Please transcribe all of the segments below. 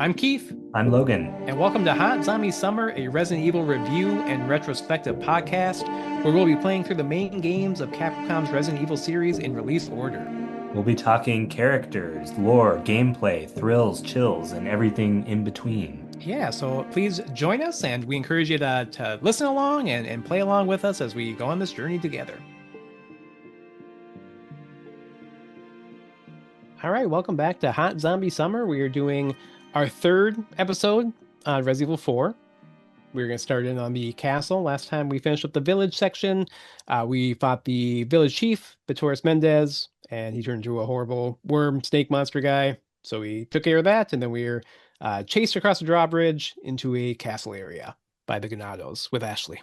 I'm Keith, I'm Logan. and welcome to Hot Zombie Summer, a Resident Evil review and retrospective podcast where we'll be playing through the main games of Capcom's Resident Evil series in release order. We'll be talking characters, lore, gameplay, thrills, chills, and everything in between. Yeah, so please join us, and we encourage you to listen along and play along with us as we go on this journey together. All right, welcome back to Hot Zombie Summer. We are doing our third episode on Resident Evil 4. We're going to start in on the castle. Last time we finished up the village section. We fought the village chief, Vitoris Mendez, and he turned into a horrible worm snake monster guy. So we took care of that, and then we were chased across the drawbridge into a castle area by the Ganados with Ashley.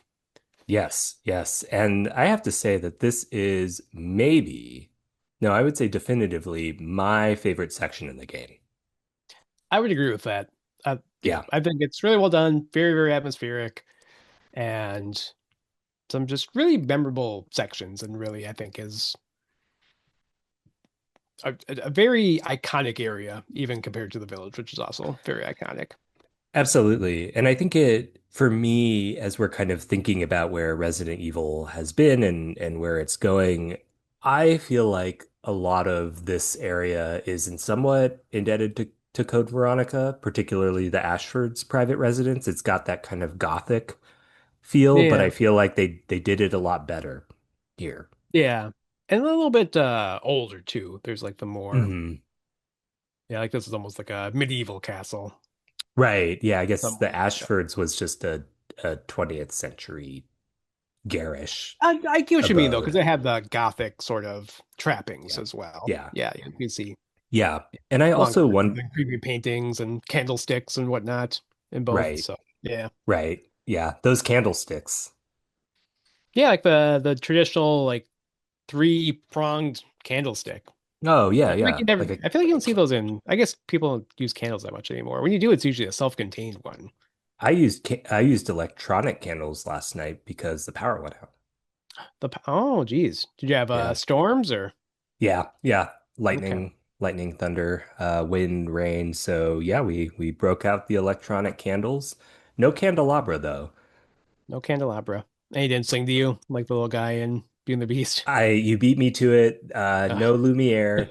Yes, yes. And I have to say that this is maybe, no, I would say definitively my favorite section in the game. I would agree with that. Yeah, Yeah, I think it's really well done, very, very atmospheric, and some just really memorable sections, and really, I think is a very iconic area, even compared to the village, which is also very iconic. absolutely. And I think for me, as we're kind of thinking about where Resident Evil has been and where it's going, I feel like a lot of this area is in somewhat indebted to Code Veronica, particularly the Ashford's private residence. It's got that kind of gothic feel, but Yeah, I feel like they did it a lot better here. yeah, and a little bit older too. There's like the more, Hmm. yeah, like this is almost like a medieval castle. Right. Yeah, I guess Somewhat. the Ashfords was just a 20th century garish I get what you mean though, because abode. they have the gothic sort of trappings Yeah. as well. Yeah. Yeah, you can see Yeah. And I long also curtains want and creepy paintings and candlesticks and whatnot in both. right, So yeah, right. Yeah. Those candlesticks. yeah, like the traditional like three-pronged candlestick. Oh, yeah, I feel like yeah. you never. Like I feel like you don't see those in. I guess people don't use candles that much anymore. When you do, it's usually a self-contained one. I used electronic candles last night because the power went out. Oh, geez, did you have Yeah. storms or? Yeah. Yeah. Okay, Lightning, thunder, wind, rain. So yeah, we broke out the electronic candles. No candelabra though. no candelabra. And he didn't sing to you like the little guy in Beauty and the Beast. You beat me to it. Uh, No Lumiere.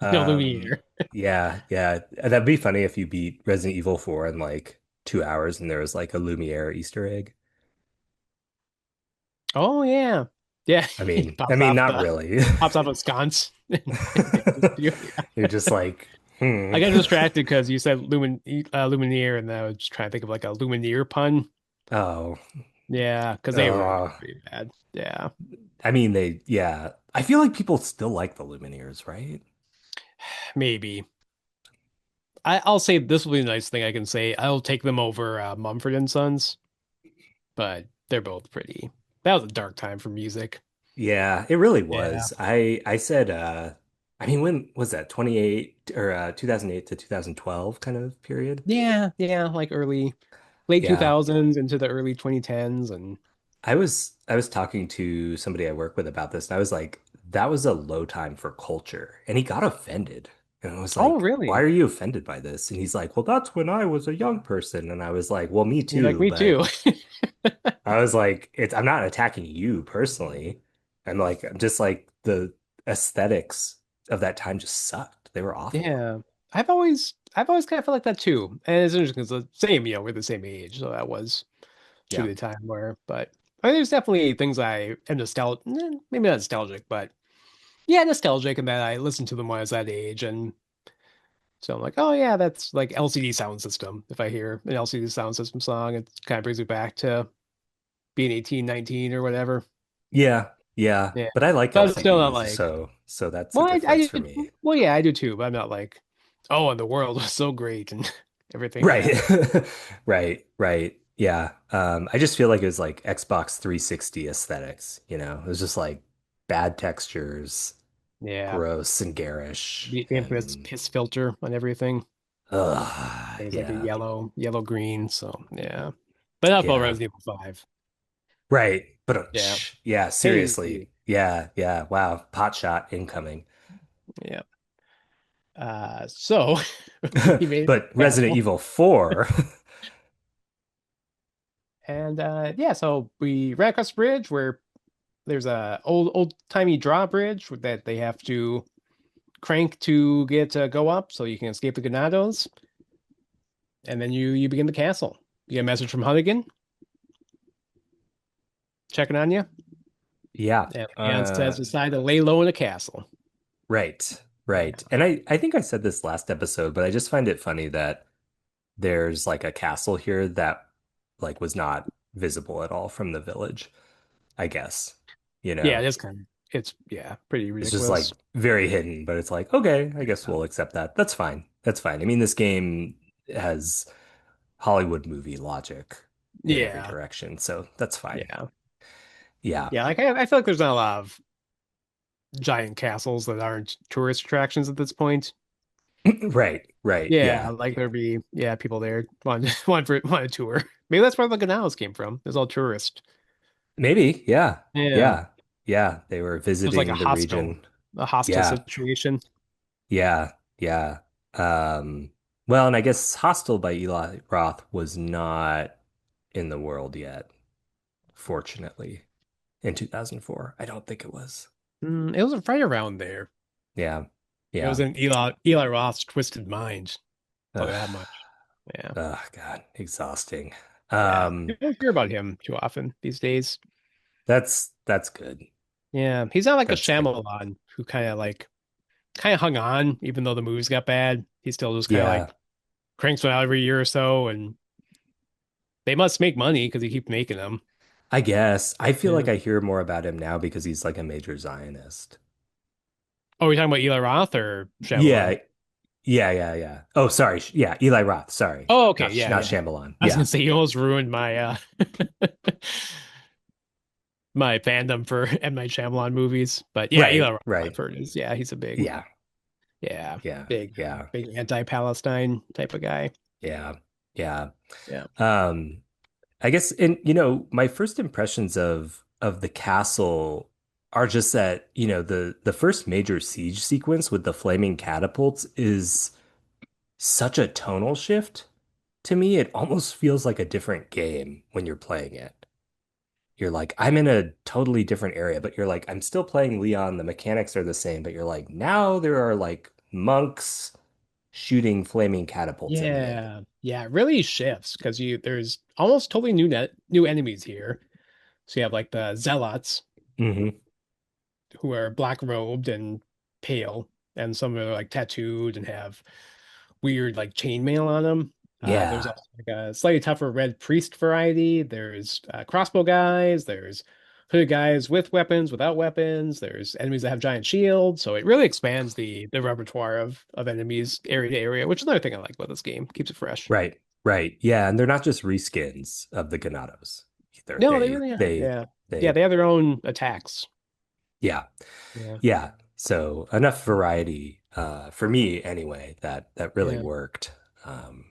no Um, Lumiere. yeah, yeah. That'd be funny if you beat Resident Evil 4 in like 2 hours and there was like a Lumiere Easter egg. Oh yeah, yeah. He I mean, not the really. pops off a sconce and dances to you. You're just like, hmm. I got distracted because you said Lumineer, and I was just trying to think of like a Lumineer pun. Oh, Yeah, because they were uh, pretty bad. Yeah, I mean, yeah. I feel like people still like the Lumineers, right? maybe. I'll say this will be a nice thing I can say. I'll take them over Mumford and Sons, but they're both pretty. That was a dark time for music. Yeah, it really Yeah. was. I said I mean when was that 28 or 2008 to 2012 kind of period? Yeah, yeah, like late Yeah. 2000s into the early 2010s and I was talking to somebody I work with about this and I was like that was a low time for culture and he got offended. And I was oh, like, "Why really? are you offended by this?" And he's like, "Well, that's when I was a young person." And I was like, "Well, me You're like too, me but too. I was like, it's I'm not attacking you personally. I'm like just like the aesthetics of that time just sucked. They were awful. Yeah. I've always kind of felt like that too. And it's interesting because the same, we're the same age, so that was Yeah. truly a time where, but I mean, there's definitely things I am nostalgic, maybe not nostalgic, but yeah, nostalgic in that I listened to them when I was that age. And so I'm like, oh yeah, that's like LCD sound system. If I hear an LCD sound system song, it kind of brings me back to being 18, 19 or whatever. Yeah. Yeah. Yeah. But I like But I'm still not LCDs, like, so that's a well, difference for me. well, yeah, I do too, but I'm not like, oh, and the world was so great and everything. Right. Yeah. Right. Right. Yeah. I just feel like it was like Xbox 360 aesthetics, you know. It was just like bad textures, Yeah. gross and garish The infamous and piss filter on everything. It was like a yeah. yellow green. So yeah. But not about Yeah. Resident Evil 5. Right. But Yeah. yeah, Hey. seriously. Yeah, yeah. Wow. Pot shot incoming. Yeah. So He made But a Resident castle. Evil 4, And yeah, so we ran across the bridge where there's a old timey drawbridge that they have to crank to get to go up so you can escape the Ganados. And then you begin the castle. You get a message from Hunnigan checking on you. yeah. And Leon says decide to lay low in the castle. Right, Yeah. right. And I think I said this last episode, but I just find it funny that there's like a castle here that like was not visible at all from the village, I guess. You Yeah, know, it is it's yeah, pretty it's just like ridiculous. very hidden, but it's like, okay, I guess Yeah. we'll accept that. That's fine. That's fine. I mean, this game has Hollywood movie logic in every Yeah. direction, so that's fine. Yeah. Yeah. Yeah, like I feel like there's not a lot of giant castles that aren't tourist attractions at this point. Right, right. Yeah, Yeah. like there'd be people there want a tour. Maybe that's where the canals came from. It's all tourist. Maybe. Yeah. Yeah. Yeah. Yeah. They were It was like visiting the region. a hostile Yeah. situation. Yeah, yeah. Well, and I guess Hostel by Eli Roth was not in the world yet, fortunately, in 2004. I don't think it was. It was right around there. Yeah, It was yeah. in Eli Roth's twisted mind. Tell you Ugh, that much. Yeah. ugh, God, exhausting. Yeah. You Um, don't hear about him too often these days. that's good. Yeah. He's not like a That's good. Shyamalan who kind of hung on, even though the movies got bad. He still just kind of Yeah, like cranks one out every year or so, and they must make money because he keeps making them. I guess. I feel Yeah. like I hear more about him now because he's like a major Zionist. Oh, are you talking about Eli Roth or Yeah, Shyamalan? yeah. Oh, sorry. Yeah, Eli Roth. Sorry, Oh, okay. not Yeah, not yeah. Shyamalan. I was gonna Yeah, say you almost ruined my my fandom for M. Night Shyamalan movies. But yeah, Eli right, Roth I've right. heard is he's a Yeah, yeah, yeah, big yeah, big anti-Palestine type of guy. yeah, yeah. Yeah. Um, I guess, and my first impressions of the castle are just that, the first major siege sequence with the flaming catapults is such a tonal shift to me. It almost feels like a different game when you're playing it. You're like, I'm in a totally different area, but you're like, I'm still playing Leon. The mechanics are the same, but you're like, now there are like monks shooting flaming catapults at me. Yeah. Yeah, it really shifts because you there's almost totally new enemies here. So you have like the zealots Hmm. who are black robed and pale, and some are like tattooed and have weird like chainmail on them. There's Yeah. also like a slightly tougher red priest variety. There's crossbow guys. There's hooded guys with weapons, without weapons. There's enemies that have giant shields. So it really expands the repertoire of enemies area to area, which is another thing I like about this game. Keeps it fresh. Right. Right. Yeah. And they're not just reskins of the Ganados either. No, they They, really are. they, Yeah. Yeah, they, they have their own attacks. yeah. Yeah. Yeah. So enough variety, for me anyway, that really Yeah. worked. Um,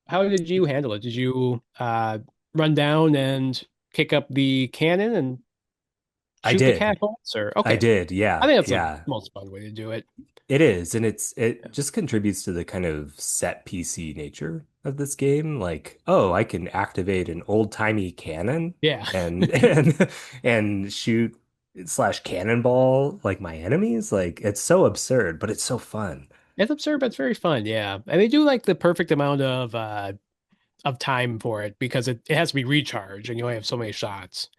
How did you handle it? Did you run down and kick up the cannon and I shoot the did. catapults? Or I okay, did. I Yeah. think that's the Yeah. most fun way to do it. It is, and it Yeah. just contributes to the kind of set PC nature of this game. Like, oh, I can activate an old-timey cannon Yeah. and and shoot slash cannonball like my enemies. Like, it's so absurd, but it's so fun. It's absurd, but it's very fun. Yeah. And they do like the perfect amount of time for it because it has to be recharged and you only have so many shots.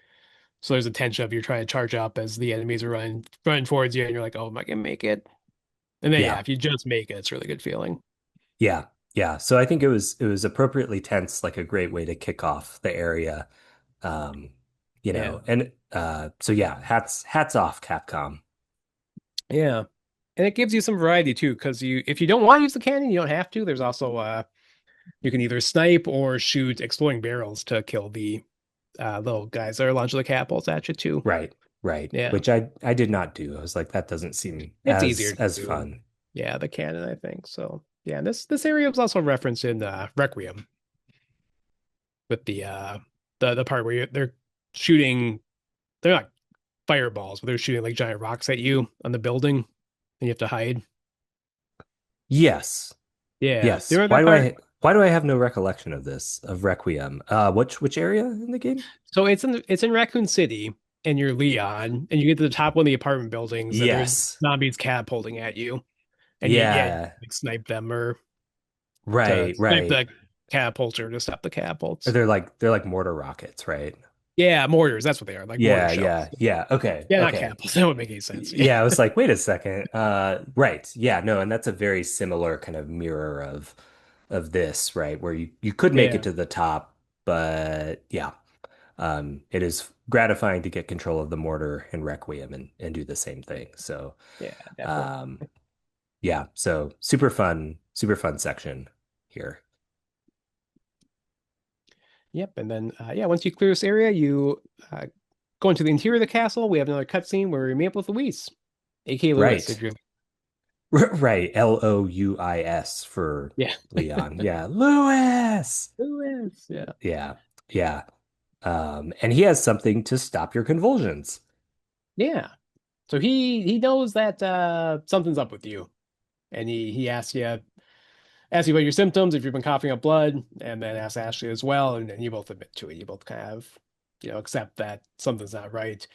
So there's a tension of you're trying to charge up as the enemies are running towards you and you're like, oh, am I gonna make it? And then yeah, Yeah, if you just make it, it's a really good feeling. yeah, yeah. So I think it was appropriately tense, like a great way to kick off the area. Um, Yeah. and so yeah, hats off, Capcom. Yeah. And it gives you some variety too, because if you don't want to use the cannon, you don't have to. There's also you can either snipe or shoot exploding barrels to kill the little guys that are launching the catapults at you too. Right, right. Yeah. Which I did not do. I was like, that doesn't seem It's as easier to as do. fun. Yeah, the cannon, I think. So yeah, this area was also referenced in Requiem with the part where they're shooting they're not fireballs, but they're shooting like giant rocks at you on the building and you have to hide. Yes. Yeah. Do you Yes. remember that part? Why do I have no recollection of this, of Requiem? Which area in the game? So it's in Raccoon City, and you're Leon, and you get to the top of one of the apartment buildings, and there's Yes. zombies catapulting at you, and you Yeah. like, snipe them or to Right, snipe right. the catapults or to stop the Or catapults. they're like mortar rockets, right? Yeah, mortars. That's what they are, like mortar Yeah, shells. yeah, yeah. Okay, Yeah, not okay. catapults. That would make any sense. Yeah, Yeah, I was like, wait a second. Right. Yeah, no, and that's a very similar kind of mirror of this, right? Where you could make it yeah, to the top, but yeah. It is gratifying to get control of the mortar in Requiem and do the same thing. So, yeah, definitely. um, yeah, so super fun section here. Yep. And then yeah, once you clear this area, you go into the interior of the castle. We have another cutscene where we meet up with Luis, aka Lewis. If Right. you're Right. Louis for yeah, Leon. Yeah. Lewis. Lewis. Yeah, Yeah. Yeah. And he has something to stop your convulsions. yeah. So he knows that something's up with you, and he asks you about your symptoms, if you've been coughing up blood, and then asks Ashley as well, and then you both admit to it. You both kind of accept that something's not right.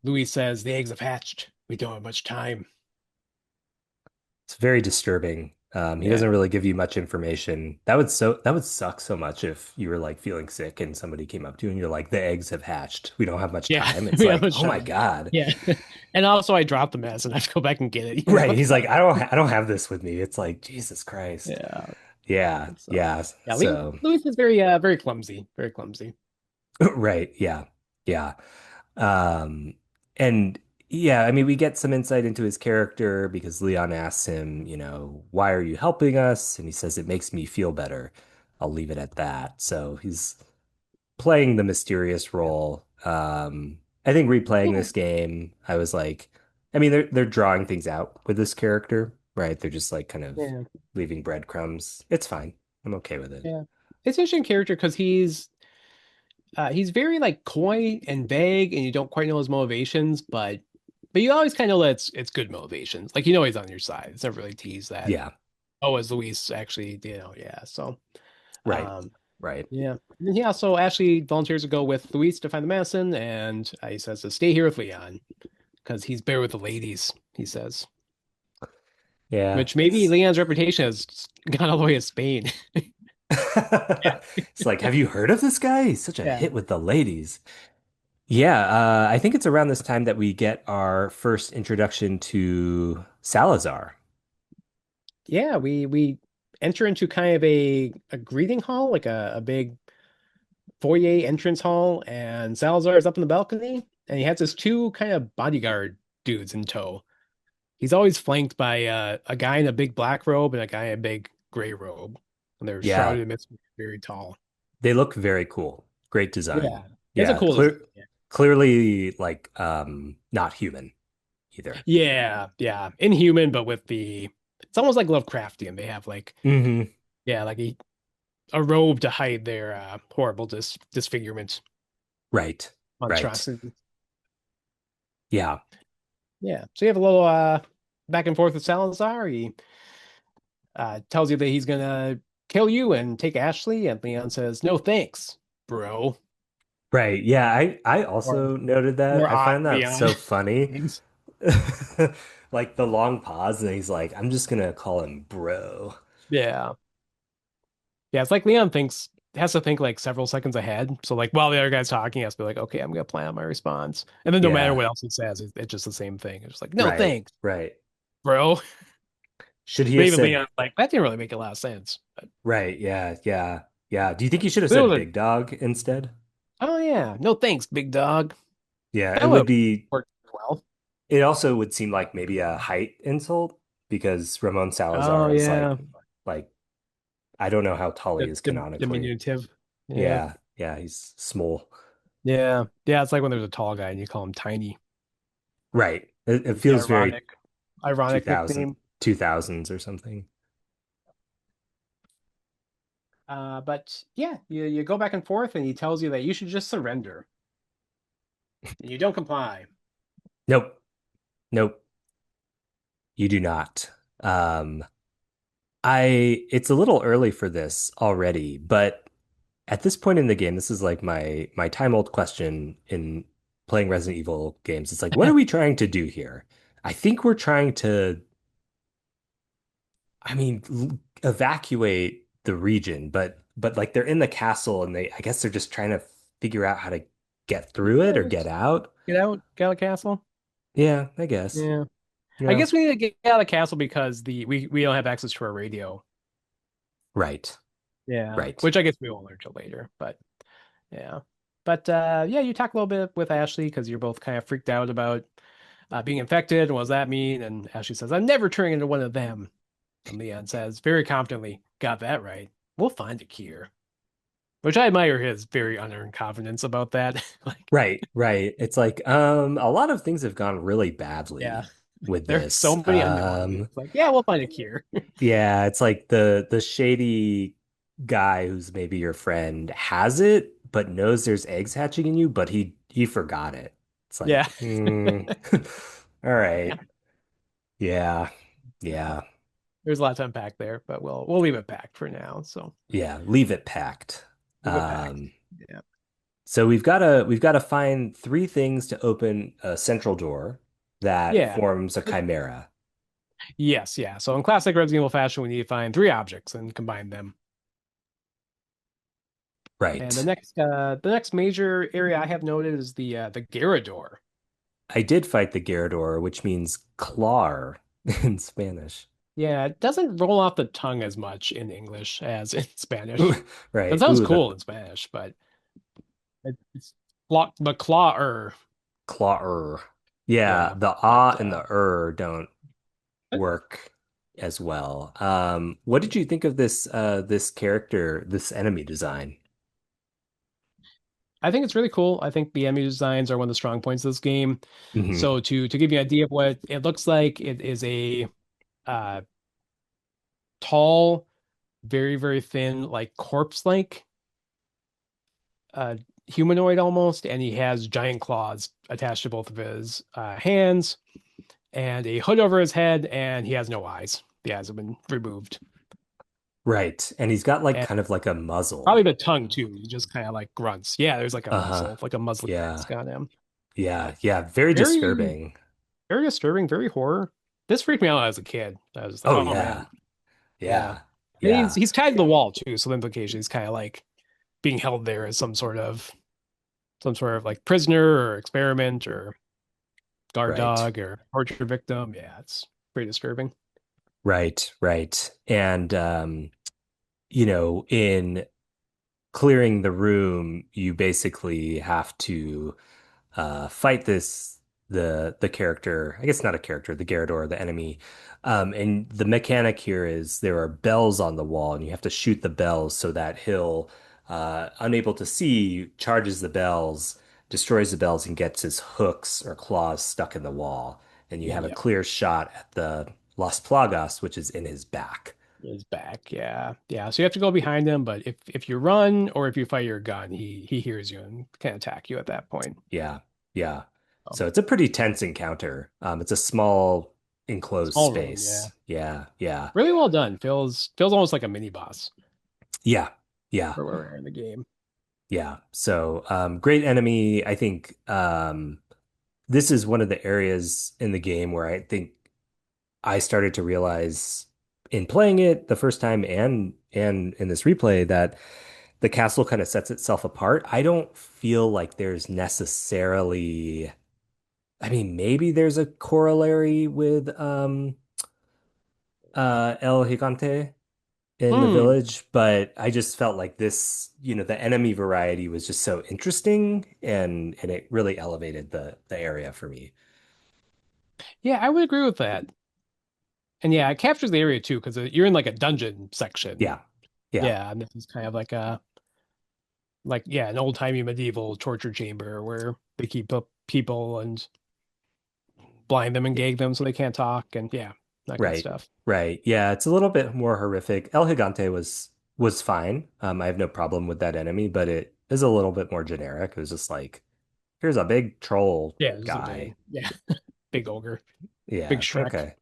Louis says the eggs have hatched. We don't have much time. It's very disturbing. He Yeah, doesn't really give you much information. That would suck so much if you were like feeling sick and somebody came up to you and you're like, the eggs have hatched. We don't have much yeah, time. It's we have like, much oh my time. God. Yeah, and also I dropped the mess, and I have to go back and get it. Right. He's like, I don't have this with me. It's like, Jesus Christ. Yeah. Yeah. So Yeah. yeah, So, Louis is very clumsy, very clumsy. right. Yeah. Yeah. Um, and yeah, I mean, we get some insight into his character because Leon asks him, why are you helping us? And he says, it makes me feel better. I'll leave it at that. So he's playing the mysterious Yeah. role. I think replaying Yeah. this game, I was like, I mean, they're drawing things out with this character, right? They're just like kind of Yeah. leaving breadcrumbs. It's fine. I'm okay with it. Yeah. It's an interesting character because he's very like coy and vague, and you don't quite know his motivations, but you always kind of know that it's good motivations. Like he's on your side. It's never really teased that. Yeah, Oh, is Luis actually? Yeah. So, right, um, right. yeah. And then he also actually volunteers to go with Luis to find the medicine, and he says to stay here with Leon because he's better with the ladies. He says, Yeah, which maybe Leon's reputation has gone all the way to Spain. Yeah. It's like, have you heard of this guy? He's such a Yeah. hit with the ladies. Yeah, I think it's around this time that we get our first introduction to Salazar. Yeah, we enter into kind of a greeting hall, like a big foyer entrance hall, and Salazar is up in the balcony, and he has his two kind of bodyguard dudes in tow. He's always flanked by a guy in a big black robe and a guy in a big gray robe, and they're Yeah, shrouded in mist, very tall. they look very cool. Great design. Yeah, it's a Yeah, cool design. clearly like not human either. Yeah, inhuman, but with the it's almost like Lovecraftian. They have like Hmm. yeah, like a robe to hide their horrible disfigurements, Right, right. monstrosity. Yeah, Yeah. So you have a little back and forth with Salazar. He tells you that he's gonna kill you and take Ashley, and Leon says, "No thanks, bro." right. Yeah, I Or also noted that. more I odd find that Leon so funny. things. Like the long pause, and he's like, I'm just gonna call him bro. Yeah. Yeah, it's like Leon thinks has to think like several seconds ahead. So like while the other guy's talking, he has to be like, okay, I'm gonna plan out my response. And then no matter Yeah, what else he says, it's just the same thing. It's just like, no right, thanks, right. bro. Should he But have even said Leon's like, that didn't really make a lot of sense. But, right? Yeah, yeah, yeah. Do you think he should have but it said was a, big dog instead? oh yeah, no thanks, big dog. Yeah, it That would would have be. worked well. It also would seem like maybe a height insult because Ramon Oh Salazar is yeah. like I don't know how tall he The is canonically. diminutive. Yeah. Yeah, yeah, he's small. Yeah. Yeah. It's like when there's a tall guy and you call him tiny. Right. It The feels very ironic 2000, nickname. 2000s or something. But yeah, you go back and forth and he tells you that you should just surrender. And you don't comply. Nope. Nope. You do not. Um, It's a little early for this already, but at this point in the game, this is like my time-old question in playing Resident Evil games. It's like, what are we trying to do here? I think we're trying to, I mean, evacuate the region, but like they're in the castle and I guess they're just trying to figure out how to get through it Yeah, or get just out. get out of the castle. Yeah, I guess. Yeah. I Yeah. guess we need to get out of the castle because we don't have access to our radio. Right. Yeah. Right. Which I guess we won't learn till later, but yeah. But yeah, you talk a little bit with Ashley because you're both kind of freaked out about being infected. What does that mean? And Ashley says, I'm never turning into one of them. And Leon says very confidently, got that right. We'll find a cure. Which I admire his very unearned confidence about that. Like, Right, right. It's like a lot of things have gone really yeah, badly with there are this. so many unknowns. It's like, yeah, we'll find a cure. Yeah, it's like the shady guy who's maybe your friend has it, but knows there's eggs hatching in you, but he forgot it. It's Yeah. like, all right. Yeah. Yeah. There's a lot to unpack there, but we'll leave it packed for now. So Yeah. Leave it packed. leave it packed. Um, Yeah. so we've got to find three things to open a central door that Yeah. forms a chimera. Yes, yeah. So in classic Resident Evil fashion, we need to find three objects and combine them. And Right. the next major area I have noted is the Garrador. I did fight the Garrador, which means claw in Spanish. Yeah, it doesn't roll off the tongue as much in English as in Spanish. It Right. sounds Ooh, the cool in Spanish, but it's the claw. claw. Yeah, Yeah, the but ah and the don't work as well. What did you think of this character, this enemy design? I think it's really cool. I think the enemy designs are one of the strong points of this game. Hmm. So to give you an idea of what it looks like, it is a uh, tall, very, very thin, like corpse-like uh, humanoid almost, and he has giant claws attached to both of his hands and a hood over his head, and he has no eyes. The eyes have been removed. Right. And he's got like And kind of like a probably muzzle. the tongue too. He just kind of like grunts. Yeah, there's like a Uh-huh. muzzle, like a muzzle Yeah. mask on him. Yeah. Yeah. Very Very, disturbing. very disturbing, very horror. This freaked me out as a kid. I was just like, Oh oh yeah. man, yeah. Yeah. And Yeah. he's tied to the wall too, so the implication is kind of like being held there as some sort of like prisoner or experiment or guard Right. dog or torture victim. Yeah, it's pretty disturbing. Right. Right. And in clearing the room, you basically have to fight the character. I guess not a character, the Garrador, the enemy. And the mechanic here is there are bells on the wall, and you have to shoot the bells so that he'll, unable to see, charges the bells, destroys the bells, and gets his hooks or claws stuck in the wall. And you have a Yeah, clear shot at the Las Plagas, which is in his back. his back. Yeah, yeah. So you have to go behind him, but if you run or if you fire your gun, he hears you and can attack you at that point. Yeah, yeah. Oh, So it's a pretty tense encounter. It's a small enclosed small room. Yeah, space. Yeah, yeah, really well done. Feels almost like a mini boss yeah, yeah, for where we're in the game. yeah. So great enemy. I think this is one of the areas in the game where I think I started to realize in playing it the first time and in this replay that the castle kind of sets itself apart. I don't feel like there's necessarily, I mean, maybe there's a corollary with El Gigante in the Hmm. village, but I just felt like this, the enemy variety was just so interesting and it really elevated the area for me. Yeah, I would agree with that. And yeah, it captures the area too because you're in like a dungeon section. Yeah. Yeah. Yeah, and this is kind of like yeah, an old-timey medieval torture chamber where they keep up people and blind them and Yeah. gag them so they can't talk and yeah, that kind of Right. stuff. Right. Yeah, it's a little bit more horrific. El Gigante was fine. I have no problem with that enemy, but it is a little bit more generic. It was just like, here's a big troll Yeah, this is a guy. big, yeah, big ogre, big Yeah. Shrek. Okay.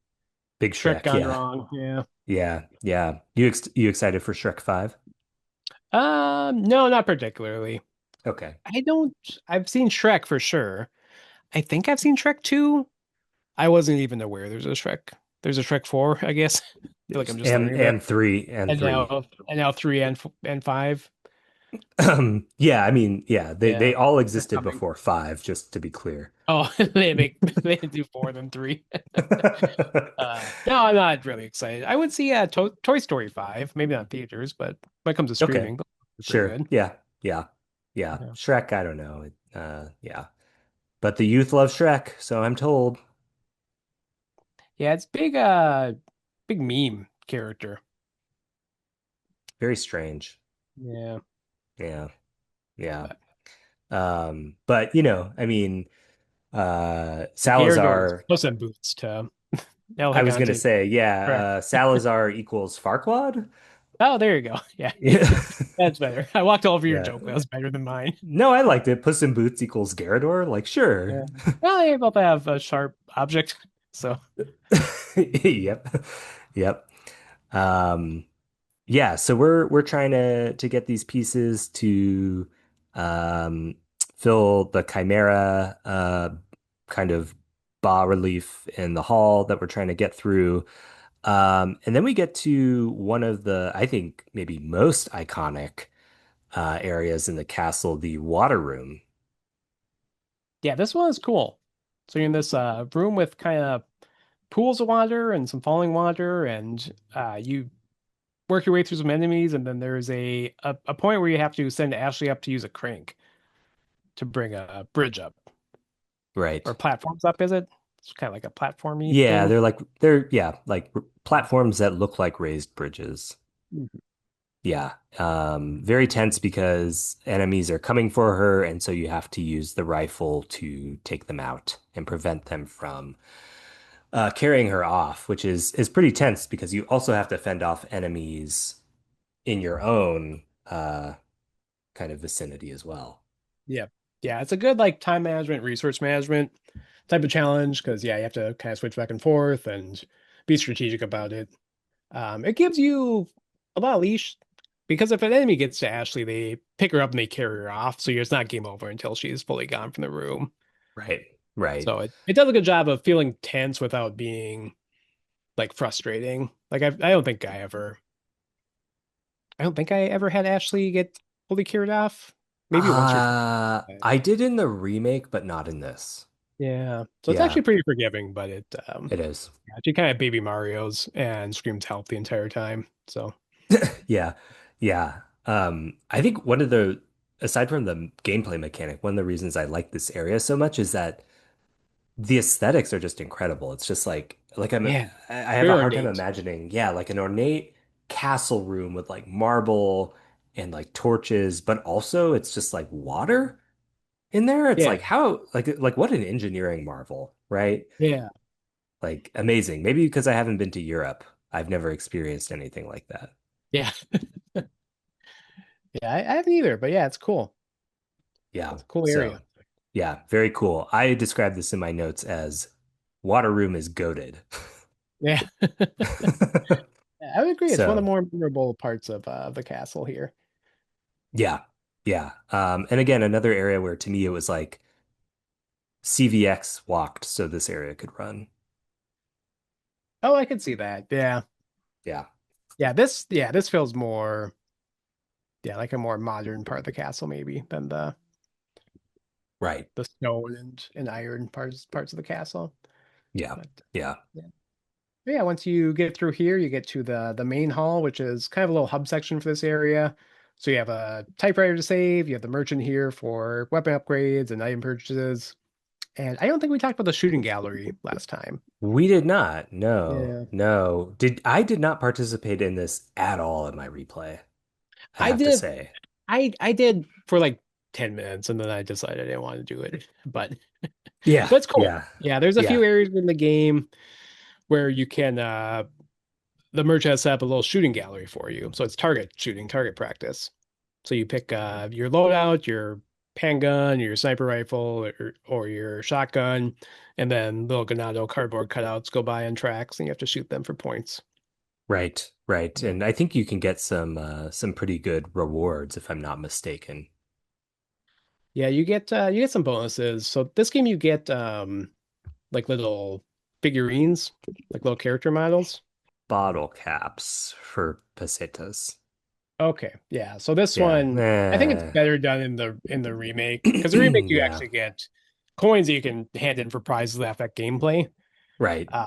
Big Shrek Shrek, gone yeah. wrong. Yeah. Yeah, yeah. You excited for Shrek 5? No, not particularly. Okay. I don't. I've seen Shrek for sure. I think I've seen Shrek 2. I wasn't even aware there's a Shrek. There's a Shrek 4, I guess. I feel like I'm just learning about it. And And 3. now 3 and 5. Yeah, I mean, yeah, they Yeah. all They're existed coming. before 5, just to be clear. Oh, they do 4 than 3. No, I'm not really excited. I would see Toy Story 5, maybe not theaters, but when it comes to Okay. streaming, they're pretty Sure. good. Yeah. Yeah. Yeah. Yeah. Shrek, I don't know. Yeah. But the youth love Shrek, so I'm told. Yeah, it's big meme character. Very strange. Yeah. Yeah. Yeah. But But I mean, Garrador's Salazar, Puss in Boots to El I was gonna Gigante. say, yeah, Correct. Salazar equals Farquaad. Oh, there you go. Yeah. Yeah. That's better. I walked all over your Yeah. joke. That was better than mine. No, I liked it. Puss in Boots equals Garrador. Like, sure. Yeah. Well, they both have a sharp object. So, Yep. Yep. Um, yeah, so we're trying to get these pieces to um fill the Chimera kind of bas relief in the hall that we're trying to get through. And then we get to one of the, I think, maybe most iconic areas in the castle, the water room. yeah, this one is cool. So you're in this room with kind of pools of water and some falling water, and you work your way through some enemies, and then there's a point where you have to send Ashley up to use a crank to bring a bridge up Right. or platforms up, is it? It's kind of like a platformy Yeah, thing. they're like platforms that look like raised bridges. Mhm. Yeah. Very tense because enemies are coming for her, and so you have to use the rifle to take them out and prevent them from carrying her off, which is pretty tense because you also have to fend off enemies in your own kind of vicinity as well. Yeah. Yeah, it's a good like time management, resource management type of challenge because yeah, you have to kind of switch back and forth and be strategic about it. It gives you a lot of leash because if an enemy gets to Ashley, they pick her up and they carry her off, so it's not game over until she's fully gone from the room. Right. Right. So it does a good job of feeling tense without being like frustrating. Like I don't think I ever had Ashley get fully carried off. Maybe once or twice. I did in the remake, but not in this. Yeah. So it's Yeah, actually pretty forgiving, but it is. yeah, she kind of baby Mario's and screams help the entire time. So Yeah. Yeah. I think one of the, aside from the gameplay mechanic, one of the reasons I like this area so much is that the aesthetics are just incredible. It's just like yeah, I have very a hard time ornate. imagining, yeah, like an ornate castle room with like marble and like torches, but also it's just like water in there. It's Yeah, like how like what an engineering marvel, right? yeah, Like amazing. Maybe because I haven't been to Europe, I've never experienced anything like that. yeah, yeah. I haven't either, but yeah, it's cool. Yeah. It's a cool So, area. yeah, very cool. I described this in my notes as water room is goated. Yeah, yeah, I would agree. It's one of the So, more memorable parts of the castle here. yeah. Yeah. And again, another area where to me it was like CVX walked so this area could run. Oh, I could see that. Yeah, Yeah. yeah, this feels more yeah like a more modern part of the castle maybe than Right. the stone and iron parts of the castle. Yeah. But Yeah. yeah. Yeah, once you get through here, you get to the main hall, which is kind of a little hub section for this area. So you have a typewriter to save, you have the merchant here for weapon upgrades and item purchases. And I don't think we talked about the shooting gallery last time. We did not. No. Yeah. No. Did not participate in this at all in my replay, I I have to did say. I did for like 10 minutes and then I decided I didn't want to do it. Yeah. But it's cool. Yeah. Yeah, there's a few Yeah. areas in the game where you can the merchant has set up a little shooting gallery for you. So it's target shooting, target practice. So you pick your loadout, your handgun, your sniper rifle, or your shotgun, and then little Ganado cardboard cutouts go by on tracks, and you have to shoot them for points. Right, right. And I think you can get some pretty good rewards if I'm not mistaken. Yeah, you get some bonuses. So this game you get like little figurines, like little character models. Bottle caps for pesetas. Okay, yeah. So this Yeah. one, I think it's better done in the remake because the remake you Yeah. actually get coins that you can hand in for prizes that affect gameplay. Right. Uh,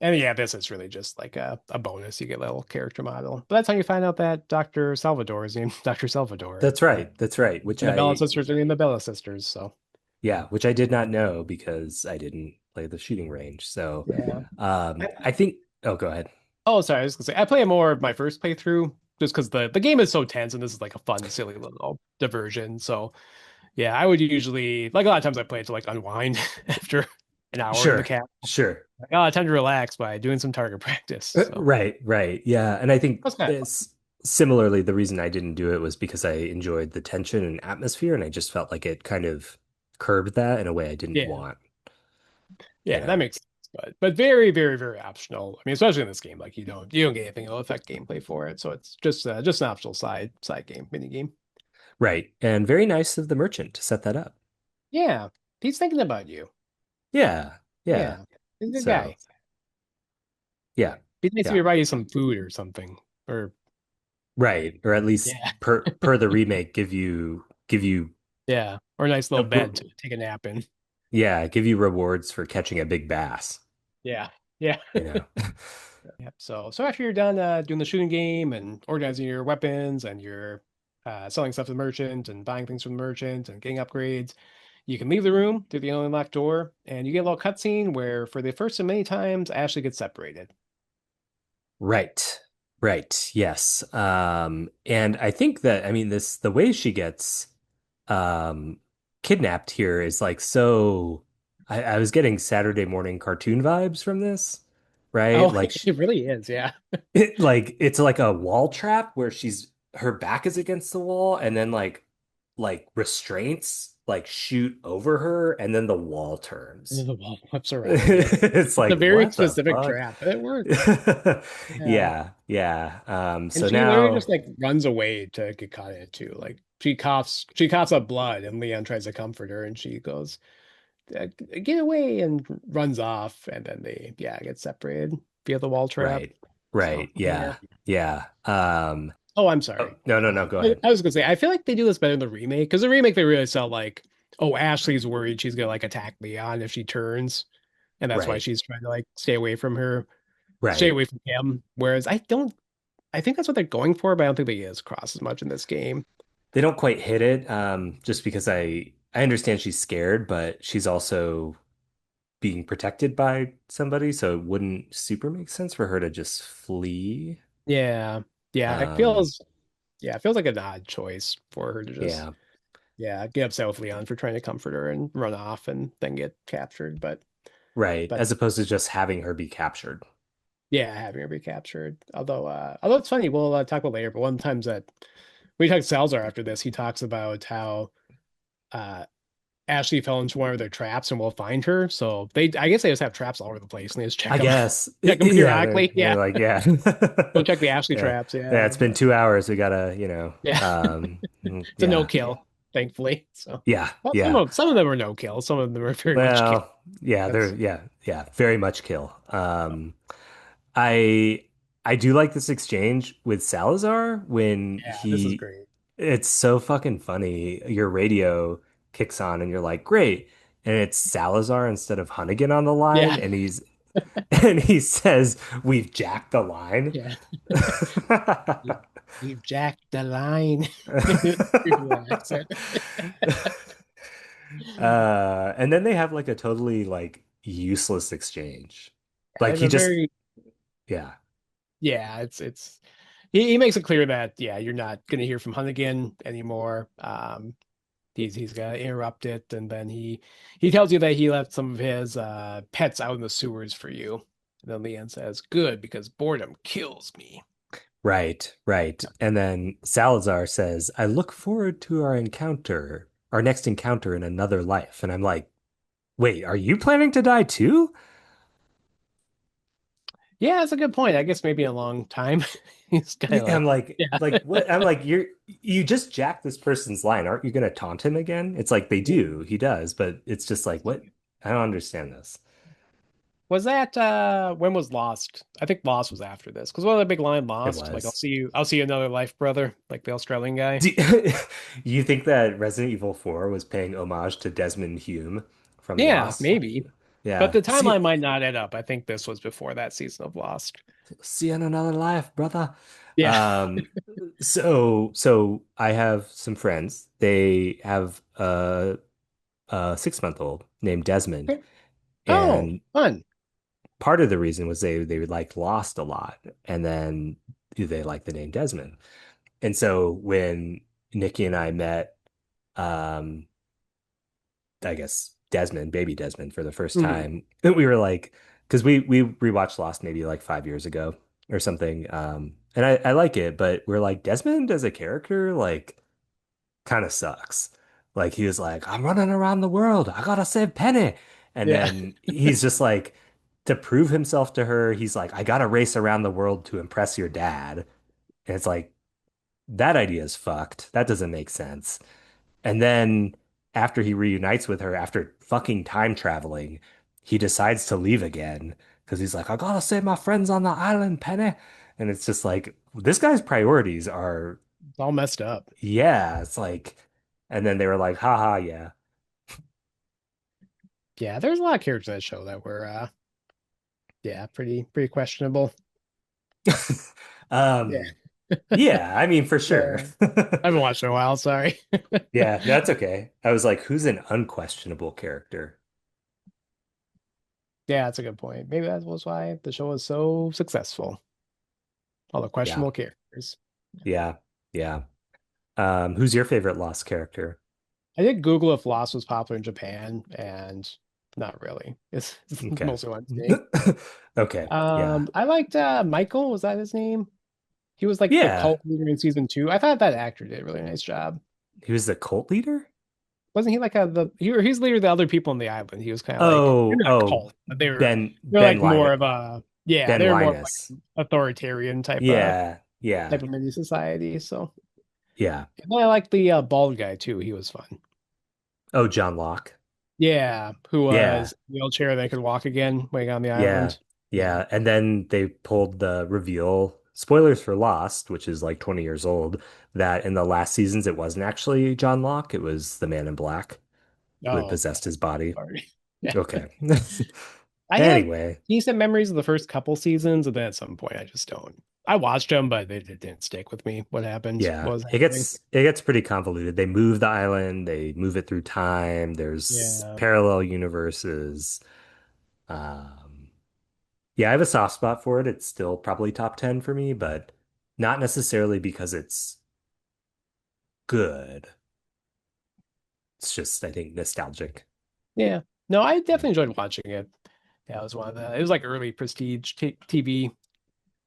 and yeah, this is really just like a bonus. You get a little character model. But that's how you find out that Dr. Salvador is named Dr. Salvador. That's right. That's right. Which And the Bella sisters are named the Bella sisters. So yeah, which I did not know because I didn't play the shooting range. So, yeah. I think, oh, go ahead. Oh, sorry. I was gonna say I play it more of my first playthrough just because the game is so tense and this is like a fun, silly little diversion. So yeah, I would usually like a lot of times I play it to like unwind after an hour in the Sure. cap. Sure. Like, oh, time to relax by doing some target practice. So Right, right. Yeah. And I think that's kind of fun. it's similarly the reason I didn't do it was because I enjoyed the tension and atmosphere, and I just felt like it kind of curbed that in a way I didn't Yeah, want, you yeah, that know. makes sense. But very, very, very optional. I mean, especially in this game, like you don't get anything that'll affect gameplay for it. So it's just an optional side game, mini game. Right. And very nice of the merchant to set that up. Yeah, he's thinking about you. Yeah. Yeah. Yeah, he's a good So, guy. yeah. He'd nice if Yeah. he buy you some food or something. Or Right. Or at least yeah, per the remake give you yeah, or a nice little re- bed to take a nap in. yeah, give you rewards for catching a big bass, Yeah, yeah. you know. Yep. So after you're done doing the shooting game and organizing your weapons and you're selling stuff to the merchant and buying things from the merchant and getting upgrades, you can leave the room through the unlocked door and you get a little cutscene where for the first of many times Ashley gets separated. Right. Right. Yes. And I think that I mean this the way she gets um kidnapped here is like so I was getting Saturday morning cartoon vibes from this, right? Oh, Like it really is. Yeah. it's like a wall trap where her back is against the wall and then like restraints like shoot over her and then the wall And then turns. the wall flips around. Yeah. It's It's a like very what the specific fuck? trap, but it works. Yeah. Yeah, yeah. And So she literally just now, like runs away to get caught in it too. Like she coughs up blood and Leon tries to comfort her and she goes, get away and runs off. And then they, yeah, get separated via the wall trap. right, So, right, yeah. yeah, yeah. Oh, I'm Oh, sorry. no, no, no, go ahead. I was gonna say, I feel like they do this better in the remake because the remake they really sell like, oh, Ashley's worried she's gonna like attack Leon if she turns, and that's why Right, she's trying to like stay away from her, stay right. away from him. Whereas I think that's what they're going for, but I don't think they get across as much in this game. They don't quite hit it, just because I understand she's scared, but she's also being protected by somebody, so it wouldn't super make sense for her to just flee. Yeah, yeah, Um, it feels like an odd choice for her to just yeah, yeah get upset with Leon for trying to comfort her and run off and then get captured. right. But As opposed to just having her be captured. yeah, having her be captured. Although it's funny, we'll talk about later. But one of the times that we talked to Salazar after this, he talks about how uh Ashley fell into one of their traps and we'll find her. So I guess they just have traps all over the place and they just I guess. check them Yeah, periodically. they're Yeah, like, yeah. go check the Ashley Yeah. traps. Yeah, Yeah, it's been 2 hours. We gotta, yeah. It's a no yeah. kill, thankfully. So, Yeah, well, yeah. some of them are no kill. Some of them are very much kill. Well, yeah, That's yeah, very much kill. I I do like this exchange with Salazar when yeah, this is he great. it's so fucking funny. Your radio kicks on and you're like, great. And it's Salazar instead of Hunnigan on the line, Yeah, and he's and he says, we've jacked the line. yeah. You, you've jacked the line. Your accent. And then they have like a totally like useless exchange. Yeah, Like it's he a just, very yeah, yeah. It's he makes it clear that yeah, you're not going to hear from Hunnigan anymore. He's gonna interrupt it, and then he tells you that he left some of his pets out in the sewers for you. And then Leon says, "Good, because boredom kills me." right, right. And then Salazar says, I look forward to our encounter. our next encounter in another life. And I'm like, wait, are you planning to die too? Yeah, that's a good point. I guess maybe a long time. He's kind of I'm yeah, like what? I'm like, you just jacked this person's line. Aren't you going to taunt him again? It's like they yeah. do, he does, but it's just like, what? I don't understand this. Was that when was Lost? I think Lost was after this. Because one of the big line It Lost, like was. I'll see you another life, brother, like the Australian guy. Do you think that Resident Evil 4 was paying homage to Desmond Hume from Yeah, Lost? maybe. But Yeah. the timeline might not add up. I think this was before that season of Lost. See you in another life, brother. Yeah. Um, so I have some friends. They have a 6 month old named Desmond, Oh, and fun. part of the reason was they liked Lost a lot, and then they liked the name Desmond. And so when Nikki and I met, um, I guess Desmond, baby Desmond, for the first Mhm. time, we were like, because we rewatched Lost maybe like 5 years ago or something, and I like it, but we're like Desmond as a character, like kind of sucks. Like he was like, I'm running around the world. I gotta save Penny. And Yeah. then he's just like, to prove himself to her, he's like, I gotta race around the world to impress your dad. And it's like, that idea is fucked. That doesn't make sense. And then after he reunites with her after fucking time traveling, he decides to leave again because he's like, I gotta save my friends on the island, Penny. And it's just like, this guy's priorities are, It's all messed up. yeah, it's like, and then they were like, haha, yeah. Yeah, there's a lot of characters in that show that were yeah, pretty questionable. Yeah. Um, yeah, I mean, for sure. Uh, I haven't watched in a while, sorry. Yeah, that's okay. I was like, who's an unquestionable character? Yeah, that's a good point. Maybe that was why the show was so successful. All the Yeah, questionable characters. yeah, yeah. Who's your favorite Lost character? I did Google if Lost was popular in Japan, and not really. It's Okay. mostly what I'm seeing. Okay. Yeah. I liked Michael, was that his name? He was like the Yeah. cult leader in season two. I thought that actor did a really nice job. He was the cult leader? Wasn't he like he's leader of the other people on the island? He was kind of like they're Oh, not oh, cult, but they're Ben like more Linus. of a yeah, Ben they're more of like Linus. an authoritarian Yeah. type Yeah. of mini society. So Yeah. and then I like the bald guy too. He was fun. Oh, John Locke. Yeah, who Yeah. was in the wheelchair that could walk again when he got on the Yeah. island. Yeah. Yeah. And then they pulled the reveal, spoilers for Lost, which is like 20 years old, that in the last seasons it wasn't actually John Locke, it was the Man in Black who had Oh, possessed his body. sorry. Yeah. Okay. I have Anyway, decent memories of the first couple seasons, and then at some point I just don't. I watched them, but it didn't stick with me. What happened? yeah, What was happening? it gets pretty convoluted. They move the island, they move it through time. There's Yeah. parallel universes. Um, yeah, I have a soft spot for it. It's still probably top 10 for me, but not necessarily because it's good. It's just, I think, nostalgic. Yeah. No, I definitely enjoyed watching it. Yeah, it was one of the, it was like early prestige TV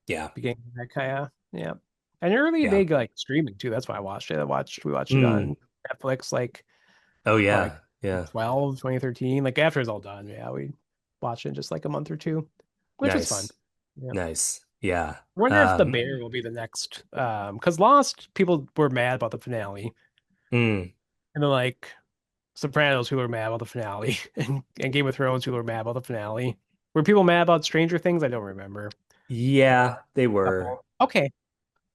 Yeah. beginning of that kind of, yeah. And early Yeah. big like streaming too. That's why I watched it. We watched it Mm. on Netflix like, Oh, what, like yeah. Yeah. 2013. Like after it's all done. Yeah, we watched it in just like a month or two, which was fun. Nice. Yeah. Nice. Yeah. I wonder if The Bear will be the next, because Lost, people were mad about the finale. mm. And then like Sopranos, who were mad about the finale, and Game of Thrones, who were mad about the finale. Were people mad about Stranger Things? I don't remember. Yeah, they were. Couple. Okay.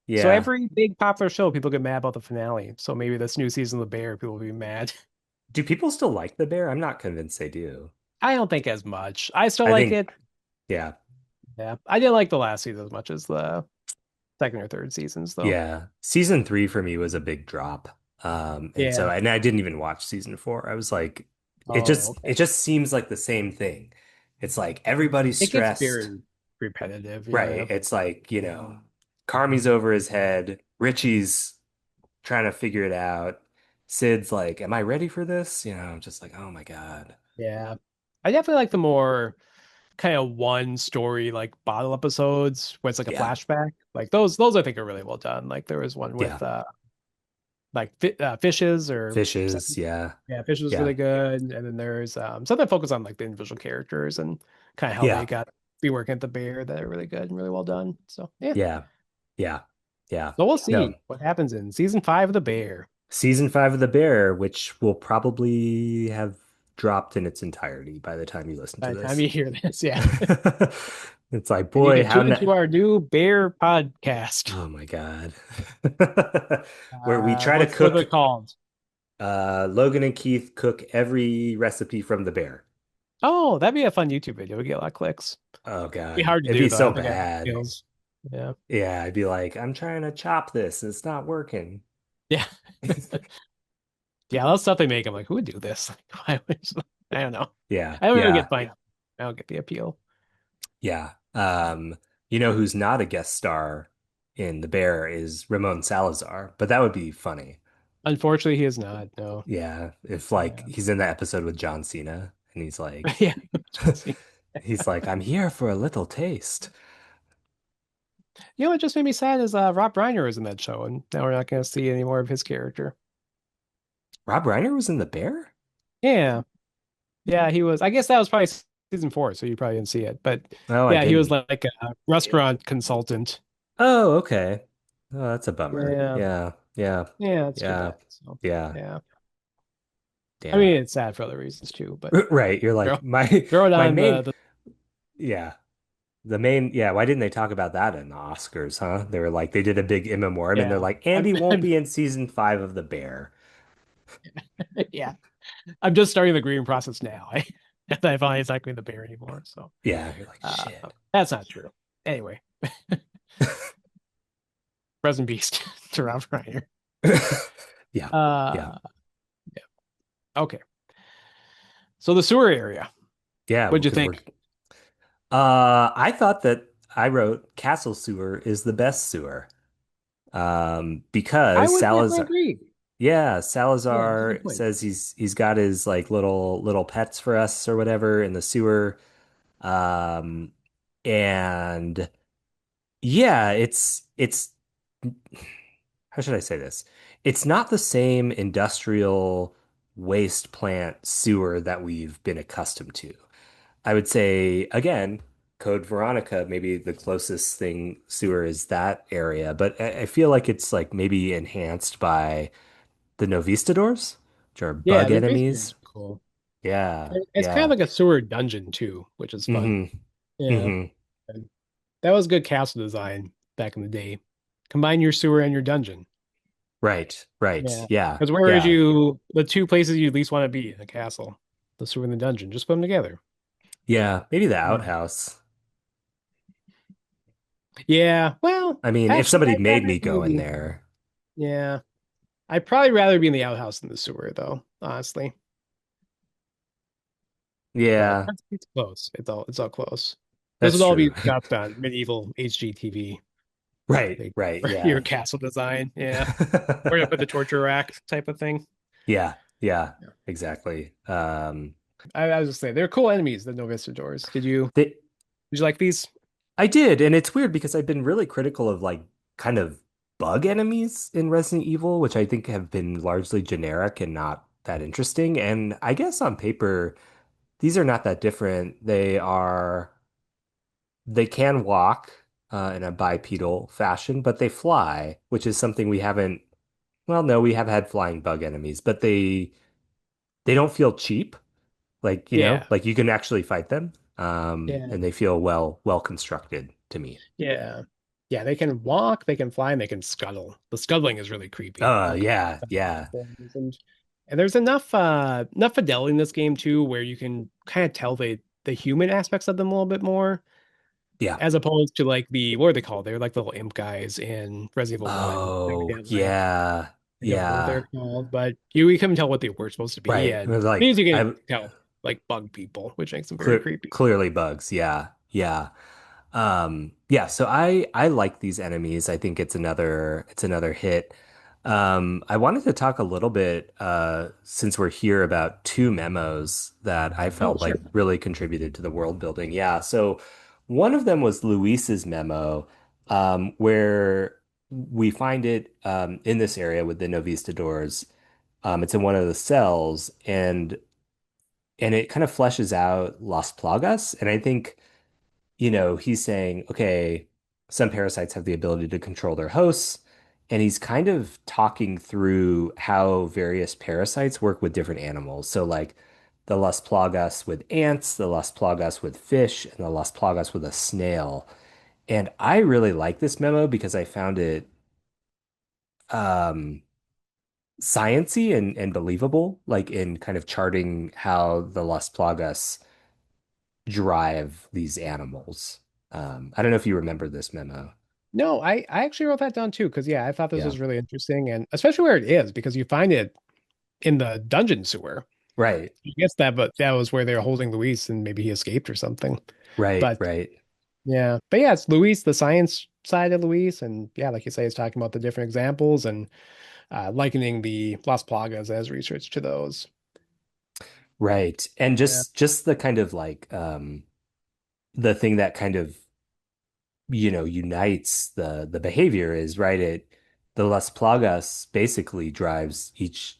So Yeah. every big popular show, people get mad about the finale. So maybe this new season of The Bear, people will be mad. Do people still like the bear? I'm not convinced they do. I don't think as much. I still I like think, it. yeah, Yeah. I didn't like the last season as much as the second or third seasons, though. yeah. Season 3 for me was a big drop. And so, Yeah. and I didn't even watch season 4. I was like, Oh, it okay. just seems like the same thing. It's like everybody's It gets stressed, very repetitive. right? Yeah. It's like, Carmi's over his head. Richie's trying to figure it out. Sid's like, am I ready for this? I'm just like, oh my God. Yeah. I definitely like the more kind of one story like bottle episodes where it's like a Yeah. flashback. Like those I think are really well done. Like there was one Yeah. with like fishes or Fishes, something. yeah. Yeah, fishes was Yeah. really good. And then there's some that focus on like the individual characters and kind of how they Yeah. got be working at the bear that are really good and really well done. So yeah. Yeah. Yeah. Yeah. So we'll No. see what happens in season 5 of The Bear Season 5 of The Bear, which will probably have dropped in its entirety by the time you listen by to the time this. you hear this. Yeah. It's like, And you boy, can how tune na into our new Bear podcast. oh my God. Where we try to What's cook it called? Logan and Keith cook every recipe from the bear. Oh, that'd be a fun YouTube video. We get a lot of clicks. Oh Be God. hard to It'd do be though. I so don't think I have the bad. skills. Yeah. Yeah, I'd be like, I'm trying to chop this and it's not working. Yeah. Yeah, a lot of stuff they make. I'm like, who would do this? Like, I don't know. Yeah, I don't really yeah, get fine. I don't get the appeal. yeah. You know who's not a guest star in The Bear is Ramón Salazar, but that would be funny. Unfortunately, he is not. No. Yeah, if like Yeah. he's in that episode with John Cena and he's like Yeah. Chelsea. he's like, I'm here for a little taste. You know what just made me sad is Rob Reiner was in that show, and now we're not going to see any more of his character. Rob Reiner was in The Bear? Yeah. Yeah, he was. I guess that was probably season 4, so you probably didn't see it. But Oh, I yeah, he was didn't. like a restaurant consultant. Oh, okay. Oh, that's a bummer. Yeah. Yeah, yeah, Yeah, that's too yeah, bad. So yeah. yeah. I Damn. mean, it's sad for other reasons too, but Right. You're throw like my throw it my on main the yeah. The main yeah, why didn't they talk about that in the Oscars, huh? They were like they did a big in memoriam and they're yeah. like I'm, Andy won't I'm be in season 5 of The Bear. yeah. I'm just starting the grieving process now. I finally it's not going to the bear anymore. So Yeah, you're like uh, shit. that's not true. Anyway, Present Beast to Rob Reiner. Yeah. Yeah. Uh yeah. Okay. So the sewer area. Yeah, What'd you because we're think? I thought that I wrote Castle Sewer is the best sewer. I Because would definitely Salazar agree. yeah, Yeah, that's a good Salazar point. says he's got his like little pets for us or whatever in the sewer. Um, and yeah, it's how should I say this? It's not the same industrial waste plant sewer that we've been accustomed to. I would say again, Code Veronica, maybe the closest thing sewer is that area, but I feel like it's like maybe enhanced by the Novistadors, which are Yeah, bug the base games enemies. are cool. Yeah, It's kind of yeah. like a sewer dungeon too, which is fun. Hmm. Yeah. Hmm. And that was good castle design back in the day. Combine your sewer and your dungeon. Right, right. Yeah. Yeah, Because where would yeah. you, the two places you'd least want to be in a castle? The sewer and the dungeon. Just put them together. Yeah, maybe the Yeah. outhouse. Yeah. Well, I mean, if actually, somebody I'd made rather me be go in there. yeah. I'd probably rather be in the outhouse than the sewer, though, honestly. But Yeah, it's close. It's all close. This that's would all true. be stuff on medieval HGTV. Right, Like right, for your yeah. castle design. Yeah. Or up at the torture rack type of thing. Yeah, yeah, Yeah. exactly. I was just saying they're cool enemies, the Novista doors. They, Did you like these? I did, and it's weird because I've been really critical of like kind of bug enemies in Resident Evil, which I think have been largely generic and not that interesting. And I guess on paper, these are not that different. They can walk in a bipedal fashion, but they fly, which is something we haven't. Well, no, we have had flying bug enemies, but they don't feel cheap. Like, Yeah. like you can actually fight them. Yeah. And they feel well constructed to me. Yeah. Yeah, they can walk, they can fly, and they can scuttle. The scuttling is really creepy. Like Yeah, yeah, and there's enough fidelity in this game too, where you can kind of tell the human aspects of them a little bit more, yeah. as opposed to like the what are they called? They're like the little imp guys in Resident Evil 1 that we Oh, didn't like. yeah, I don't know what yeah. they're called, but you couldn't tell what they were supposed to be, Right. It and was like these you can I tell like bug people, which makes them very creepy. clearly bugs. Yeah, yeah. Yeah, so I like these enemies. I think it's another hit. I wanted to talk a little bit since we're here about two memos that I Oh, felt sure. like really contributed to the world building. Yeah, so one of them was Luis's memo, where we find it in this area with the Novistadors. It's in one of the cells, and it kind of fleshes out Las Plagas. And I think, he's saying, okay, some parasites have the ability to control their hosts. And he's kind of talking through how various parasites work with different animals. So, like the Las Plagas with ants, the Las Plagas with fish, and the Las Plagas with a snail. And I really like this memo because I found it um, sciency and believable, like in kind of charting how the Las Plagas drive these animals. I don't know if you remember this memo. No, I actually wrote that down too, because yeah, I thought this Yeah. was really interesting, and especially where it is, because you find it in the dungeon sewer. Right. I guess but that was where they were holding Luis, and maybe he escaped or something. Right. But Right. yeah, but yeah, it's Luis, the science side of Luis, and yeah, like you say, he's talking about the different examples and likening the Las Plagas as research to those. Right. And Yeah, just the kind of like the thing that kind of unites the behavior is right. The Las Plagas basically drives each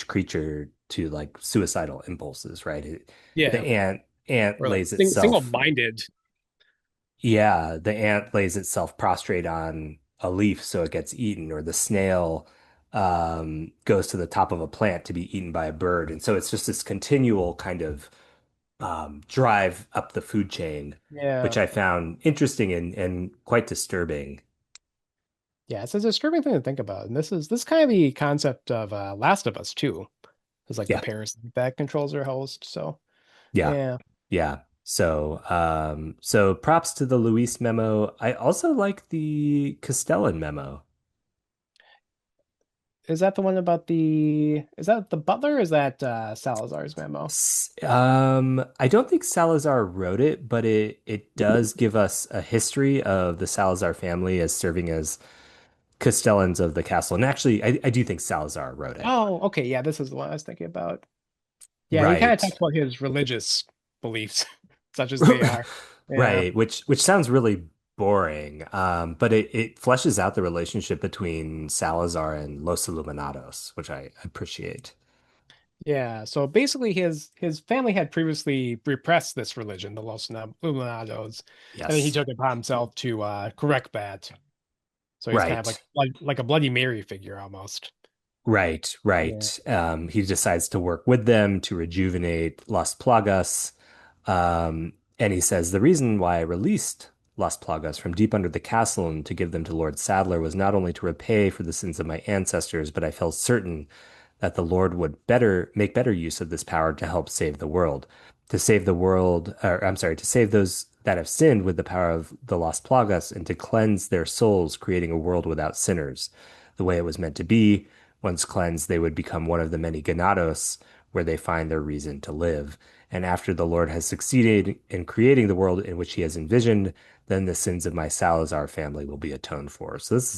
creature to like suicidal impulses, right? The yeah, ant or like lays itself single-minded. Yeah, the ant lays itself prostrate on a leaf so it gets eaten, or the snail goes to the top of a plant to be eaten by a bird. And so it's just this continual kind of drive up the food chain, which Yeah, I found interesting and quite disturbing. yeah, it's a disturbing thing to think about, and this is kind of the concept of Last of Us too. It's like the Yeah, parasite that controls their host. So yeah, yeah, yeah. So props to the Luis memo. I also like the Castellan memo. is that the one about the? Is that the butler? Or is that Salazar's memo? I don't think Salazar wrote it, but it does give us a history of the Salazar family as serving as Castellans of the castle. And actually, I do think Salazar wrote it. Oh, okay, yeah, this is the one I was thinking about. Yeah, he kind of Right. talks about his religious beliefs, such as they are. Yeah, Right, which sounds really boring. But it fleshes out the relationship between Salazar and Los Illuminados, which I appreciate. yeah. So basically, his family had previously repressed this religion, the Los Illuminados, and then he Yes. took it upon himself to correct that. So he's kind of Right. like a Bloody Mary figure almost. Right, Yeah. right. He decides to work with them to rejuvenate Las Plagas. And he says, the reason why I released Las Plagas from deep under the castle and to give them to Lord Sadler was not only to repay for the sins of my ancestors, but I felt certain that the Lord would make better use of this power to help save the world. To save the world, or I'm sorry, to save those that have sinned with the power of the Las Plagas and to cleanse their souls, creating a world without sinners, the way it was meant to be. Once cleansed, they would become one of the many ganados where they find their reason to live. And after the Lord has succeeded in creating the world in which he has envisioned, then the sins of my Salazar family will be atoned for. So this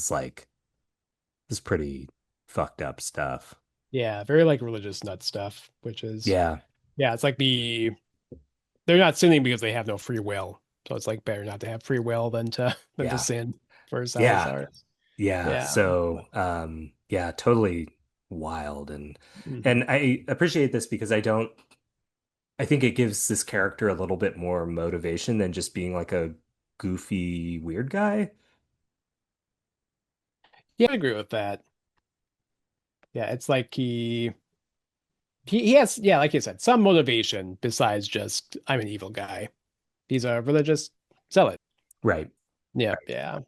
is pretty fucked up stuff. Yeah, very like religious nut stuff, which is Yeah, yeah, it's like they're not sinning because they have no free will. So it's like better not to have free will than to yeah, sin for yeah, Salazar. yeah. Yeah. So, yeah, totally wild. Mhm. And I appreciate this because I think it gives this character a little bit more motivation than just being like a goofy, weird guy. Yeah, I agree with that. Yeah, it's like he has, yeah, like you said, some motivation besides just I'm an evil guy. He's a religious zealot. Right. Yeah, Right. yeah.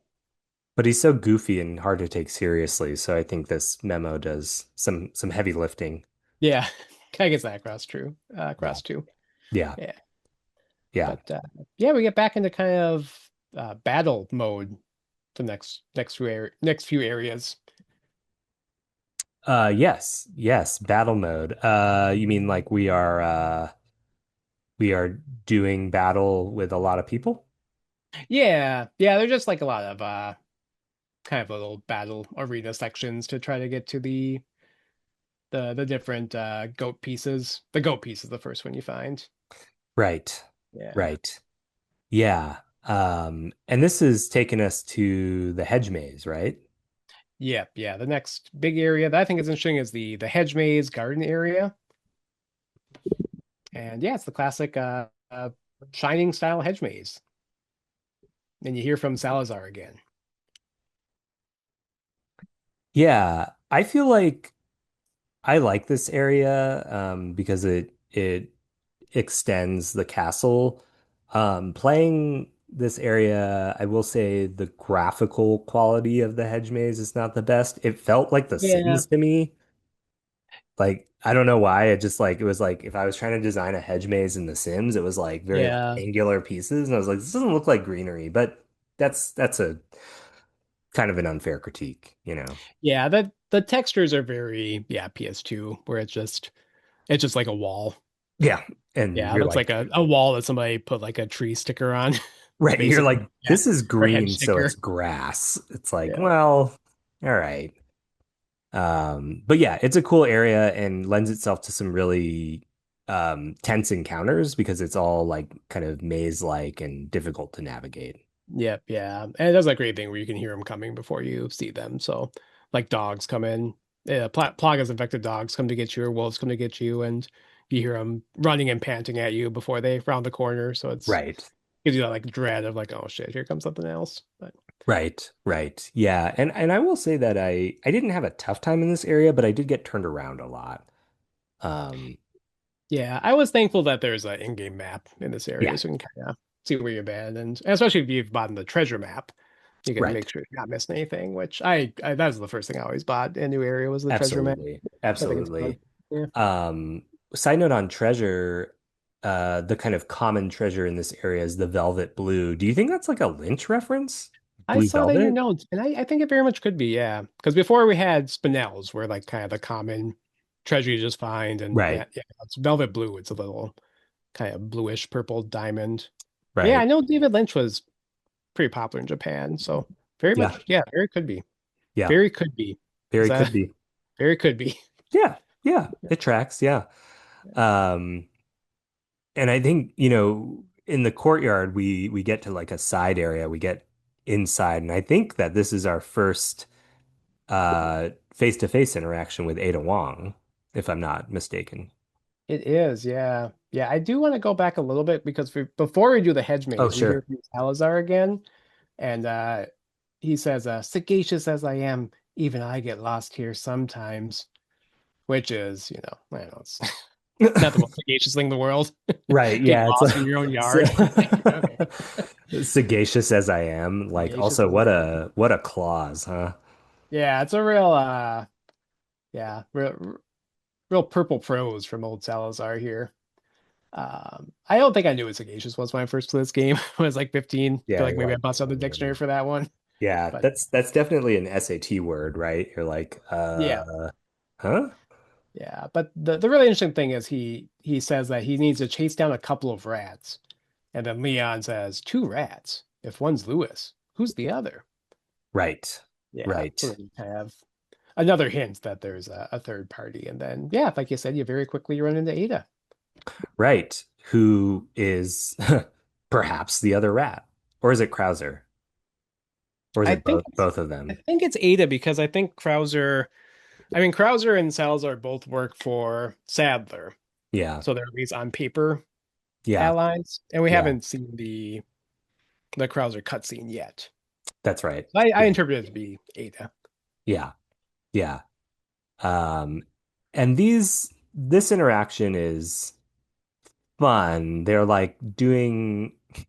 But he's so goofy and hard to take seriously. So I think this memo does some heavy lifting. Yeah. Kind of gets that Yeah. across too. Yeah. Yeah. Yeah. But yeah, we get back into kind of battle mode the next few areas. Yes. Yes. Battle mode. You mean like we are doing battle with a lot of people? Yeah, yeah, they're just like a lot of kind of little battle arena sections to try to get to the different goat pieces. The goat piece is the first one you find. Right. Yeah. Right. Yeah. And this is taking us to the hedge maze, right? Yep, yeah. The next big area that I think is interesting is the hedge maze garden area. And yeah, it's the classic shining style hedge maze. And you hear from Salazar again. Yeah, I feel like I like this area because it extends the castle. Playing this area, I will say the graphical quality of the hedge maze is not the best. It felt like The Yeah. Sims to me. Like, I don't know why. It just like it was like if I was trying to design a hedge maze in The Sims, it was like very like Yeah. angular pieces, and I was like, this doesn't look like greenery, but that's a kind of an unfair critique, you know. Yeah, the textures are very, yeah, PS2, where it's just like a wall. Yeah. And Yeah, it you're looks like like, a wall that somebody put like a tree sticker on. right, you're Basically. like, Yeah. this is Or hedge green, so it's sticker. grass. It's like, Yeah. well, all right. But yeah, it's a cool area and lends itself to some really tense encounters because it's all like kind of maze-like and difficult to navigate. Yep, yeah. And it does that great thing where you can hear them coming before you see them. So like dogs come in, Plagas infected dogs come to get you or wolves come to get you and you hear them running and panting at you before they round the corner. So it's Right. gives you that like dread of like, oh shit, here comes something else. But Right, right. Yeah. And I will say that I didn't have a tough time in this area, but I did get turned around a lot. Um, yeah, I was thankful that there's an in-game map in this yeah, area so you can kind of see where you've been and especially if you've bought the treasure map, you can right. make sure you're not missing anything, which I that was the first thing I always bought in a new area was the treasure map. Absolutely. I think it's fun. Absolutely. Yeah. Um, Side note on treasure, the kind of common treasure in this area is the velvet blue. Do you think that's like a Lynch reference? I Blue saw that in your velvet? notes, and I think it very much could be, yeah. Because before we had spinels, were like kind of the common treasure you just find, and Right, yeah, it's velvet blue. It's a little kind of bluish purple diamond. But yeah, I right. know David Lynch was pretty popular in Japan, so very Yeah, much, yeah, very could be, yeah. very could be. Is Very that could be. very could be? Yeah, yeah. It tracks. Yeah. Um, and I think, in the courtyard we get to like a side area. We get inside, and I think that this is our first face-to-face interaction with Ada Wong, if I'm not mistaken. It is, yeah, yeah. I do want to go back a little bit because before we do the hedge Oh, maze, we hear sure. from Salazar again. And he says, sagacious as I am, even I get lost here sometimes, which is, I don't know, it's not the most sagacious thing in the world. Right. Getting Yeah. It's lost in your own yard. Okay. sagacious as I am. Like, Sagacious also, as what I am. a clause, huh? Yeah, it's a real, yeah, real purple prose from old Salazar here. I don't think I knew what sagacious was when I first played this game. I was like 15. I feel Yeah. like You're maybe I like, busted out the dictionary for that one. yeah. But That's definitely an SAT word, right? You're like, yeah, huh? yeah. But the really interesting thing is he says that he needs to chase down a couple of rats. And then Leon says, two rats. If one's Lewis, who's the other? Right. Yeah. So Right. then you have another hint that there's a third party. And then, yeah, like you said, you very quickly run into Ada. Right. Who is perhaps the other rat? Or is it Krauser? Or is I it think both of I them? think it's Ada because I think Krauser and Salazar both work for Sadler. Yeah. So they're at least on paper Yeah. allies. And we Yeah. haven't seen the Krauser cutscene yet. That's right. I Yeah. interpret it to be Ada. Yeah. Yeah. Um, and this interaction is fun. They're like doing, I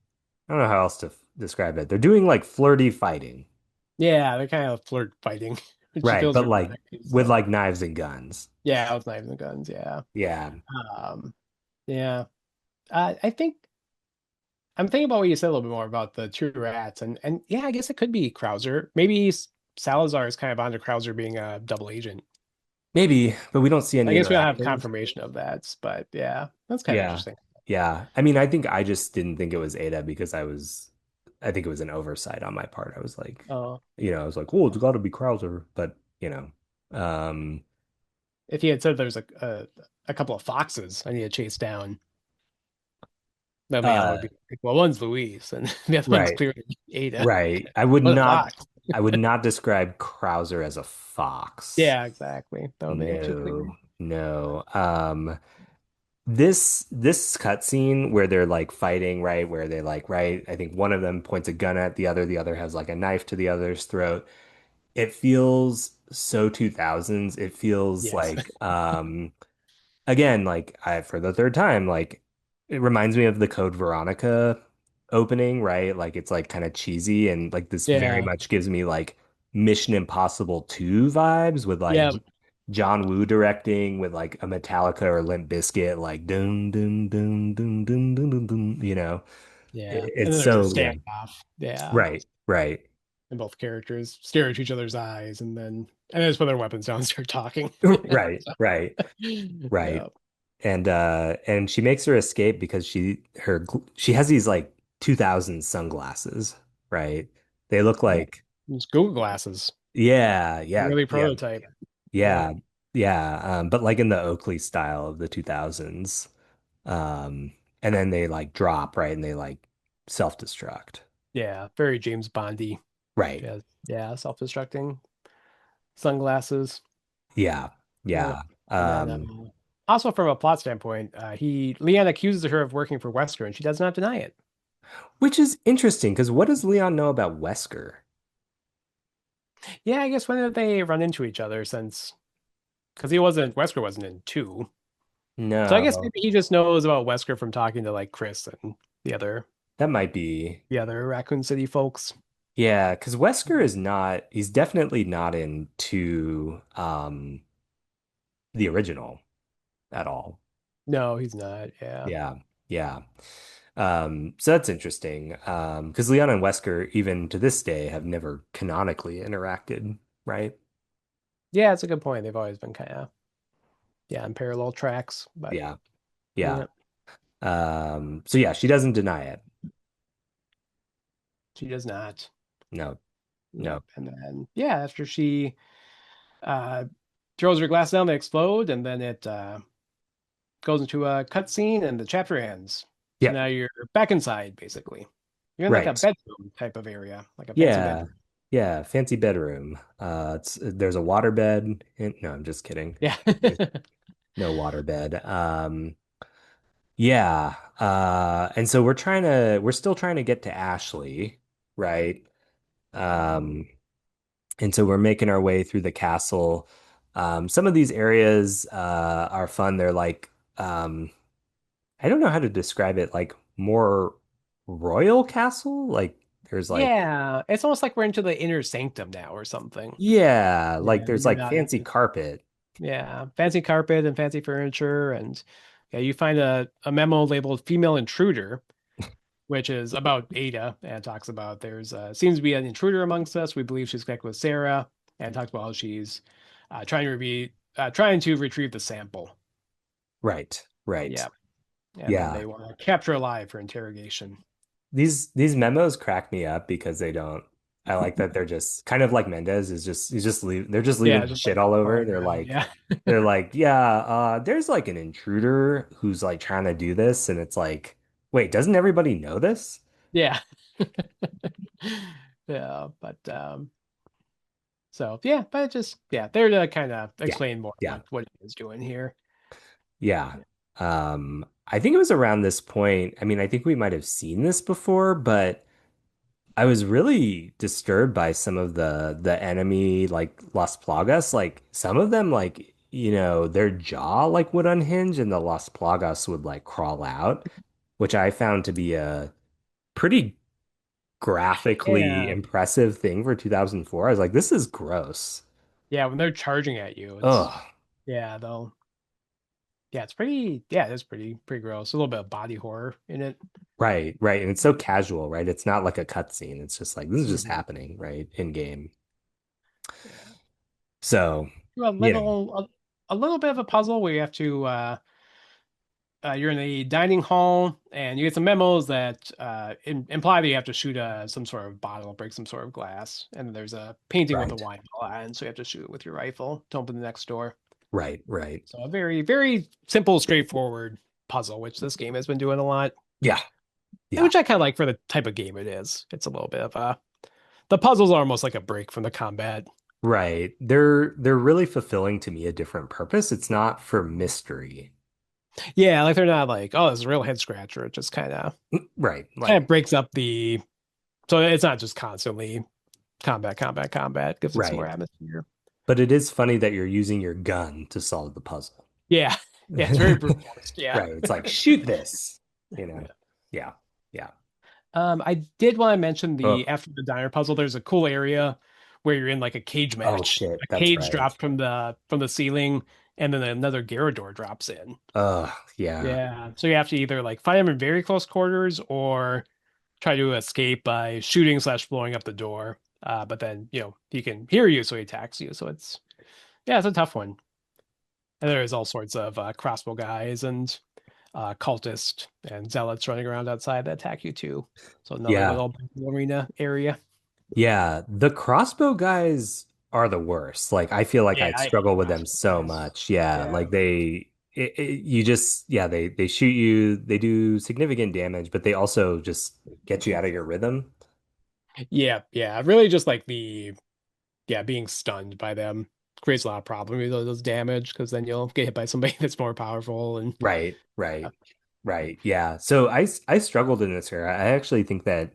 don't know how else to describe it. They're doing like flirty fighting, Yeah, they're kind of flirt fighting, which right? feels But like dramatic. with So like knives and guns. yeah, with knives and guns. Yeah. Yeah. Um, yeah. I think I'm thinking about what you said a little bit more about the two rats, and yeah, I guess it could be Krauser. Maybe Salazar is kind of onto Krauser being a double agent. Maybe, but we don't see I any guess we don't have interactions. confirmation of that, but yeah, that's kind of Yeah. interesting. Yeah. I mean, I think I just didn't think it was Ada because I think it was an oversight on my part. I was like, Uh, I was like, oh, it's got to be Krauser. But, um, if he had said there's a couple of foxes I need to chase down, then Leon uh, would be like, well, one's Luis and the other one's right, clearly Ada. right. I would What a not, fox. I would not describe Krauser as a fox. Yeah, exactly. That would make it too clear. No, no. This cutscene where they're like fighting, right? Where they like, right? I think one of them points a gun at the other has like a knife to the other's throat. It feels so 2000s. It feels Yes. like again, like I for the third time, like it reminds me of the Code Veronica opening, right? Like it's like kind of cheesy and like this very Yeah. much gives me like Mission Impossible 2 vibes with like Yeah. John Woo directing with like a Metallica or Limp Bizkit like dun dun dun dun dun dun dun, dun, you know. Yeah. And It's then there's a so yeah. standoff. Yeah. Right, right. And both characters stare at each other's eyes and then just put their weapons down and start talking. Right, So, right, right. yeah. And she makes her escape because she has these like 2000 sunglasses, right? They look Yeah. like It's Google glasses. yeah, yeah, Really yeah, prototype. Yeah. yeah, yeah. But like in the Oakley style of the 2000s. And then they like drop, right? And they like self-destruct. Yeah. Very James Bondy. Right. Yeah. Yeah. Self-destructing sunglasses. Yeah. Yeah. Yeah. And then Um, also from a plot standpoint, Leanne accuses her of working for Wesker and she does not deny it. which is interesting because what does Leon know about Wesker? Yeah, I guess when did they run into each other since because Wesker wasn't in two. So I guess No, maybe he just knows about Wesker from talking to like Chris and that might be. the other Raccoon City folks. Yeah, because Wesker is not, he's definitely not into the original at all. No, he's not. Yeah. Yeah, yeah. So that's interesting. Because Leon and Wesker, even to this day, have never canonically interacted, right? Yeah, it's a good point. They've always been kind of yeah, on parallel tracks, but Yeah, yeah. yeah, So yeah, she doesn't deny it. she does not. No, Yep. no. And then yeah, after she uh throws her glass down, they explode, and then it goes into a cutscene and the chapter ends. So Yeah, now you're back inside, basically. You're in like a right. bedroom type of area, like a fancy Yeah, bedroom. yeah. Fancy bedroom. There's a water bed. No, I'm just kidding. Yeah. There's no water bed. Yeah. And so we're still trying to get to Ashley, right? Um, and so we're making our way through the castle. Some of these areas are fun. They're like, I don't know how to describe it, like more royal castle. Like there's like, Yeah. It's almost like we're into the inner sanctum now or something. yeah, like Yeah. there's You're like not fancy in, carpet. yeah. Fancy carpet and fancy furniture. And yeah, you find a memo labeled female intruder, which is about Ada and talks about there's seems to be an intruder amongst us. We believe she's connected with Sarah and talks about how she's trying to retrieve the sample. Right, right. Yeah. And then Yeah. they want to capture alive for interrogation. These memos crack me up because they don't. I like that they're just kind of like Mendez is just they're just Yeah, leaving just shit like all over. paragraph. Yeah. They're like, yeah, there's like an intruder who's like trying to do this, and it's like, wait, doesn't everybody know this? Yeah. Yeah. But so yeah, but it just yeah, they're to kind of Yeah, explain more yeah, what he is doing here. yeah. I think it was around this point. I mean, I think we might have seen this before, but I was really disturbed by some of the enemy like Las Plagas. Like some of them like, their jaw like would unhinge and the Las Plagas would like crawl out, which I found to be a pretty graphically Yeah. impressive thing for 2004. I was like, this is gross. Yeah, when they're charging at you, it's Oh, yeah, they'll yeah, it's pretty yeah, it's pretty gross. A little bit of body horror in it. right, right. And it's so casual, right? It's not like a cutscene. It's just like this is just Mhm. happening, right? In game. Yeah. So, A you know, a little bit of a puzzle where you have to you're in a dining hall and you get some memos that imply that you have to shoot some sort of bottle, break some sort of glass, and then there's a painting with a right, wine bottle, and so you have to shoot it with your rifle to open the next door. right, right. So a very simple, straightforward puzzle, which this game has been doing a lot, Yeah, and yeah. which I kind of like for the type of game it is. It's a little bit of a the puzzles are almost like a break from the combat. Right. They're really fulfilling to me a different purpose. It's not for mystery. Yeah, like they're not like, oh, this is a real head scratcher. It just Right. kind Like, of breaks up the so it's not just constantly combat, combat, combat. Gives it some more right. atmosphere. But it is funny that you're using your gun to solve the puzzle. Yeah, yeah, it's very brute force. Yeah. Right. It's like, shoot this, you know? Yeah. Yeah. Yeah. I did want to mention the Oh, after the diner puzzle. There's a cool area where you're in like a cage oh match. shit. A That's cage right. drops from the ceiling, and then another Garrador drops in. Yeah. Yeah, so you have to either like fight him in very close quarters or try to escape by shooting slash blowing up the door. But then he can hear you, so he attacks you. So it's a tough one. And there's all sorts of crossbow guys and cultists and zealots running around outside that attack you too. So another Yeah. little arena area. Yeah. The crossbow guys are the worst. Like, I feel like Yeah, I I struggle hate with them crossbow so guys. much. Yeah. Yeah. Like, you just, yeah, they shoot you, they do significant damage, but they also just get you out of your rhythm. Yeah, yeah. Really just like being stunned by them creates a lot of problems with those damage because then you'll get hit by somebody that's more powerful and Right. Right. Right. Yeah. So I struggled in this era. I actually think that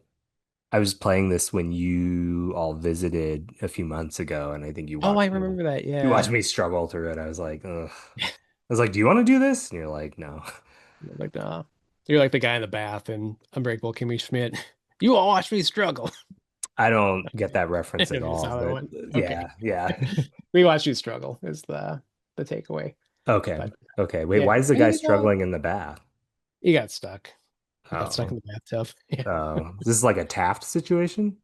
I was playing this when you all visited a few months ago, and I think oh, I remember that. you watched Yeah. me struggle through it. I was like, ugh. I was like, "Do you want to do this?" And you're like, "No." Like you're like the guy in the bath in Unbreakable Kimmy Schmidt. You all watch me struggle. I don't get that reference at If you all, saw that but one. Okay. yeah, yeah. We watch you struggle is the takeaway. Okay. But Okay. Wait, yeah, why is the and guy struggling in the bath? he got stuck. He got stuck Oh. in the bathtub. Yeah. Oh. Is this like a Taft situation?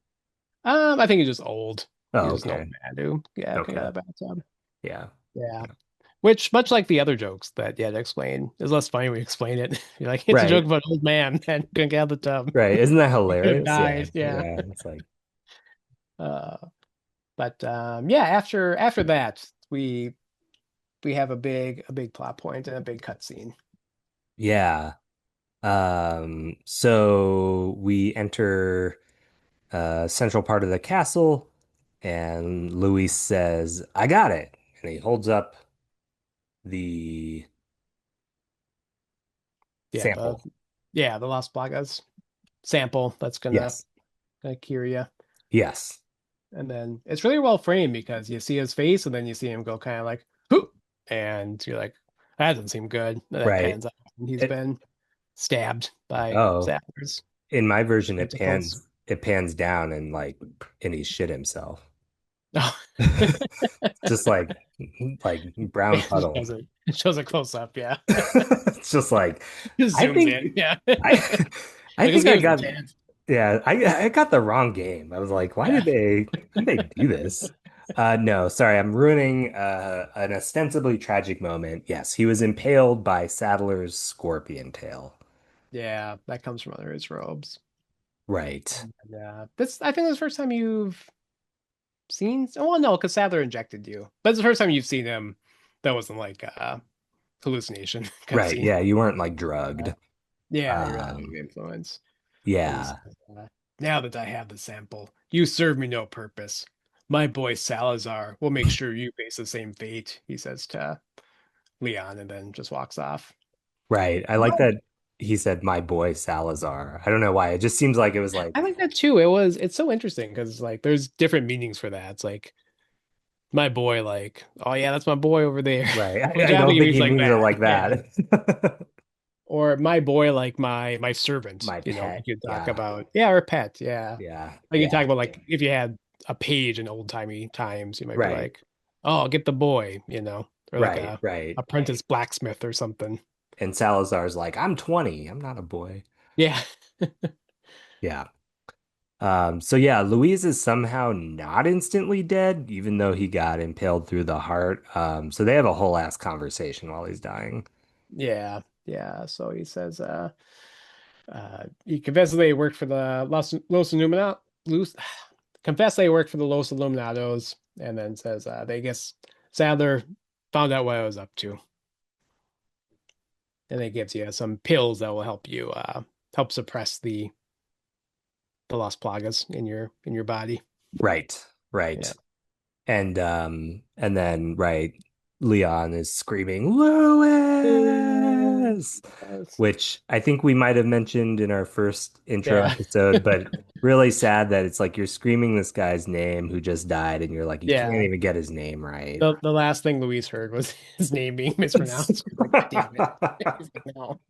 I think he's just old. Oh, He's just an old okay. man who, yeah, got Okay. out of the bathtub. Yeah. Yeah. Which, much like the other jokes that you had to explain, is less funny when you explain it. You're like, it's a joke Right. about an old man that couldn't get out of the tub. Right. Isn't that He could have hilarious? Yeah. died. Yeah. Yeah. It's like, Uh, but yeah, after that, we have a big plot point and a big cutscene. yeah. So we enter central part of the castle, and Luis says, I got it. And he holds up the Yeah, the sample. yeah, the Las Plagas sample that's Yes. gonna cure you. Yes. And then it's really well framed because you see his face and then you see him go kind of like, whoop, and you're like, that doesn't seem good. And that Right. pans out. And he's It, been stabbed by oh, Sappers in my version, tentacles. it pans down and he shit himself. Oh. Just like brown puddle. It shows it close up, yeah. It's just like Just I zooms think in, yeah. I I Like this think I game's got intense. yeah, I got the wrong game. I was like, Yeah. why did they do this? No, sorry, I'm ruining an ostensibly tragic moment. Yes, he was impaled by Saddler's scorpion tail. Yeah, that comes from under his robes. Right. Yeah. This I think this is the first time you've seen oh well, no, because Sadler injected you. But it's the first time you've seen him that wasn't like hallucination Right. cutscene. Yeah, you weren't like Uh, drugged. yeah, you're under Um, the influence. And he yeah. says, now that I have the sample, you serve me no purpose. My boy Salazar will make sure you face the same fate, he says to Leon, and then just walks off. Right. I like that he said my boy Salazar. I don't know why. It just seems like it was like I like that too. It's so interesting because like there's different meanings for that. It's like my boy, like, oh yeah, that's my boy over there. right. Which I I don't don't think it think means he like means it that. like Yeah. that. Or my boy, like my servant, My you pet. could talk Yeah. about, yeah, or pet, yeah. Yeah. Like you talk Yeah. about like if you had a page in old timey times, you might be Right. like, oh, get the boy, or like Right. a Right. apprentice blacksmith or something. And Salazar's like, I'm 20. I'm not a boy. Yeah. Yeah. So yeah, Louise is somehow not instantly dead, even though he got impaled through the heart. So they have a whole ass conversation while he's dying. Yeah. Yeah. So he says, he confesses that he worked for the Los Illuminados, confessed that he worked for the Los Illuminados, and then says, they guess Sadler found out what I was up to. And it gives you some pills that will help you help suppress the Las Plagas in your body. Right, Yeah. right. And then right, Leon is screaming, Lewis, Yes. which I think we might have mentioned in our first intro Yeah. episode, but really sad that it's like you're screaming this guy's name who just died, and you're like, you can't Yeah. even get his name right. The last thing Luis heard was his name being mispronounced. He's like, God damn it. He's like, no,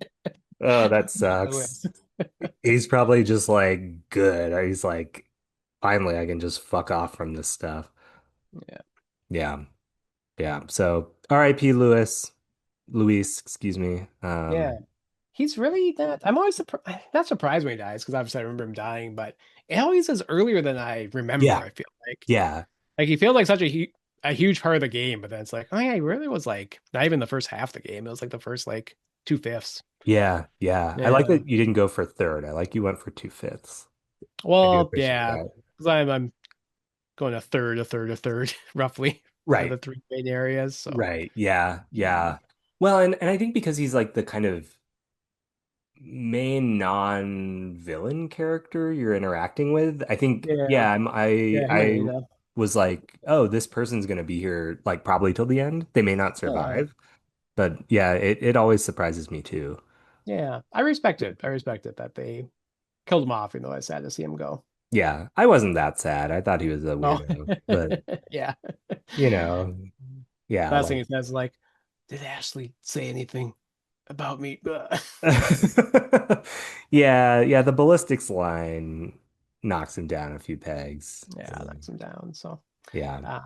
Oh, that not sucks. Luis. He's probably just like good. Or he's like, finally, I can just fuck off from this stuff. Yeah. Yeah, yeah. So R.I.P. Luis, excuse me. Yeah. He's really not. I'm always not surprised when he dies because obviously I remember him dying, but it always is earlier than I remember. Yeah, I feel yeah, like he feels like such a huge part of the game, but then it's like, oh yeah, he really was like not even the first half of the game. It was like the first like 2/5. yeah, yeah. I like Yeah. that you didn't go for third. I like you went for two-fifths. I do Well, appreciate yeah, that. because I'm going a third, a third, a third, roughly for Right, the three main areas. So right. Yeah, yeah, yeah. Well, and I think because he's like the kind of main non-villain character you're interacting with, I think, yeah, yeah, yeah, he might I end up. was like, oh, this person's gonna be here like probably till the end. They may not Yeah, survive, but yeah, it always surprises me too. yeah. I respect it. I respect it that they killed him off, even though it's sad to see him go. Yeah, I wasn't that sad. I thought he was a Oh, weirdo, but yeah. you know, yeah, Last thing like he says is like, "Did Ashley say anything about me?" yeah, yeah, the ballistics line knocks him down a few pegs. Yeah, knocks him down. So, Yeah. uh,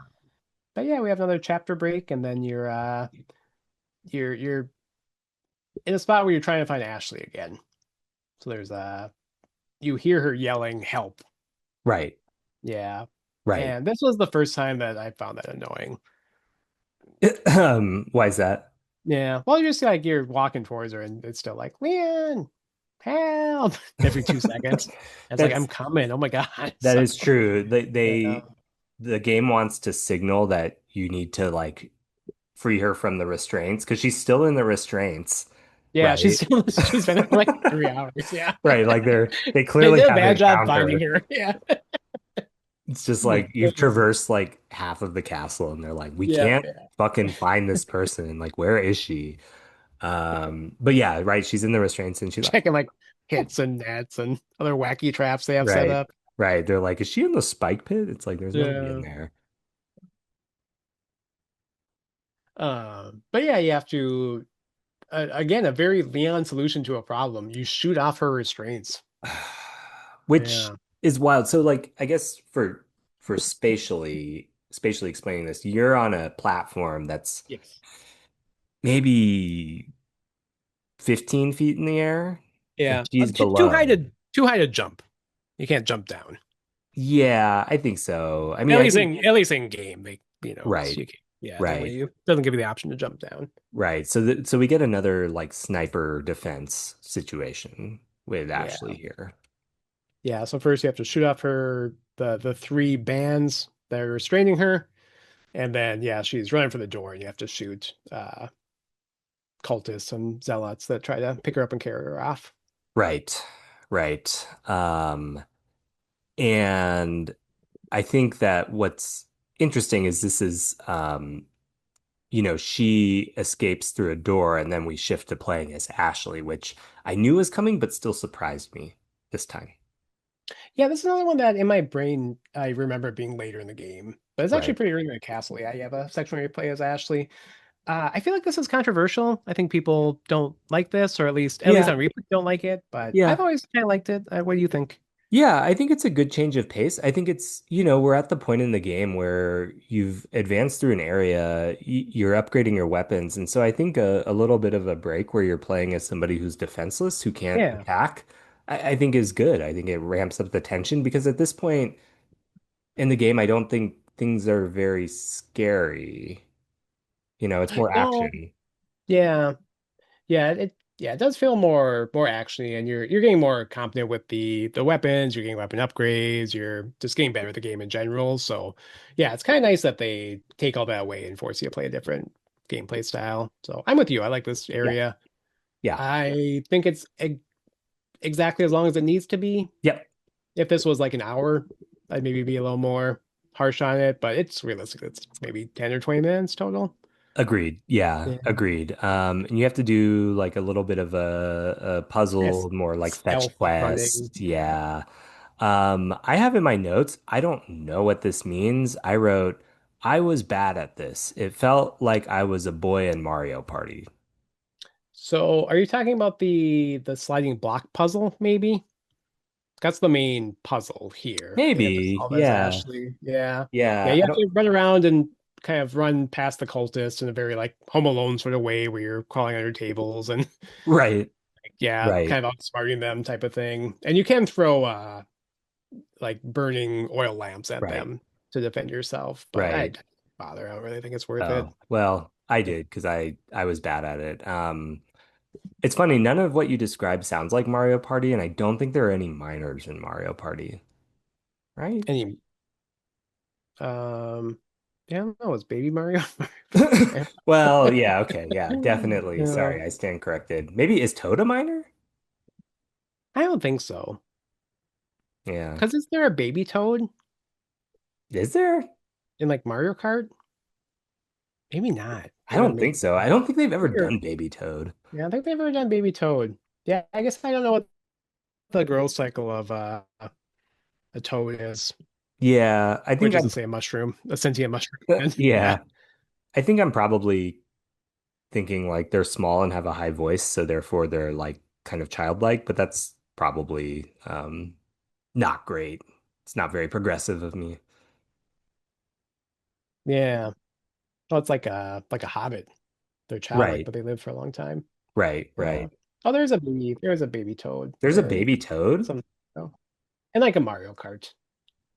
but yeah, we have another chapter break, and then you're in a spot where you're trying to find Ashley again. So there's you hear her yelling, "Help!" Right. Yeah, Right. and this was the first time that I found that annoying. Why is that? Yeah, well, you're just like you're walking towards her, and it's still like, "Leon, help!" every 2 seconds. And it's like, "I'm That's coming!" Oh my God! that So is true. yeah, The game wants to signal that you need to like free her from the restraints because she's still in the restraints, yeah, right? she's been there for like 3 hours. Yeah, Right. Like they they clearly did a bad haven't job found finding her. her. Yeah, It's just like you've traversed like half of the castle and they're like, we yeah, can't yeah. fucking find this person. Like, where is she? But yeah, right. She's in the restraints and she's like, Checking like hits and nets and other wacky traps they have set right, up. right. They're like, is she in the spike pit? It's like, there's nobody in Yeah. there. But yeah, you have to again a very Leon solution to a problem. You shoot off her restraints. Which Yeah. is wild. So like, I guess for spatially explaining this, you're on a platform that's Yes. maybe 15 feet in the air and Yeah. she's Too high below. too high to jump. You can't jump down. Yeah, I think so. I mean, I think At least in game, they right, you can, yeah, it right, doesn't give you the option to jump down. right. So we get another like sniper defense situation with Yeah. Ashley here. Yeah. So first you have to shoot off her the three bands that are restraining her, and then yeah, she's running for the door, and you have to shoot cultists and zealots that try to pick her up and carry her off. Right, right. And I think that what's interesting is this is she escapes through a door and then we shift to playing as Ashley, which I knew was coming, but still surprised me this time. Yeah, this is another one that in my brain I remember being later in the game, but it's actually Right. pretty early in the castle. Yeah, you have a section where you play as Ashley. I feel like this is controversial. I think people don't like this, or at least Yeah. on replay don't like it. But I've Yeah. always kind of liked it. What do you think? Yeah, I think it's a good change of pace. I think it's, we're at the point in the game where you've advanced through an area, you're upgrading your weapons. And so I think a little bit of a break where you're playing as somebody who's defenseless, who can't Yeah. attack, I think is good. I think it ramps up the tension because at this point in the game, I don't think things are very scary. It's more No. action. Yeah. Yeah, it does feel more actiony, and you're getting more confident with the weapons. You're getting weapon upgrades. You're just getting better at the game in general. So yeah, it's kind of nice that they take all that away and force you to play a different gameplay style. So I'm with you. I like this Yeah. area. Yeah. I think it's exactly as long as it needs to be. Yep. If this was like an hour, I'd maybe be a little more harsh on it, but it's realistic. It's maybe 10 or 20 minutes total. Agreed. Yeah, Yeah. agreed. And you have to do like a little bit of a puzzle, Yes. more like fetch Stealth running. quest. Yeah. I have in my notes, I don't know what this means. I wrote, I was bad at this. It felt like I was a boy in Mario Party. So are you talking about the sliding block puzzle, maybe? That's the main puzzle here that you have to Maybe. solve as Yeah. Ashley. Yeah. Yeah, Yeah. you I have don't, to run around and kind of run past the cultists in a very like Home Alone sort of way where you're crawling under tables and right. yeah, Right. kind of outsmarting them type of thing. And you can throw like burning oil lamps at Right. them to defend yourself, but I Right. don't bother. I don't really think it's worth it. Oh, well, I did because I was bad at it. It's funny, none of what you described sounds like Mario Party, and I don't think there are any minors in Mario Party, right? Any yeah, I don't know, it's Baby Mario. Yeah. Well, yeah, okay, yeah, definitely. Yeah. Sorry, I stand corrected. Maybe is Toad a minor? I don't think so. Yeah. Because is there a baby Toad Is there? in like Mario Kart? Maybe not. I Maybe I'm don't think making so. that I up. don't think they've ever Here. done Baby Toad. Yeah, I think they've ever done baby Toad. Yeah, I guess I don't know what the growth cycle of a toad is, Yeah, I think which is to I'm, say a mushroom, a sentient mushroom. Yeah. yeah, I think I'm probably thinking like they're small and have a high voice, so therefore they're like kind of childlike, but that's probably not great. It's not very progressive of me. Yeah. Well, it's like a hobbit. They're childlike, Right, but they live for a long time. right, Yeah. right. Oh, there's a baby toad. There's a baby toad. Some oh. And like a Mario Kart.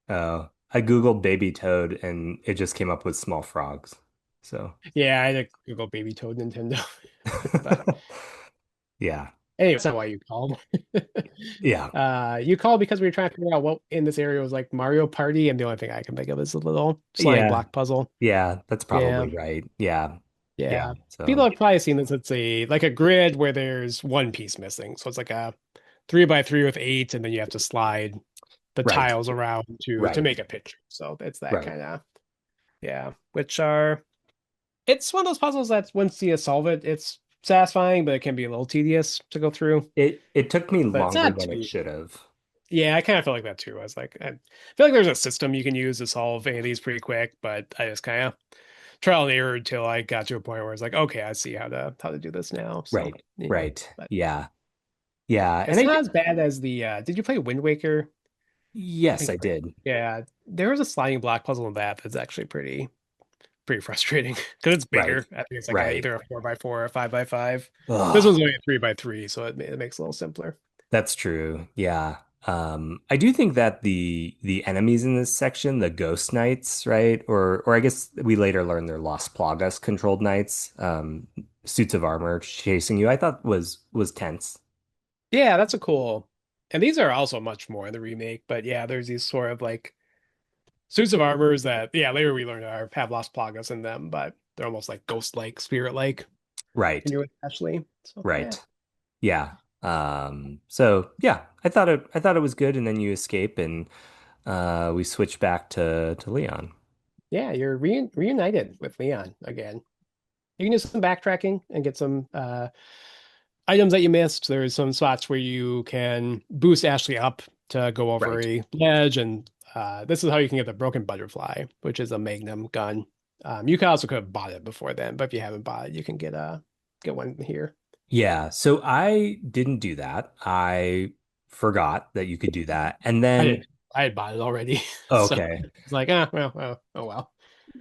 Oh, I Googled baby toad and it just came up with small frogs. So, Yeah, I had to Google baby toad Nintendo. But yeah, anyway, that's not why you called. yeah, You called because we were trying to figure out what in this area was like Mario Party, and the only thing I can think of is a little sliding yeah, block puzzle. yeah. That's Yeah, probably right. Yeah, yeah. yeah. People So, have probably seen this. It's a like a grid where there's one piece missing. So it's like a 3 by 3 with eight, and then you have to slide the right, tiles around to right, make a picture. So it's that right. kind of yeah. Which are it's one of those puzzles that once you solve it, it's satisfying, but it can be a little tedious to go through. It took me But it's longer not than it too. should have. Yeah, I kind of feel like that too. I was like, I feel like there's a system you can use to solve any of these pretty quick, but I just kind of trial and error until I got to a point where it's like, okay, I see how to do this now. So Right, yeah, right. but Yeah, yeah. And it's I not think as bad as the. Did you play Wind Waker? I yes, think I did. yeah, there was a sliding block puzzle in that that's actually pretty frustrating because it's Right, bigger. I think it's like right. either a 4 by 4 or a 5 by 5. This Ugh. one's only a 3 by 3, so it makes it a little simpler. That's true. Yeah. I do think that the enemies in this section, the ghost knights, right? Or I guess we later learned they're Lost Plagas controlled knights, suits of armor chasing you, I thought was tense. Yeah, that's a cool. And these are also much more in the remake, but yeah, there's these sort of like suits of armors that yeah later we learn have lost plagas in them, but they're almost like ghost-like, spirit-like when Right, you're with Ashley. So yeah, right. Yeah. So yeah, I thought it was good, and then you escape and we switch back to Leon. yeah, you're reunited with Leon again. You can do some backtracking and get some items that you missed. There's some spots where you can boost Ashley up to go over Right. a ledge, and this is how you can get the broken butterfly, which is a magnum gun. You could also could have bought it before then, but if you haven't bought it, you can get one here. Yeah, so I didn't do that. I forgot that you could do that. And I then, did. I had bought it already, so okay. it's like ah well, oh well.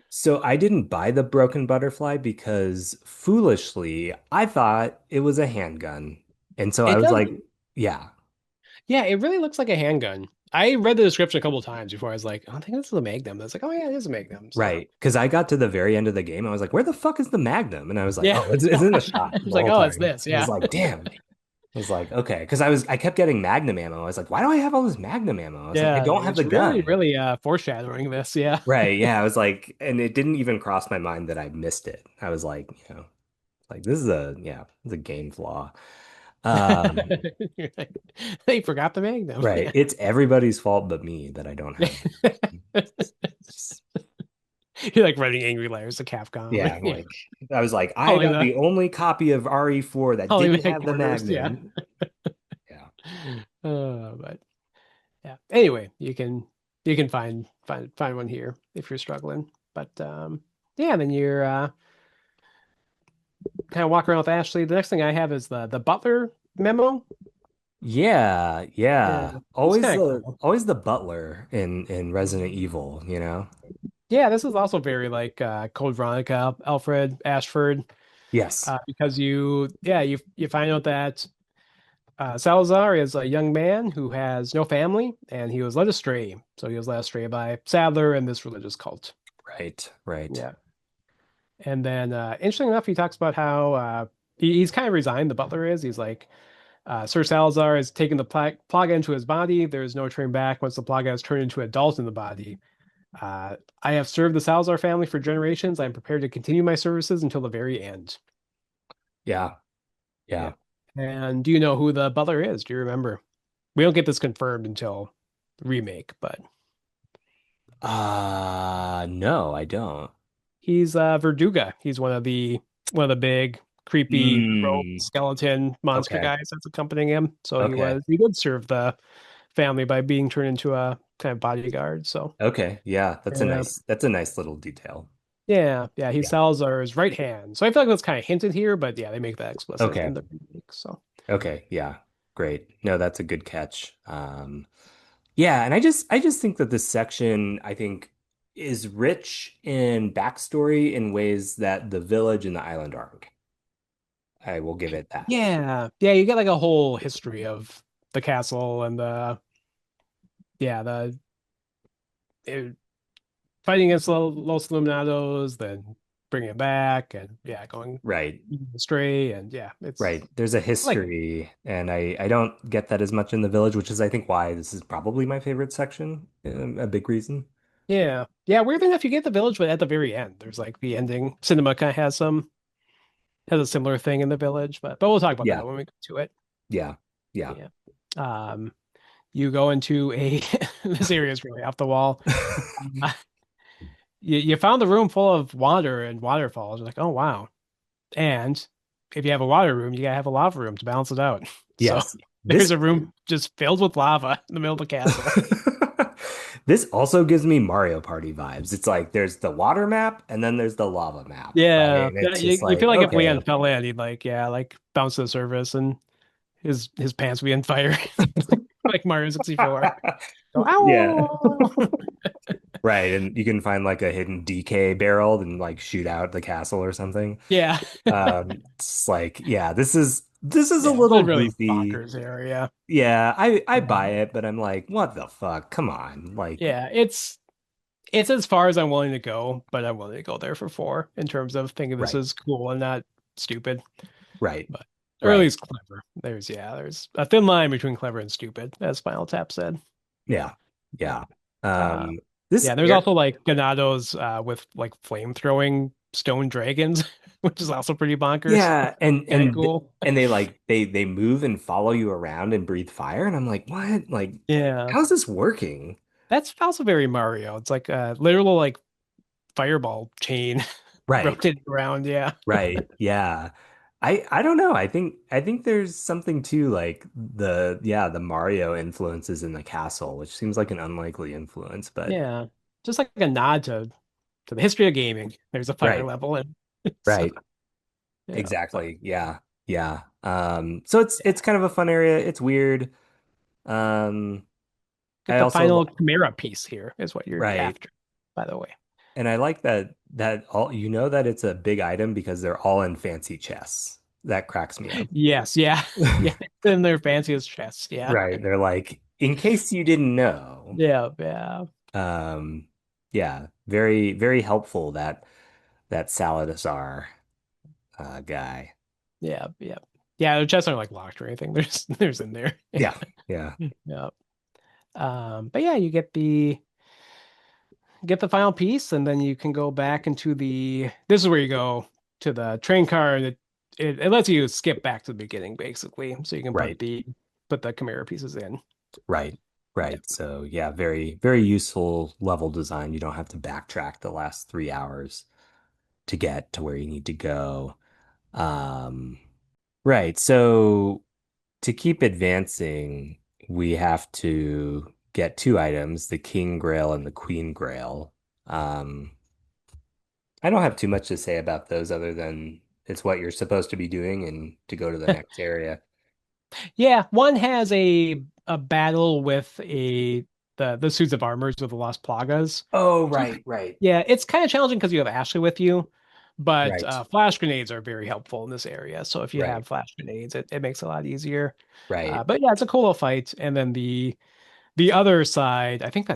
So I didn't buy the broken butterfly because foolishly I thought it was a handgun. And so I It was does. like, yeah, Yeah, it really looks like a handgun. I read the description a couple of times before I was like, I don't think this is a magnum. I was like, oh yeah, it is a magnum. So right. Because I got to the very end of the game. I was like, where the fuck is the Magnum? And I was like, yeah, oh, it's in the shot it's the like whole oh, it's time. this. I was Yeah. like, damn. I was like, okay. Because I kept getting Magnum ammo. I was like, why do I have all this Magnum ammo? I was like, I Yeah, don't have it's the really, gun. really foreshadowing this. Yeah. Right. Yeah. I was like, and it didn't even cross my mind that I missed it. I was like, like this is a, yeah, it's a game flaw. Um, You're like, they forgot the magnum. right. Yeah. It's everybody's fault but me that I don't have. Just, You're like writing angry letters to Capcom. yeah, I'm Yeah. like, I was like, I Calling got the the only copy of RE4 that calling the didn't have the headquarters. Yeah. Magnum. Yeah. But yeah. Anyway, you can find one here if you're struggling. But yeah, then you're kind of walk around with Ashley. The next thing I have is the butler memo. Yeah, Yeah, yeah. it's Always kind of the cool. always the butler in Resident Evil, Yeah, this is also very like Code Veronica, Alfred Ashford, Yes. because you find out that Salazar is a young man who has no family, and he was led astray. So he was led astray by Sadler and this religious cult. Right, right. Yeah, and then interesting enough, he talks about how he's kind of resigned. The butler is. He's like, Sir Salazar has taken the Plaga into his body. There is no turning back once the Plaga has turned into an adult in the body. I have served the Salazar family for generations. I am prepared to continue my services until the very end. Yeah, Yeah. yeah. And do you know who the butler is? Do you remember? We don't get this confirmed until the remake, but No, I don't. he's Verduga. He's one of the big creepy rope Mm, skeleton monster okay. guys that's accompanying him. So Okay. he did serve the family by being turned into a kind of bodyguard. So Okay. Yeah, yeah. that's a nice little detail. Yeah, he's Yeah. Salazar's right hand. So I feel like that's kind of hinted here, but yeah, they make that explicit Okay. in the remake. So Okay. Yeah. Great. No, that's a good catch. Yeah, and I just think that this section, I think, is rich in backstory in ways that the village and the island aren't. I will give it that. yeah, you get like a whole history of the castle and the yeah the it, fighting against Los Illuminados, then bringing it back, and yeah, going Right. astray, and yeah, it's Right. There's a like history, and I don't get that as much in the village, which is I think why this is probably my favorite section. A big reason. yeah. Weirdly enough, you get the village, but at the very end, there's like the ending. Cinema kind of has a similar thing in the village, but we'll talk about Yeah. that when we get to it. Yeah. Yeah. Yeah. Um, you go into a this area is really off the wall. Uh, you found the room full of water and waterfalls. You're like, oh wow. And if you have a water room, you gotta have a lava room to balance it out. So Yes. there's This a room just filled with lava in the middle of the castle. this also gives me Mario Party vibes. It's like there's the water map and then there's the lava map, right? Yeah, And yeah. it's You, just you feel like, like if okay, Leon fell in, he'd like bounce to the surface and his pants would be on fire, like Mario 64. Go, yeah. ow! Right. And you can find like a hidden DK barrel and like shoot out the castle or something. Yeah, It's like, yeah, this is a yeah. It's a little really goofy. bonkers area. Yeah, I buy Um, it, but I'm like, what the fuck? Come on. Like, yeah, it's as far as I'm willing to go, but I'm willing to go there for four in terms of thinking this right, is cool and not stupid. right, But or at right. least clever. There's a thin line between clever and stupid, as Spinal Tap said. Yeah. Yeah. Yeah. Uh, This yeah, there's air also like Ganados with like flame throwing stone dragons, which is also pretty bonkers. yeah, and Kind of and cool. and they like they move and follow you around and breathe fire and I'm like, "What? Like Yeah. how's this working?" That's also very Mario. It's like a literal like fireball chain Right. rotating around. Yeah. Right. Yeah. I don't know. I think there's something to like the Mario influences in the castle, which seems like an unlikely influence, but Yeah. Just like a nod to the history of gaming. There's a fire right. level and so Right. yeah. But Exactly. Yeah. Yeah. So it's kind of a fun area. It's weird. Um get I the also final Chimera piece here is what you're right. after, by the way. And I like that all that it's a big item because they're all in fancy chests. That cracks me up. Yes, yeah. Yeah. In their fanciest chests. Yeah. Right. They're like, in case you didn't know. Yeah. Um, yeah, very, very helpful that Salazar guy. Yeah. Yeah, the chests aren't like locked or anything. There's in there. Yeah, yeah, Yeah. But yeah, you get the final piece, and then you can go back into this is where you go to the train car, and it lets you skip back to the beginning basically, so you can Right. put the Chimera pieces in. Right. Yeah. Right. So yeah, very, very useful level design. You don't have to backtrack the last 3 hours to get to where you need to go. Um, right. So to keep advancing, we have to get two items, the King Grail and the Queen Grail. Um, I don't have too much to say about those other than it's what you're supposed to be doing and to go to the next area. Yeah, one has a battle with the suits of armors with the Lost Plagas. Oh, right, right, Yeah, it's kind of challenging because you have Ashley with you, but right, flash grenades are very helpful in this area. So if you right, have flash grenades, it makes it a lot easier. right. But yeah, it's a cool little fight. And then the other side, I think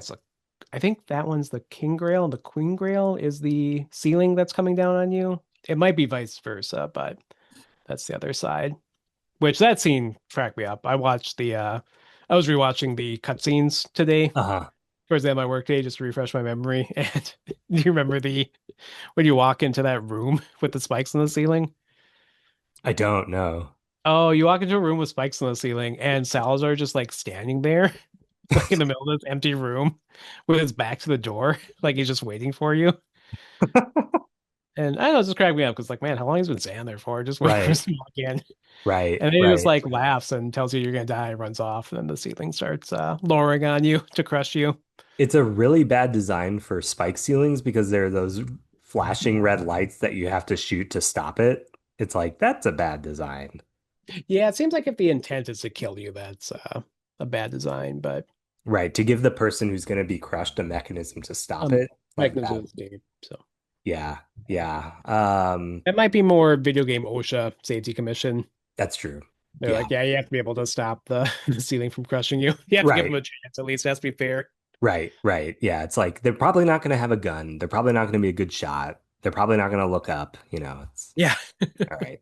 that one's the King Grail and the Queen Grail is the ceiling that's coming down on you. It might be vice versa, but that's the other side. Which that scene cracked me up. I was rewatching the cutscenes today Uh-huh. towards the end of my workday just to refresh my memory. And do you remember the when you walk into that room with the spikes in the ceiling? I don't know. Oh, you walk into a room with spikes in the ceiling, and Salazar just like standing there, like in the middle of this empty room with his back to the door, like he's just waiting for you. And I don't know, it just cracked me up because, like, man, how long has he been standing there for? Just waiting for Right, us to walk in. right, And then he just right. like laughs and tells you you're gonna die and runs off. And then the ceiling starts lowering on you to crush you. It's a really bad design for spike ceilings because there are those flashing red lights that you have to shoot to stop it. It's like that's a bad design. Yeah, it seems like if the intent is to kill you, that's a bad design, but Right, to give the person who's going to be crushed a mechanism to stop um it, like mechanism that. of escape. So Yeah, yeah. it might be more video game OSHA safety commission. That's true. They're Yeah. like, yeah, you have to be able to stop the ceiling from crushing you. You have to give them Right. a chance, at least it has to be fair. Right, right. Yeah, it's like they're probably not going to have a gun. They're probably not going to be a good shot. They're probably not going to look up, it's Yeah. all right.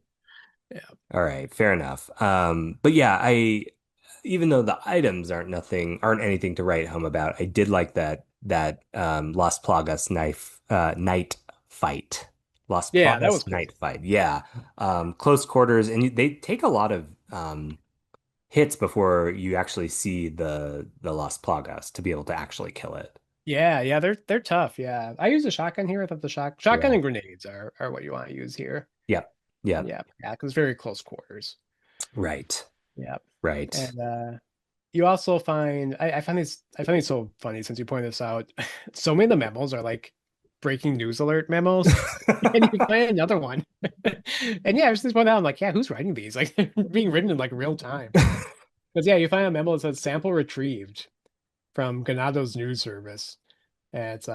Yeah. All right, fair enough. But yeah, I even though the items aren't anything to write home about, I did like that Las Plagas night fight. Las Yeah, that Plagas was cool. night fight. Yeah. Close quarters and they take a lot of hits before you actually see the Las Plagas to be able to actually kill it. Yeah, yeah, they're tough. Yeah. I use a shotgun here. I thought the shotgun Yeah. and grenades are what you want to use here. Yep. Yep. Yeah, yeah, because very close quarters. Right. Yeah. Right. And you also find I find these so funny since you pointed this out. So many of the memos are like breaking news alert memos. And you find another one. And yeah, I was just point out, I'm like, yeah, who's writing these? Like they're being written in like real time. Because yeah, you find a memo that says sample retrieved from Ganado's news service. And it's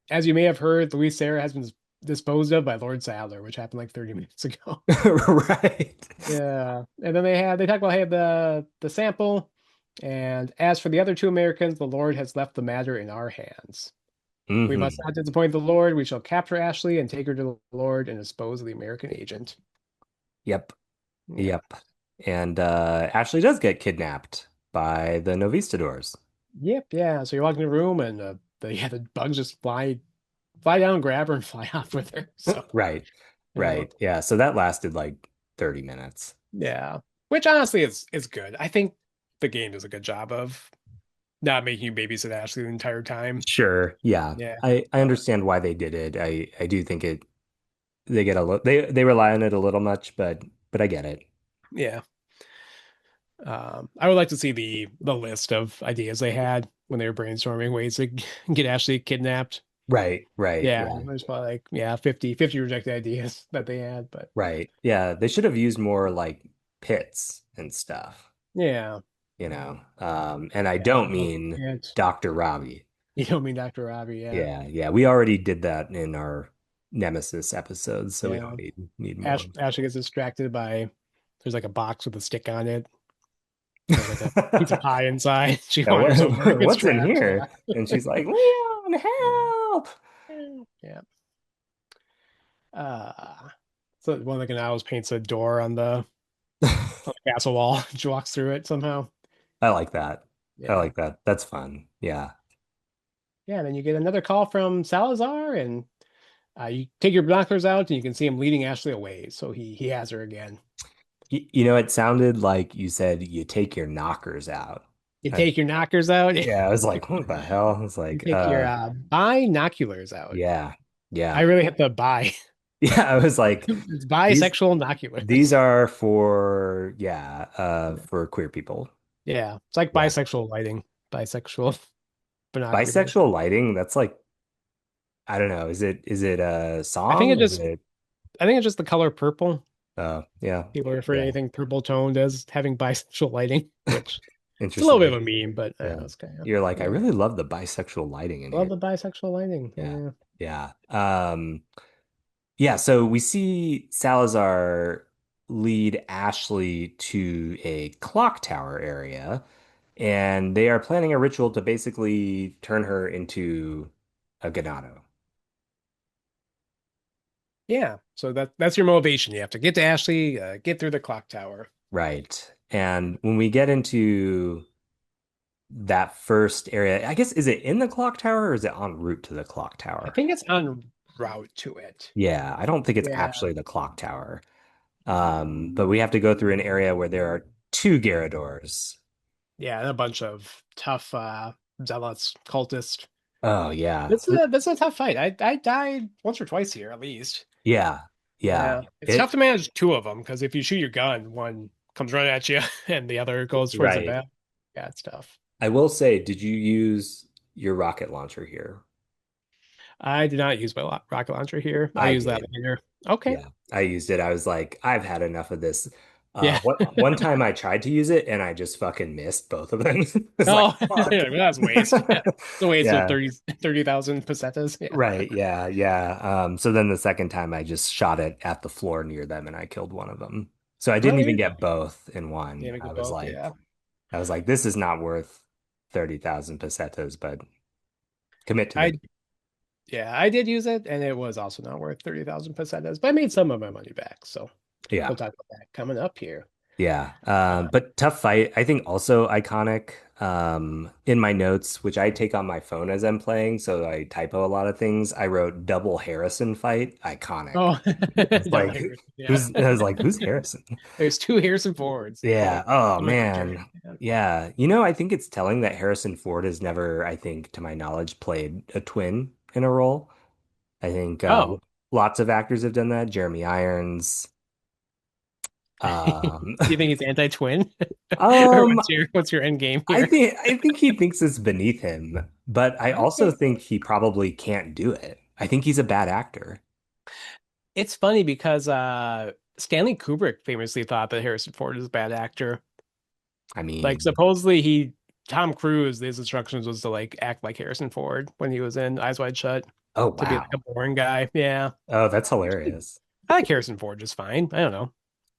as you may have heard, Luis Sera has been disposed of by Lord Sadler, which happened like 30 minutes ago. Right. Yeah. And then they talk about, hey, the sample. And as for the other two Americans, the Lord has left the matter in our hands. We must Hmm. not disappoint the Lord. We shall capture Ashley and take her to the Lord and dispose of the American agent. Yep. Yeah. Yep. And Ashley does get kidnapped by the Novistadors. Yep. Yeah. So you walk in the room and the bugs just fly down, grab her, and fly off with her. So Right. yeah. Right. Yeah. So that lasted like 30 minutes. Yeah. Which honestly is good. I think the game does a good job of not making you babysit Ashley the entire time. Sure. Yeah. Yeah. I understand why they did it. I do think they get a little they rely on it a little much, but I get it. Yeah. I would like to see the list of ideas they had when they were brainstorming ways to get Ashley kidnapped. Right. Right. Yeah, Yeah. there's probably like, yeah, 50 rejected ideas that they had, but Right. Yeah. They should have used more like pits and stuff, yeah, And I yeah, don't mean and Dr. Robbie. you don't mean Dr. Robbie, yeah, Yeah, yeah. We already did that in our Nemesis episodes, so we yeah. don't need more. Ashley gets distracted by there's like a box with a stick on it. There's like a piece of pie inside. She Yeah, wanders over and gets what's in trapped. here? Yeah. And she's like, Leon, help! Yeah. Uh, so one of the canals paints a door on the castle wall. She walks through it somehow. I like that. I Yeah. like that. That's fun. Yeah. Yeah, and then you get another call from Salazar, and You take your binoculars out and you can see him leading Ashley away. So he has her again. It sounded like you said you take your knockers out. You I, take your knockers out. yeah, I was like, what the hell? I was You like, take your binoculars out. yeah, I yeah. really hit the bi. Yeah, I was like, It's these bisexual these noculars. are for yeah, for queer people. Yeah, it's like Yeah. bisexual lighting, bisexual binoculars. Bisexual lighting, that's like, I don't know, is it a I think song? it Is just, it I think it's just the color purple. yeah. People refer to Yeah. anything purple toned as having bisexual lighting, which it's a little bit Interesting. of a meme, but I don't Yeah. know, it's kind of, You're like, I yeah. really love the bisexual lighting in Love here. the bisexual lighting. Yeah. Yeah. Yeah. Yeah, so we see Salazar lead Ashley to a clock tower area, and they are planning a ritual to basically turn her into a ganado. Yeah. So that's your motivation. You have to get to Ashley, get through the clock tower. Right. And when we get into that first area, I guess, is it in the clock tower or is it en route to the clock I tower? think it's en route to it. Yeah, I don't think it's Yeah. actually the clock tower. But we have to go through an area where there are two Garradors. Yeah, and a bunch of tough zealots, cultists. Oh yeah. That's a tough fight. I died once or twice here at least. Yeah. Yeah. Yeah, it's tough It to manage two of them because if you shoot your gun, one comes running at you and the other goes towards the right. back. Yeah, it's tough. I will say, did you use your rocket launcher here? I did not use my rocket launcher here. I'll I use that did. later. Okay. Yeah, I used it. I was like, I've had enough of this. Yeah. One time I tried to use it and I just fucking missed both of them. It's like, Oh, fuck. yeah, that's a waste. Yeah. It's a waste of Yeah, 30,000 pesetas. Yeah. right. Yeah, yeah. So then the second time I just shot it at the floor near them and I killed one of them. So I Oh, didn't there even you get go. both in one. Yeah, make it both. Yeah. I was like, this is not worth 30,000 pesetas, but commit to the I game. Yeah, I did use it, and it was also not worth 30,000 pesetas, but I made some of my money back. So Yeah. we'll talk about that coming up here. Yeah. Uh, But tough fight. I think also iconic. In my notes, which I take on my phone as I'm playing, so I typo a lot of things. I wrote double Harrison fight. Iconic. oh, It's double like Harrison. Yeah. who's I was like, who's Harrison? There's two Harrison Fords. Yeah. Oh Coming up, Jerry. man. Yeah. Yeah. I think it's telling that Harrison Ford has never, I think, to my knowledge, played a twin in a role. I think Oh, lots of actors have done that. Jeremy Irons. do Um, you think he's anti-twin, or um, what's your end game I here? think I think he thinks it's beneath him, but I also Okay. think he probably can't do it. I think he's a bad actor. It's funny because Stanley Kubrick famously thought that Harrison Ford is a bad actor. I Like mean, supposedly Tom Cruise, his instructions was to like act like Harrison Ford when he was in Eyes Wide Shut, oh to be like a wow. boring guy. Yeah. Oh, that's hilarious. I like Harrison Ford just fine. I don't know.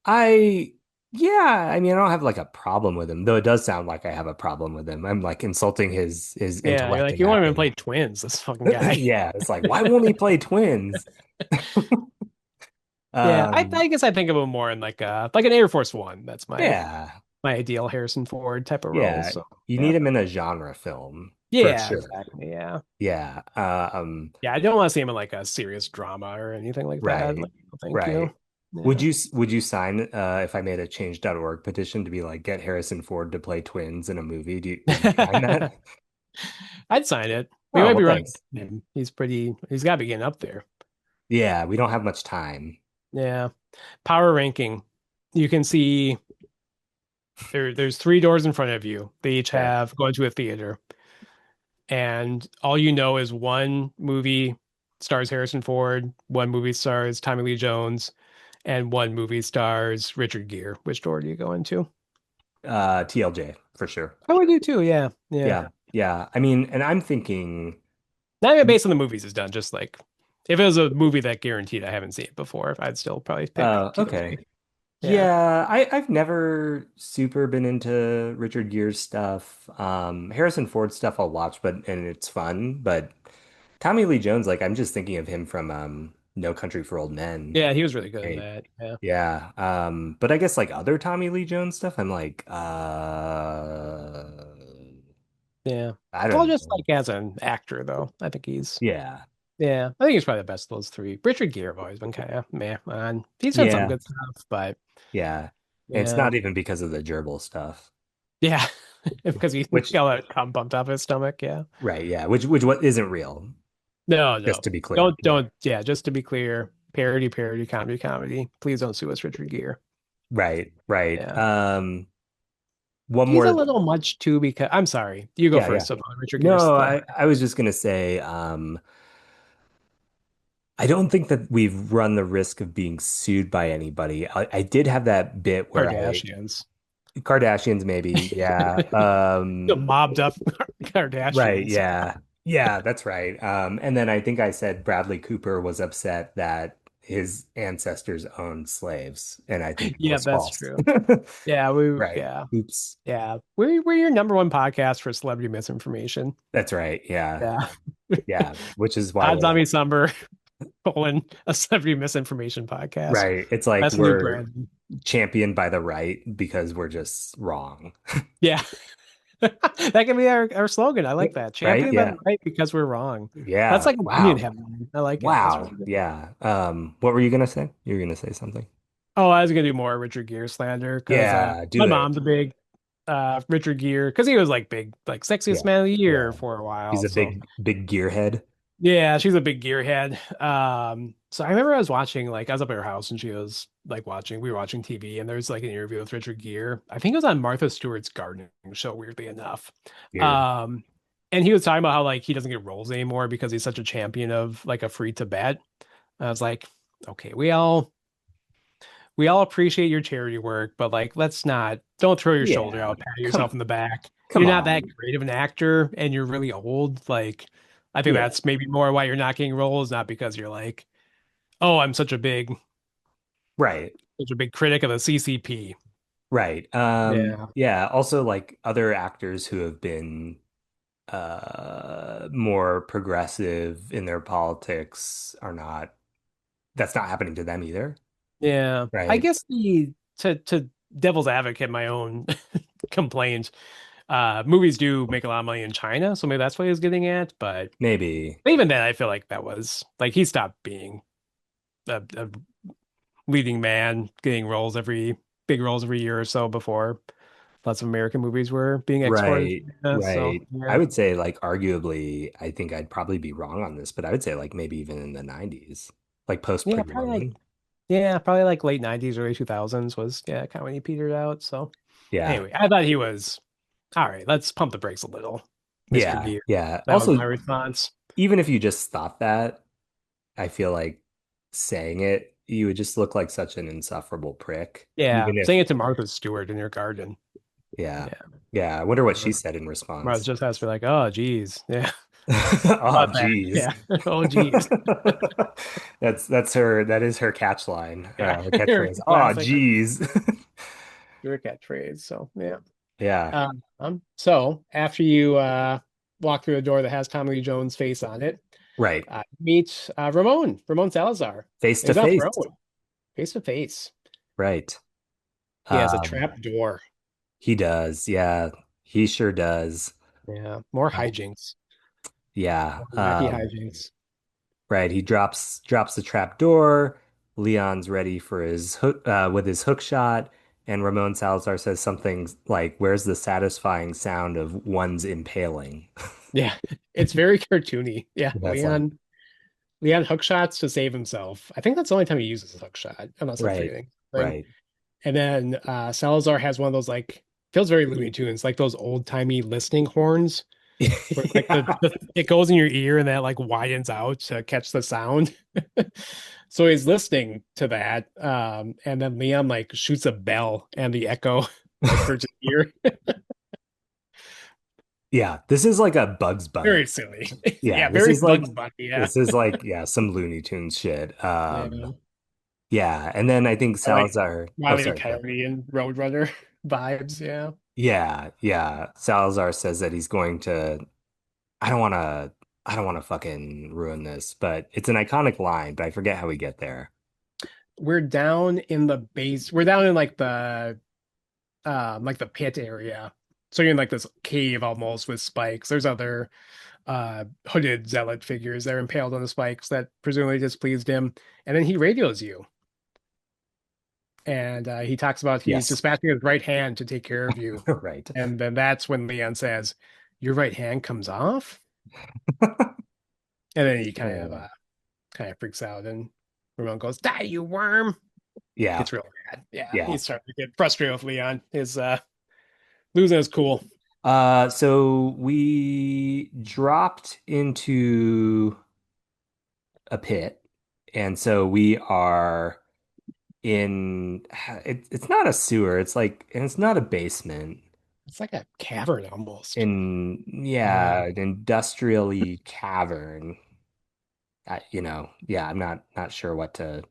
I yeah, I mean, I don't have like a problem with him, though it does sound like I have a problem with him. I'm like insulting his Yeah, you're intellect like, and you won't even acting. play twins, this fucking guy. Yeah, it's like, why won't he play twins? Yeah, I, Um, I guess I think of him more in like an Air Force One. That's yeah, my ideal Harrison Ford type of role. yeah. So You yeah. need him in a genre film for Yeah, sure. exactly. Yeah. Yeah. Yeah, I don't want to see him in like a serious drama or anything like that. Right. Like, I don't think, Right. Yeah. Would you sign if I made a change.org petition to be like get Harrison Ford to play twins in a movie? Would you sign that? I'd sign it. We Oh, might well, be running thanks. him. He's got to be getting up there. Yeah, we don't have much time. Yeah. Power ranking. You can see there's three doors in front of you. They each Okay. have going to a theater. And all you know is one movie stars Harrison Ford, one movie stars Tommy Lee Jones, and one movie stars Richard Gere. Which door do you go into? TLJ for sure. I would do too, yeah. Yeah. Yeah. Yeah. I mean, and I'm thinking, Not even based on the movies is done, just like if it was a movie that guaranteed I haven't seen it before, I'd still probably pick okay. TLJ. Yeah. Yeah, I've never super been into Richard Gere's stuff. Harrison Ford stuff I'll watch, but and it's fun. But Tommy Lee Jones, like I'm just thinking of him from No Country for Old Men. Yeah, he was really good in Right. that. Yeah. Yeah. But I guess like other Tommy Lee Jones stuff, I'm like, Yeah. I Well, don't just know. like as an actor though. I think he's Yeah. Yeah, I think he's probably the best of those three. Richard Gere have always been kind of meh on. He's done some Yeah, good stuff, but yeah. And it's yeah, not even because of the gerbil stuff, yeah, because he which got that cum pumped up his stomach. Yeah, right, yeah, which what isn't real, no, just no, to be clear. Yeah. don't. Yeah, just to be clear, parody, parody, comedy, comedy. Please don't sue us, Richard Gere. Right, right. Yeah, One he's a more, little much too. Because I'm sorry, you go yeah, yeah. first about Richard Gere's No, stuff. I was just gonna say, I don't think that we've run the risk of being sued by anybody. I did have that bit where I Kardashians, Kardashians maybe, yeah. the mobbed up Right, Kardashians. yeah. Yeah, that's right. And then I think I said Bradley Cooper was upset that his ancestors owned slaves, and I think that Yeah, was that's false. true. Yeah, Right. yeah. Oops. Yeah, we're your number one podcast for celebrity misinformation. That's right. Yeah. Yeah, Yeah. Which is why Hot we're Zombie Summer colon a celebrity misinformation podcast. right. It's like That's a new we're brand. championed by the right because we're just wrong. Yeah, that can be our slogan. I like that. Right? Champion by the Yeah. right because we're wrong. That's Yeah. like an onion Wow. headline. I like it. That's really Wow. good. Yeah. What were you gonna say? You were gonna say something. Oh, I was gonna do more Richard Gere slander because Yeah, my do it. mom's a big Richard Gere because he was like big like sexiest Yeah. man of the year Yeah. for a He's while. a So big gearhead. yeah, she's a big gearhead. So I remember I was watching, like, I was up at her house and she was like we were watching TV and there's like an interview with Richard Gere. I think it was on Martha Stewart's gardening show, weirdly enough. Weird. Um, and he was talking about how like he doesn't get roles anymore because he's such a champion of like a free Tibet. I was like, okay, we all appreciate your charity work, but like don't throw your shoulder Yeah. out, pat Come yourself in the back. come You're not that on. great of an actor and you're really old. Like I think Yeah. that's maybe more why you're not getting roles, not because you're like, oh, I'm Right. such a big critic of the CCP. Right. Yeah. Yeah, also like other actors who have been more progressive in their politics are not that's not happening to them either. Yeah. I Right. guess the to devil's advocate my own complaint, movies do make a lot of money in China, so maybe that's what he was getting at. But Maybe. even then, I feel like that was like he stopped being a leading man, getting big roles every year or so before lots of American movies were being exported to Right. China. So Right. I yeah, would say like arguably, I think I'd probably be wrong on this, but I would say like maybe even in the 90s, like post yeah, Pretty Woman. probably like late '90s, early 2000s was kind of when he petered out. So Yeah. anyway, I thought he was all right. Let's pump the brakes a little, Mr. Yeah. Gear. Yeah. That was Also, my response. even if you just thought that, I feel like saying it, you would just look like such an insufferable prick. Yeah, Even if, saying it to Martha Stewart in your garden. yeah. Yeah, Yeah. I wonder what she Mar- said in Martha response. just has to be like, oh, geez, yeah, Oh, about that. geez. Yeah, oh, geez, That is her catch line, yeah, her catchphrase. Oh, classic. geez. Your catchphrase. So yeah. Yeah. So after you walk through a door that has Tommy Lee Jones' face on it, Right. meet Ramon Salazar. Face to He's off face. road, face to face. Right. He has a Um, trap door. he does. Yeah, he sure does. Yeah, more Uh, hijinks, yeah. more wacky hijinks. Right. He drops the trap door. Leon's ready for his hook with his hook shot, and Ramon Salazar says something like, "Where's the satisfying sound of one's impaling?" Yeah, it's very cartoony. Yeah, That's like Leon hook shots to save himself. I think that's the only time he uses a hook shot, unless I'm right, forgetting something. right. And then Salazar has one of those like feels very Looney Tunes, like those old timey listening horns where like Yeah. it goes in your ear and that like widens out to catch the sound. So he's listening to that, and then Leon like shoots a bell and the echo like hurts his ear. Yeah, this is like a Bugs Very Bunny. silly. Yeah, Yeah, very Bugs Bunny. Yeah. this is like yeah, some Looney Tunes shit. Yeah. Yeah, and then I think I like Salazar. Oh, Wiley the sorry. Go ahead. Coyote and Roadrunner vibes. Yeah. Yeah, yeah. Salazar says that he's going to. I don't want to. I don't want to fucking ruin this, but it's an iconic line. But I forget how we get there. We're down in the base. We're down in like the pit area. So you're in like this cave almost with spikes. There's other hooded zealot figures that are impaled on the spikes that presumably displeased him. And then he radios you. And he talks about he's Yes. dispatching his right hand to take care of you. Right. And then that's when Leon says, "Your right hand comes off." And then he Uh, kind of freaks out, and Ramon goes, "Die, you worm!" yeah. Gets real mad. Yeah, Yeah. he's starting to get frustrated with Leon. His losing his cool. So we dropped into a pit, and so we are in it's not a sewer, it's like, and it's not a basement. It's like a cavern almost. In, Yeah, yeah, an industrially cavern. Yeah, I'm not sure what to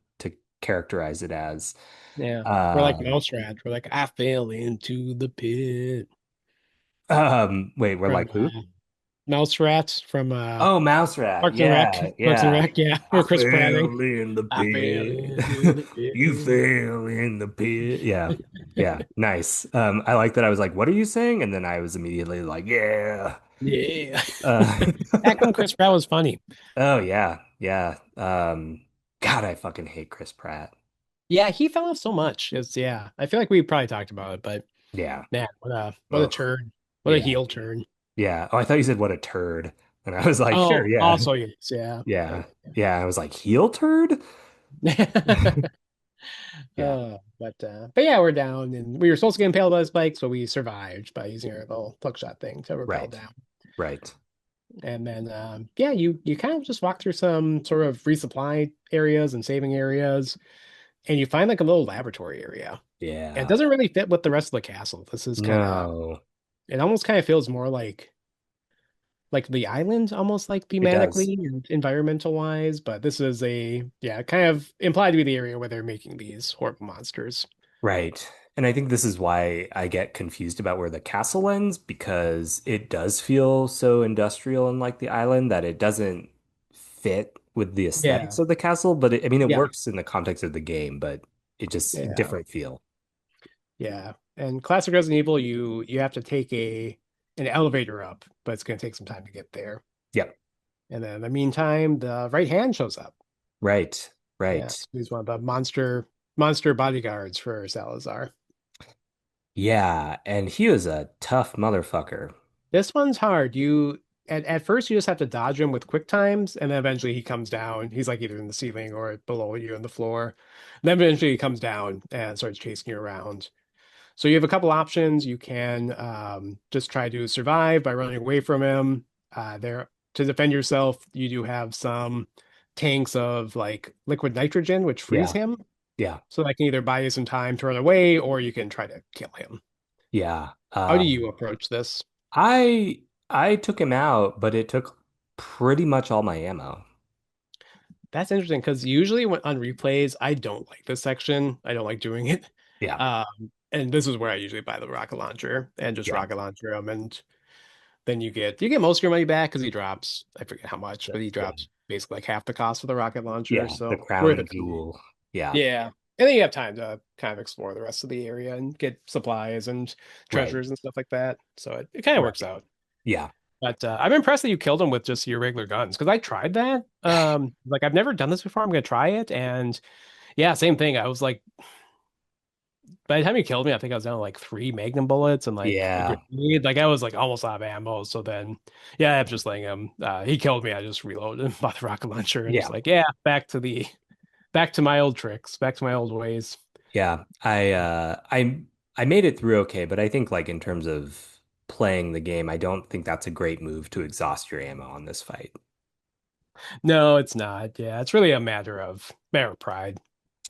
characterize it as. yeah. We're like Um, mouse rat. We're like, I fell into the pit Wait, we're from like who? mouse rats from Oh, Mouse Rat. Parks and Rec. Yeah, Parks and yeah. Rec. Yeah, I or Chris Prattling. fell in the I fell into pit. the You pit. fell in the pit. Yeah. Yeah. Nice. I like that. I was like, what are you saying? And then I was immediately like, yeah. Yeah. Uh, Back when Chris Pratt was funny. oh yeah. Yeah. God, I fucking hate Chris Pratt. Yeah, he fell off so much. It's yeah. I feel like we probably talked about it, but Yeah. man, what a Ugh. turn. What a Yeah. heel turn. Yeah. Oh, I thought you said what a turd. And I was like, sure, Oh, yeah. also yes, yeah. Yeah. Yeah. I was like, heel turd? Yeah. But yeah, we're down and we were supposed to get impaled by the spike, so we survived by using our little plug shot thing to rappel Right. down. Right. And then yeah, you kind of just walk through some sort of resupply areas and saving areas, and you find like a little laboratory area. And it Yeah. doesn't really fit with the rest of the castle. This is kind of No, it almost kind of feels more like the island, almost like it does. thematically and environmental wise, but this is a yeah, kind of implied to be the area where they're making these horrible monsters. Right. And I think this is why I get confused about where the castle ends, because it does feel so industrial and like the island that it doesn't fit with the aesthetics Yeah, of the castle. But I mean, it yeah, works in the context of the game, but it just yeah, different feel. yeah. And classic Resident Evil, you have to take a an elevator up, but it's gonna take some time to get there. Yep. And then in the meantime, the right hand shows up. Right. Yeah, Right. he's one of the monster bodyguards for Salazar. Yeah. And he was a tough motherfucker. This one's hard. You at first you just have to dodge him with quick times, and then eventually he comes down. He's like either in the ceiling or below you on the floor. And then eventually he comes down and starts chasing you around. So you have a couple options. You can just try to survive by running away from him. There to defend yourself, you do have some tanks of like liquid nitrogen, which freeze Yeah. him. Yeah. So that can either buy you some time to run away, or you can try to kill him. Yeah. How do you approach this? I took him out, but it took pretty much all my ammo. That's interesting because usually when on replays, I don't like this section. I don't like doing it. Yeah. And this is where I usually buy the rocket launcher and just Yeah. rocket launcher them, and then you get most of your money back because he drops. I forget how much, but he Yeah. drops basically like half the cost of the rocket launcher. Yeah. The So worth crown it for me. jewel. Yeah. Yeah, and then you have time to kind of explore the rest of the area and get supplies and Right. treasures and stuff like that. So it kind of Right. works out. Yeah. But I'm impressed that you killed him with just your regular guns because I tried that. Like I've never done this before. I'm gonna try it, and yeah, same thing. I was like, by the time he killed me, I think I was down to like three Magnum bullets and like a Yeah. grenade. Like I was like almost out of ammo. So then, yeah, I'm just letting him. He killed me. I just reloaded him by the rocket launcher and just Yeah. like, yeah, back to my old tricks, back to my old ways. Yeah. I made it through okay, but I think like in terms of playing the game, I don't think that's a great move to exhaust your ammo on this fight. No, it's not. Yeah, it's really a matter of pride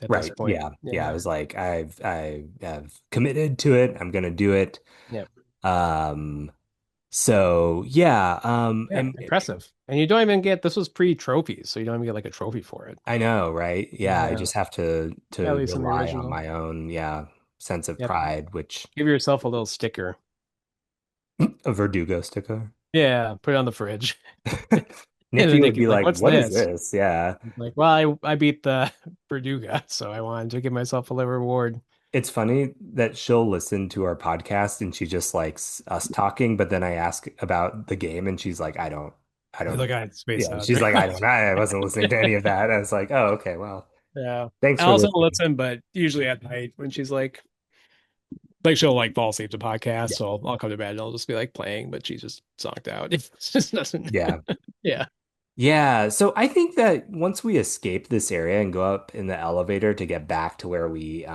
at this Right. point. Yeah. Yeah. I Yeah. was like, I have committed to it. I'm gonna do it. Yeah. Um, so yeah, Yeah. and Impressive. And you don't even get this was pre-trophies, so you don't even get like a trophy for it. I know, right? Yeah, I Yeah. just have to At to least in the rely on original. my own, yeah, sense of Yep. pride, which Give yourself a little sticker. a Verdugo sticker. Yeah, put it on the fridge. And Nikki then would Nikki's be like, like, "What's "What is this?" this?" Yeah. I'm like, well, I beat the Verduga, so I wanted to give myself a little reward. It's funny that she'll listen to our podcast and she just likes us talking, but then I ask about the game and she's like, I He's don't, like, I spaced yeah, out she's there. like, I wasn't listening to any of that. I was like, oh, okay, well, Yeah. thanks I for also listening. listen, but usually at night when she's like she'll like fall asleep to podcasts, Yeah. so I'll come to bed and I'll just be like playing, but she's just zonked out. It just doesn't. Yeah. Yeah. Yeah. So I think that once we escape this area and go up in the elevator to get back to where we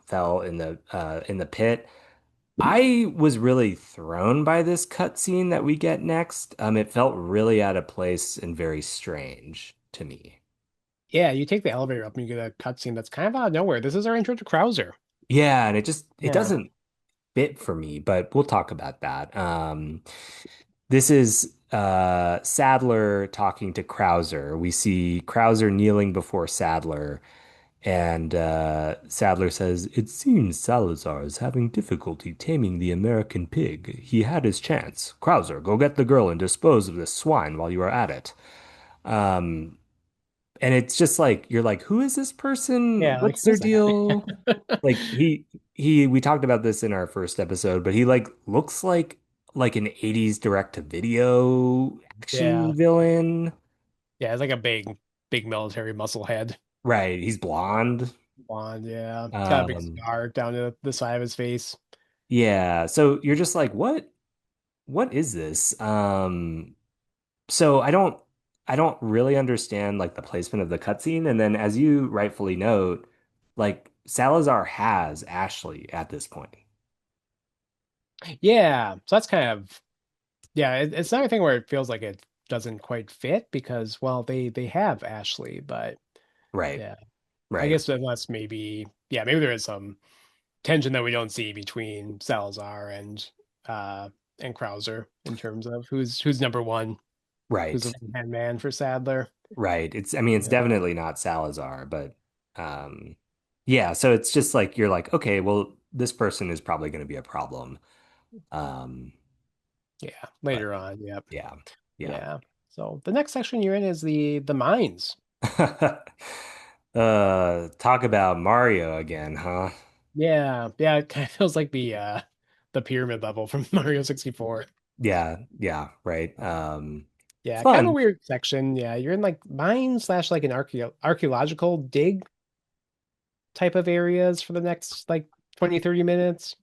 fell in the pit, I was really thrown by this cutscene that we get next. It felt really out of place and very strange to me. Yeah, you take the elevator up and you get a cutscene that's kind of out of nowhere. This is our intro to Krauser. Yeah, and it Yeah. doesn't fit for me, but we'll talk about that. This is Sadler talking to Krauser. We see Krauser kneeling before Sadler, and Sadler says, "It seems Salazar is having difficulty taming the American pig. He had his chance. Krauser, go get the girl and dispose of this swine while you are at it." Um, and it's just like you're like, who is this person? Yeah, like What's their who's deal? that? Like we talked about this in our first episode, but he like looks like an 80s direct to video Yeah. action villain. Yeah, it's like a big military muscle head. Right. He's blonde. Blonde, yeah. It's got a big Um, scar down to the side of his face. yeah. So you're just like, what is this? So I don't really understand like the placement of the cutscene. And then as you rightfully note, like Salazar has Ashley at this point. Yeah, so that's kind of yeah. It's not a thing where it feels like it doesn't quite fit because well, they have Ashley, but Right. yeah, I Right. guess unless maybe yeah, maybe there is some tension that we don't see between Salazar and Krauser in terms of who's number one, who's the Right. right-hand man for Sadler. Right. I mean, it's Yeah, definitely not Salazar, but um yeah, so it's just like you're like, okay, well, this person is probably going to be a problem. Um, yeah. but Later on, yep, yeah. Yeah. yeah. So the next section you're in is the mines. Talk about Mario again, huh? Yeah, yeah. It kind of feels like the pyramid level from Mario 64. Yeah, yeah, right. Yeah, kind of a Fun. weird section. Yeah, you're in like mine slash like an archaeological dig type of areas for the next like 20-30 minutes.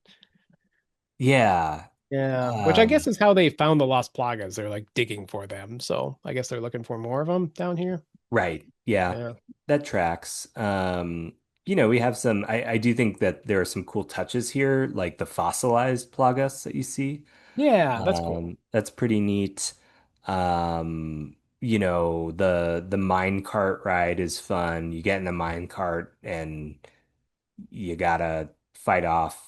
Yeah. Yeah, which I guess Um, is how they found the lost Plagas. They're like digging for them. So I guess they're looking for more of them down here. right. Yeah. Yeah. That tracks. We have I do think that there are some cool touches here, like the fossilized Plagas that you see. Yeah, that's cool. That's pretty neat. The mine cart ride is fun. You get in a mine cart and you gotta fight off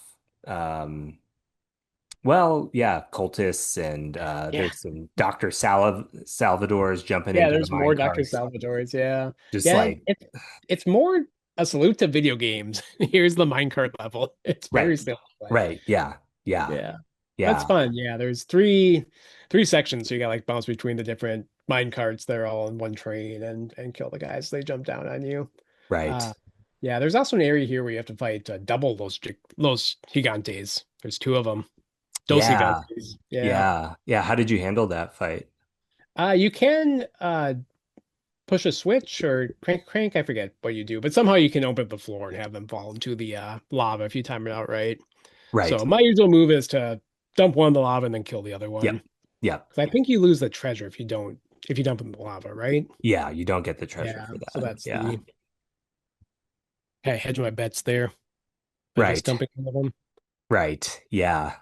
yeah, cultists and Yeah. there's some Dr. Salvador's jumping Yeah, into the there's mine more Dr. carts. Salvador's. Yeah. Just Yeah, like it's more a salute to video games. Here's the minecart level. It's right, very simple, but right, yeah, yeah, yeah. That's yeah, fun. Yeah, there's three sections. So you got like bounce between the different mine carts. They're all in one train and kill the guys. They jump down on you. right. Uh yeah, there's also an area here where you have to fight double those gigantes. There's two of them. Dos Yeah, gigantes. Yeah. yeah, yeah. How did you handle that fight? You can push a switch or crank, I forget what you do, but somehow you can open the floor and have them fall into the lava if you time it out right. Right. So my usual move is to dump one in the lava and then kill the other one. Yep. Yep. Because I think you lose the treasure if you dump in the lava, right? Yeah, you don't get the treasure Yeah. for So that. that's Yeah. I hedge my bets there by just Right. dumping one of them. Right. Yeah.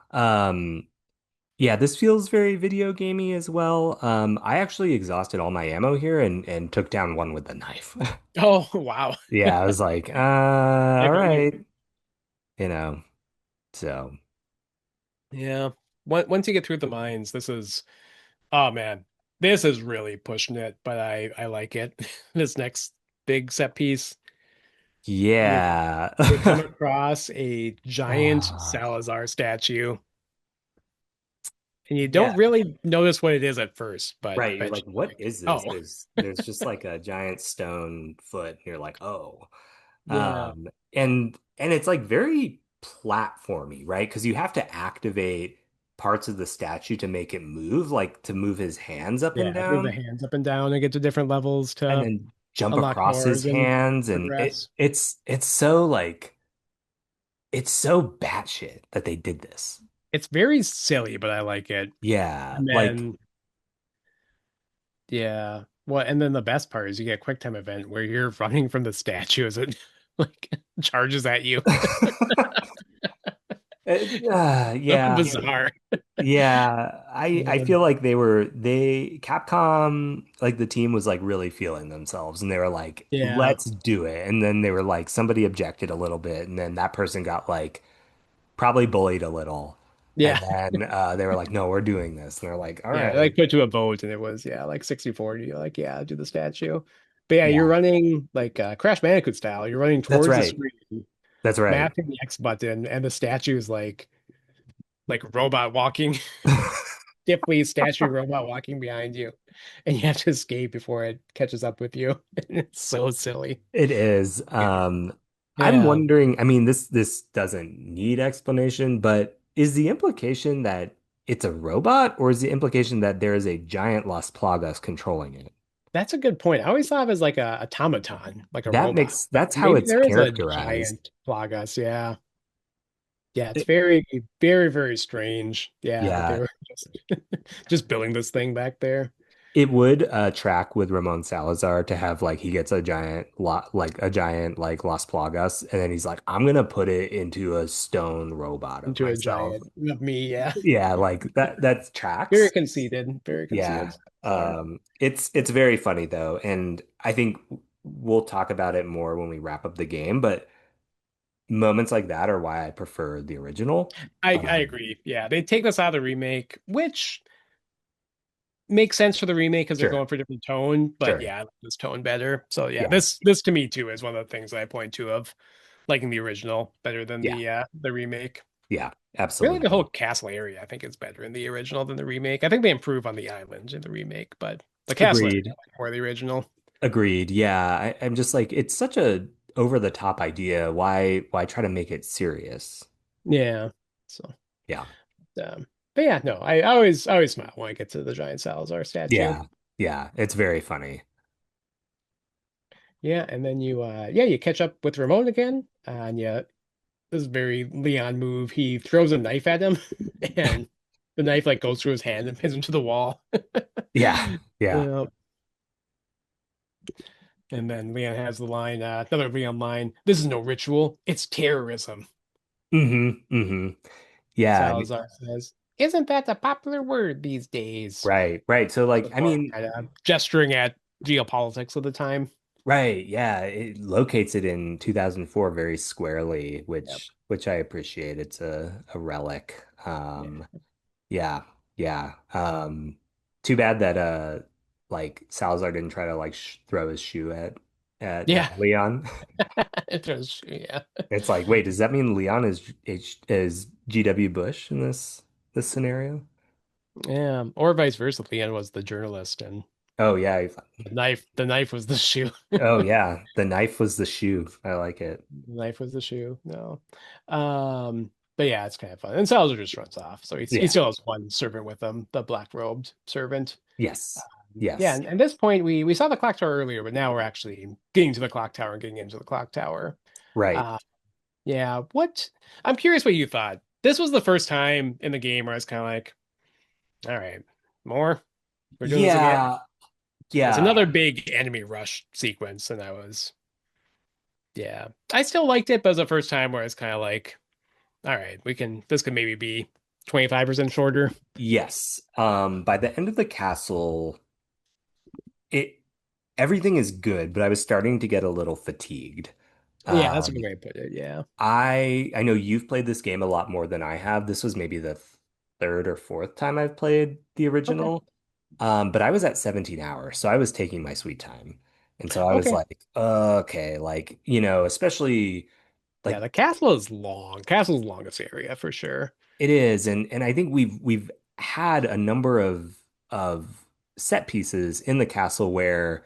Yeah, this feels very video gamey as well. I actually exhausted all my ammo here and took down one with the knife. Oh wow. Yeah, I was like, I all feel you. right, you know. So, Yeah. Once you get through the mines, oh man, this is really pushing it, but I like it. This next big set piece. You yeah. you come across a giant Ah, Salazar statue, and you don't Yeah. really notice what it is at first, but Right. You're like, eventually, what like, is this? oh, There's just like a giant stone foot, and you're like, oh. yeah, And it's like very platformy, right? Because you have to activate parts of the statue to make it move, like to move his hands up and yeah, move the down, hands up and down and get to different levels and to then jump unlock across his doors and hands. And progress. it's so like it's so batshit that they did this. It's very silly, but I like it. Yeah, And like then, yeah, well, and then the best part is you get a quick time event where you're running from the statue as it like charges at you. So yeah. bizarre. Yeah, I Um, feel like they Capcom, like the team was like really feeling themselves and they were like, yeah, let's do it. And then they were like somebody objected a little bit and then that person got like probably bullied a little. And yeah, then they were like, no, we're doing this. And they're like, all yeah. right. Like put to a vote, and it was yeah, like 60-40. You're like, yeah, do the statue. But yeah, you're Yeah, running like Crash Bandicoot style. You're running that's towards the right. screen, That's right. mashing the X button, and the statue is like robot walking, stiffly statue robot walking behind you, and you have to escape before it catches up with you. It's so silly. It is. I'm Yeah, wondering, I mean, this doesn't need explanation, but is the implication that it's a robot, or is the implication that there is a giant Las Plagas controlling it? that's a good point. I always thought of it as like a automaton, like a robot. But That's how maybe it's there is a characterized. giant Plagas. Yeah. Yeah, it's It- very, very, very strange. Yeah, that they yeah, were just building this thing back there it would track with Ramon Salazar to have like he gets a giant lot like a giant like Las Plagas, and then he's like, I'm gonna put it into a stone robot of into a myself. giant of me. Yeah, Yeah, like that very tracks. conceited, very conceited. Yeah. So far. It's very funny though, and I think we'll talk about it more when we wrap up the game, but moments like that are why I prefer the original. I agree. Yeah, they take this out of the remake, which makes sense for the remake because they're Sure, going for a different tone. But sure. yeah, I like this tone better. So yeah, Yeah, this to me too is one of the things that I point to of liking the original better than yeah, the remake. yeah, Really, the absolutely. whole castle area I think is better in the original than the remake. I think they improve on the island in the remake, but the castle area Agreed. I like more the original. Agreed. Yeah, I'm just like it's such a over the top idea. Why try to make it serious? Yeah. So, Yeah, but yeah, no, I always smile when I get to the giant Salazar statue. yeah, yeah. It's very funny. Yeah, and then yeah, you catch up with Ramon again, and yeah, this is very Leon move. He throws a knife at him, and the knife like goes through his hand and pins him to the wall. Yeah, yeah. Yeah. And then Leon has the line, another Leon line, this is no ritual, it's terrorism. Hmm. Yeah, Salazar says, isn't that a popular word these days? right. So like, I Or mean, kind of gesturing at geopolitics of the time. right, yeah, it locates it in 2004 very squarely, Yep. which I appreciate. It's a relic. Yeah. Yeah, yeah. Too bad that like Salazar didn't try to like sh throw his shoe at Yeah. Leon. Yeah. It's like, wait, does that mean Leon is GW Bush in this scenario? Yeah. Or vice versa. Leon was the journalist and Oh yeah, the knife was the shoe. oh yeah, the knife was the shoe. I like it. The knife was the shoe. No. But yeah, it's kind of fun. And Salazar just runs off. So he Yeah. still has one servant with him, the black robed servant. Yes. Yeah, Yes. and at this point we saw the clock tower earlier, but now we're actually getting to the clock tower and getting into the clock tower. Right. Uh yeah, what I'm curious what you thought. This was the first time in the game where I was kind of like, all right, more? We're doing this again. Yeah. It's Yeah. another big enemy rush sequence, and I was yeah. I still liked it, but it was the first time where it's kind of like, all right, this could maybe be 25% shorter. Yes. By the end of the castle, it everything is good, but I was starting to get a little fatigued. Yeah, that's a good Um, way to put it. Yeah. I know you've played this game a lot more than I have. This was maybe the third or fourth time I've played the Okay. original. But I was at 17 hours, so I was taking my sweet time. And so I was Okay. like, okay, like, especially Yeah, like the castle is long. Castle's the longest area for sure. it is, and I think we've had a number of set pieces in the castle where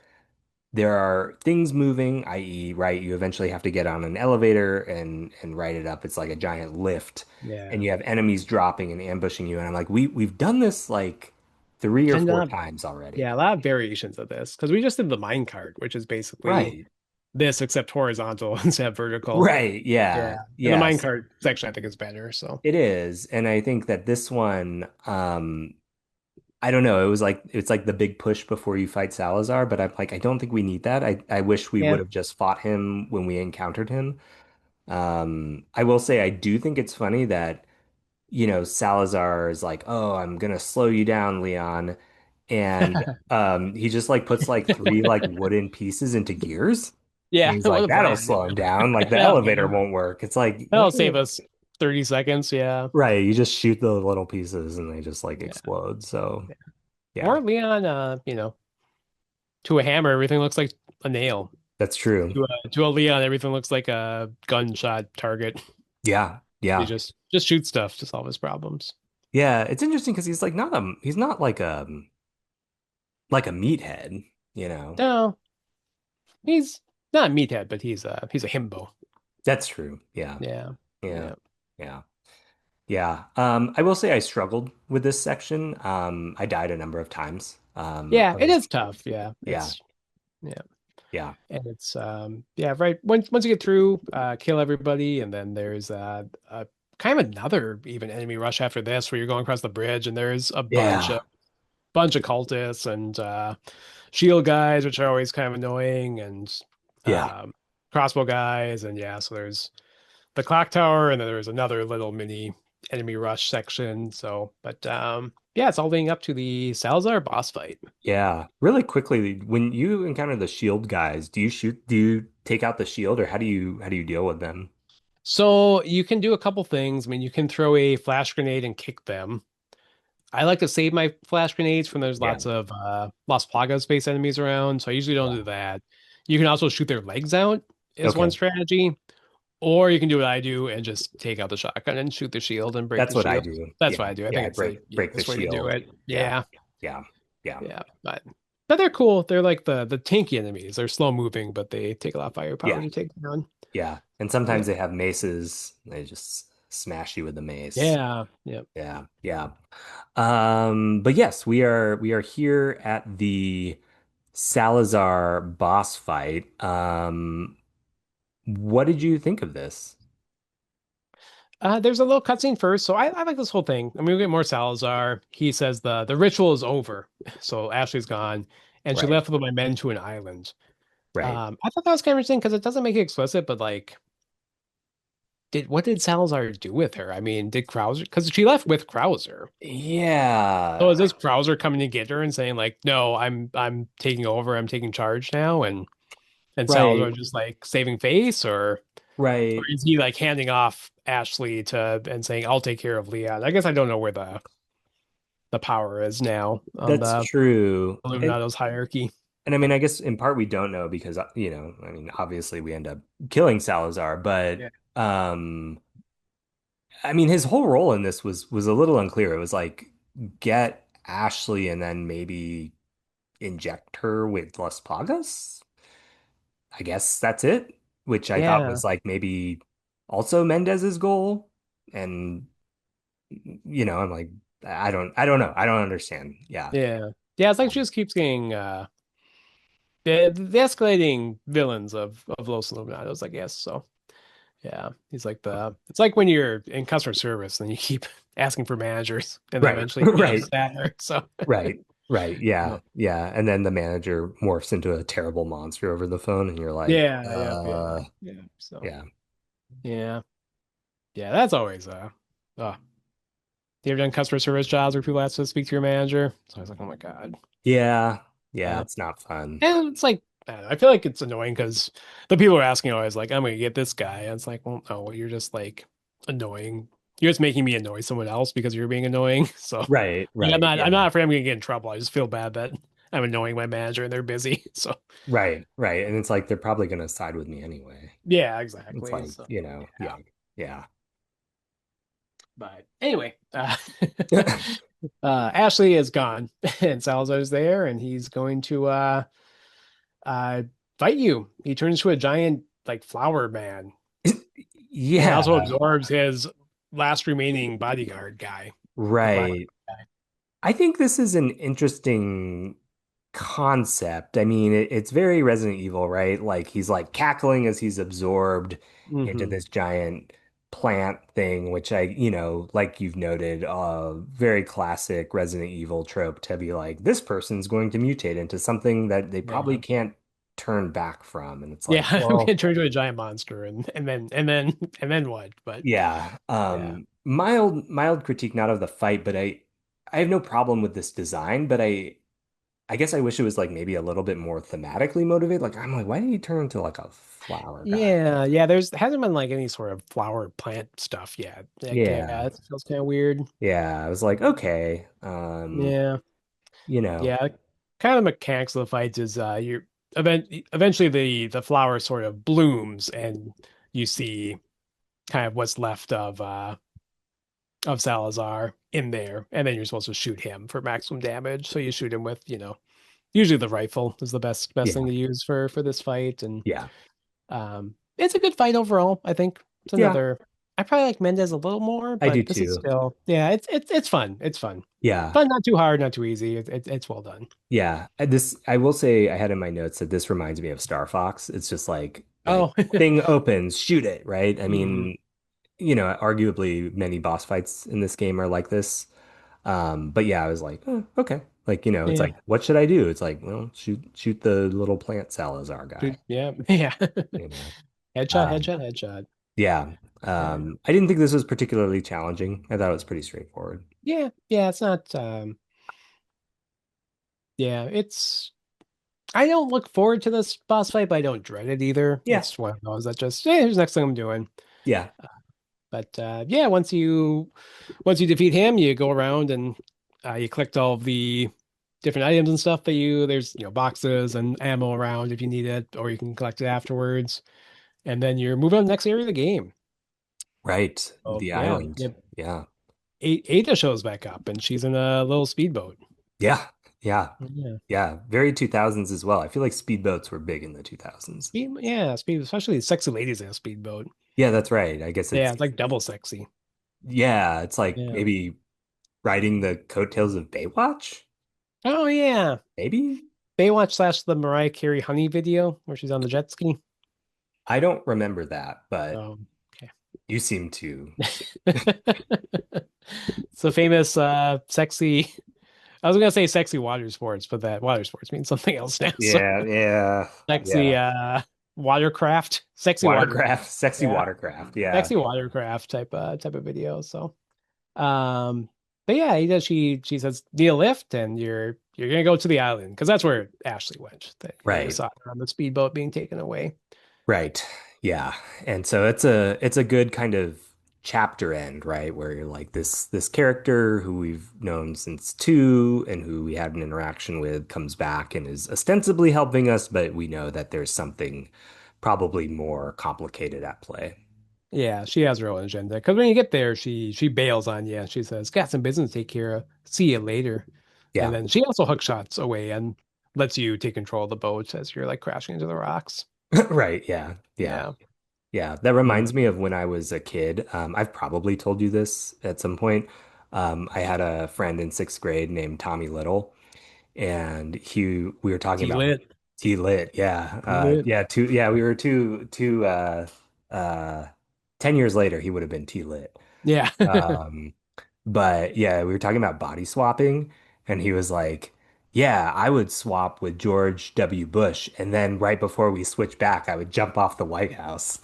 there are things moving, i.e., right, you eventually have to get on an elevator and ride it up. It's like a giant lift, and Yeah. you have enemies dropping and ambushing you. And I'm like, we've done this like three or And four times already. yeah, a lot of variations of this because we just did the mine cart, which is basically Right. this except horizontal instead of vertical. Right. Yeah. Yeah. And the mine Yes, cart section I think is better. So it is. And I think that this one, I don't know. It's like the big push before you fight Salazar, but I'm like, I don't think we need that. I wish we would yeah. have just fought him when we encountered him. I will say I do think it's funny that, Salazar is like, "Oh, I'm gonna slow you down, Leon." And he just like puts like three like wooden pieces into gears. And Yeah. he's What like, a "That'll plan. slow him down. Like the That'll get elevator him. won't work." It's like, why That'll save can't us 30 seconds. Yeah. right, you just shoot the little pieces and they just like Yeah. explode. So, Yeah. yeah, Or Leon, to a hammer, everything looks like a nail. that's true. To a Leon, everything looks like a gunshot target. Yeah, He yeah. just shoots stuff to solve his problems. Yeah, it's interesting because he's not like a meathead, you know. No, he's not a meathead, but he's a himbo. That's true. Yeah. Yeah. Yeah. Yeah. Yeah. Yeah. I will say I struggled with this section. I died a number of times. Yeah, it is tough. Yeah. Yeah. Yeah. Yeah. And it's yeah, right. Once you get through, kill everybody, and then there's kind of another even enemy rush after this where you're going across the bridge and there's a Yeah. bunch of cultists and shield guys, which are always kind of annoying, and Yeah. um crossbow guys, and yeah, so there's the clock tower, and then there's another little mini enemy rush section. So, but yeah, it's all leading up to the Salazar boss fight. Yeah. Really quickly, when you encounter the shield guys, do you take out the shield or how do you deal with them? So you can do a couple things. I mean, you can throw a flash grenade and kick them. I like to save my flash grenades when there's Yeah. lots of Lost Plagas space enemies around, so I usually don't Yeah. do that. You can also shoot their legs out is one Okay. strategy, or you can do what I do and just take out the shotgun and shoot the shield and break That's the what I shield. do. That's Yeah. what I do. I Yeah. think I it's the break the easiest way to do shield. it. Yeah. Yeah, Yeah. Yeah. yeah, but they're cool. They're like the tanky enemies. They're slow moving, but they take a lot of firepower Yeah. to take down. Yeah. And Yeah, sometimes they have maces. They just smash you with the mace. yeah, yeah. Yeah. Yeah. But yes, we are here at the Salazar boss fight. What did you think of this? There's a little cutscene first, so I like this whole thing. I mean, we get more Salazar. He says the ritual is over, so Ashley's gone, and she Right. left with my men to an island. Right. I thought that was kind of interesting because it doesn't make it explicit, but like, what did Salazar do with her? I mean, did Krauser? Because she left with Krauser. So is Yeah. this Krauser coming to get her and saying like, no, I'm taking over, I'm taking charge now, and Salazar Right. just like saving face, or Right. is he like handing off Ashley to and saying, I'll take care of Leon? I guess I don't know where the power is now on That's the true. Illuminato's hierarchy. And I mean, I guess in part we don't know because, I mean, obviously we end up killing Salazar, but Yeah. um I mean, his whole role in this was a little unclear. It was like get Ashley and then maybe inject her with Las Plagas. I guess that's it, which I thought Yeah. was like maybe also Mendez's goal. And I'm like, I don't know. I don't understand. Yeah. Yeah. Yeah, it's like she Um, just keeps getting the escalating villains of Los Illuminados, I guess. So yeah. He's like the it's like when you're in customer service and you keep asking for managers and then right. eventually you get a Right. Sattler. So Right. Right. Yeah. no. Yeah. And then the manager morphs into a terrible monster over the phone, and you're like, Yeah, yeah, yeah. Yeah. So yeah. yeah. Yeah, that's always uh you ever done customer service jobs where people ask to speak to your manager? So I was like, oh my God. Yeah. Yeah. Yeah. It's not fun. And it's like, I don't know, I feel like it's annoying because the people are asking always like, I'm gonna get this guy. And it's like, well, no, you're just like annoying. You're just making me annoy someone else because you're being annoying. So Right. like, Right. I'm Yeah. not afraid I'm gonna get in trouble. I just feel bad that I'm annoying my manager and they're busy. So Right. Right. And it's like they're probably going to side with me anyway. yeah, It's exactly. like, So yeah. yeah. Yeah. But anyway, Ashley is gone, and Salazar's there, and he's going to uh fight you. He turns into a giant like flower man, and Yeah, also absorbs his last remaining bodyguard guy, the flower right. guy. I think this is an interesting concept. I mean, it's very Resident Evil, right? Like he's like cackling as he's absorbed into Hmm. this giant plant thing, which like you've noted, very classic Resident Evil trope to be like, this person's going to mutate into something that they probably Yeah. can't turn back from. And it's like, Yeah, we well, can turn into a giant monster, and then what? But yeah. yeah, Mild critique, not of the fight, but I have no problem with this design, but I guess I wish it was like maybe a little bit more thematically motivated. Like I'm like, why did he turn into like a flower guy? yeah. There's hasn't been like any sort of flower plant stuff yet. Like, Yeah. yeah, it feels kind of weird. Yeah. I was like, okay. Yeah, You know, yeah. Kind of the mechanics of the fights is eventually the flower sort of blooms, and you see kind of what's left of Salazar in there, and then you're supposed to shoot him for maximum damage. So you shoot him with, usually the rifle is the best yeah. thing to use for this fight, and Yeah. it's a good fight overall. I think it's Yeah. another. I probably like Mendez a little more, I do but this is too. still, yeah, it's fun. It's fun. Yeah. Fun, not too hard, not too easy. It's well done. Yeah. This I will say I had in my notes that this reminds me of Star Fox. It's just like Oh, thing opens, shoot it, right? I mhm. mean, arguably many boss fights in this game are like this. But yeah, I was like, oh, okay. Like, it's Yeah, like, what should I do? It's like, well, shoot the little plant Salazar guy, dude, yeah, yeah. you know. Headshot, Um, headshot, headshot. yeah. Yeah, I didn't think this was particularly challenging. I thought it was pretty straightforward. yeah. It's not. Yeah, it's. I don't look forward to this boss fight, but I don't dread it either. Yeah. It's one of those that just, hey, here's the next thing I'm doing. Yeah. But yeah, once you defeat him, you go around and you collect all of the different items and stuff that there's boxes and ammo around if you need it, or you can collect it afterwards. And then you're moving on to the next area of the game. Right. Oh The yeah, island. Yeah. Ada shows back up and she's in a little speedboat. Yeah. Yeah. Yeah. Yeah. Very 2000s as well. I feel like speedboats were big in the 2000s. Speed, especially sexy ladies in a speedboat. Yeah, that's right. I guess Yeah, it's, it's like double sexy. yeah, it's like Yeah. maybe riding the coattails of Baywatch, Oh yeah. maybe? Baywatch slash the Mariah Carey Honey video where she's on the jet ski. I don't remember that, but Okay. you seem to. It's the famous sexy, I was gonna say sexy water sports, but that water sports means something else now. So Yeah, yeah, sexy yeah. watercraft, sexy water, Watercraft, sexy yeah, watercraft. Yeah. sexy watercraft type of video. So um but yeah, she says need a lift and you're gonna go to the island because that's where Ashley went. That you Right. saw her on the speedboat being taken away. Right. Yeah. And so it's a good kind of chapter end, right? Where you're like this character who we've known since two and who we had an interaction with comes back and is ostensibly helping us, but we know that there's something probably more complicated at play. Yeah, she has her own agenda. Because when you get there, she bails on you. She says, "Got some business to take care of. See you later." And Yeah. then she also hook shots away and lets you take control of the boat as you're like crashing into the rocks. Right. Yeah. Yeah. Yeah. Yeah. That Yeah. reminds me of when I was a kid. I've probably told you this at some point. I had a friend in sixth grade named Tommy Little, and we were talking T about lit. T lit, yeah. T lit. We were uh 10 years later he would have been T lit. Yeah. Um but yeah, we were talking about body swapping and he was like, "Yeah, I would swap with George W. Bush and then right before we switch back, I would jump off the White House."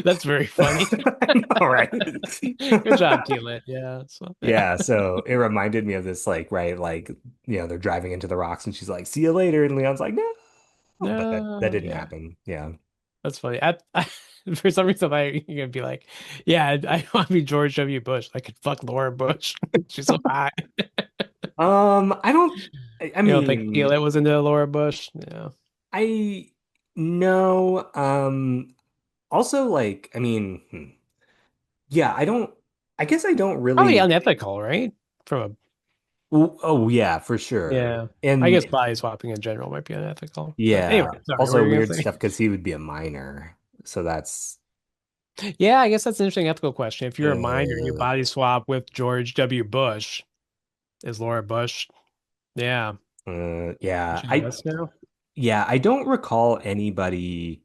That's very funny. I know, right? Good job, T lit. Yeah. So yeah. Yeah, so it reminded me of this, like, right, like, they're driving into the rocks and she's like, "See you later." And Leon's like, "No." But that No, didn't yeah. happen. Yeah. That's funny. For some reason, you're gonna be like, yeah, I want to be George W. Bush. I could fuck Laura Bush. She's so hot. I don't, I You don't think mean, Gila was into Laura Bush? Yeah. I know. Also, like, I mean, Yeah, I guess I don't Probably really. unethical, right? From Oh, yeah, for a sure. yeah. I guess And body swapping in general might be unethical. But yeah, anyway, sorry, what were also you gonna weird say? stuff because he would be a minor. So that's Yeah, I guess that's an interesting ethical question. If you're a minor and you uh, body swap with George W. Bush, is Laura Bush? Yeah. yeah. Should us now? I don't recall anybody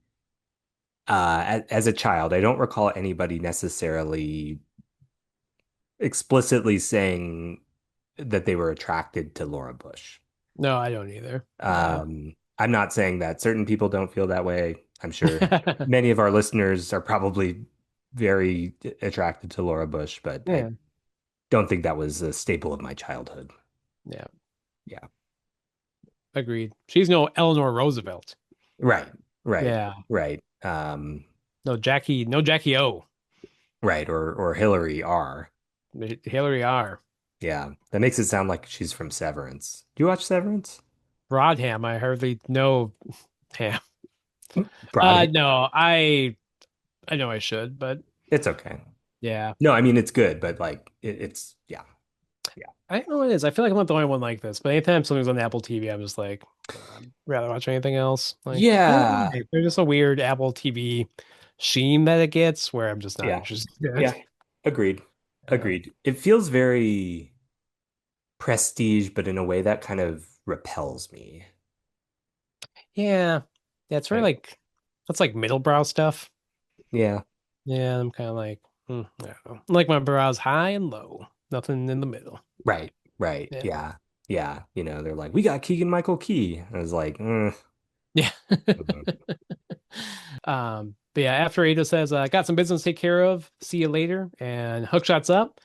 as a child, I don't recall anybody necessarily explicitly saying that they were attracted to Laura Bush. No, I don't either. Yeah. I'm not saying that certain people don't feel that way. I'm sure many of our listeners are probably very attracted to Laura Bush, but I Yeah. don't think that was a staple of my childhood. Yeah. Yeah. Agreed. She's no Eleanor Roosevelt. Right. Right. Yeah. Right. No Jackie O. Right. Or Hillary R. Hillary R. Yeah. That makes it sound like she's from Severance. Do you watch Severance? Broadham. I hardly know him. Broadham. No, I know I should, but It's okay. yeah. No, I mean it's good, but like it's yeah. Yeah. I don't know what it is. I feel like I'm not the only one like this, but anytime something's on Apple TV, I'm just like, I'd rather watch anything else. Like, I don't know. Yeah. There's just a weird Apple TV sheen that it gets where I'm just not Yeah. interested in Yeah. it. Agreed. Yeah. Agreed. It feels very prestige, but in a way that kind of repels me. Yeah. Yeah, it's very Like, like that's like middlebrow stuff. yeah. Yeah, I'm kind of like, I don't know. Like my brows high and low, nothing in the middle. Right. Right. Yeah. Yeah. Yeah. They're like, we got Keegan Michael Key. I was like, Yeah. mhm. But yeah, after Ada says, got some business to take care of, see you later, and hookshot's up.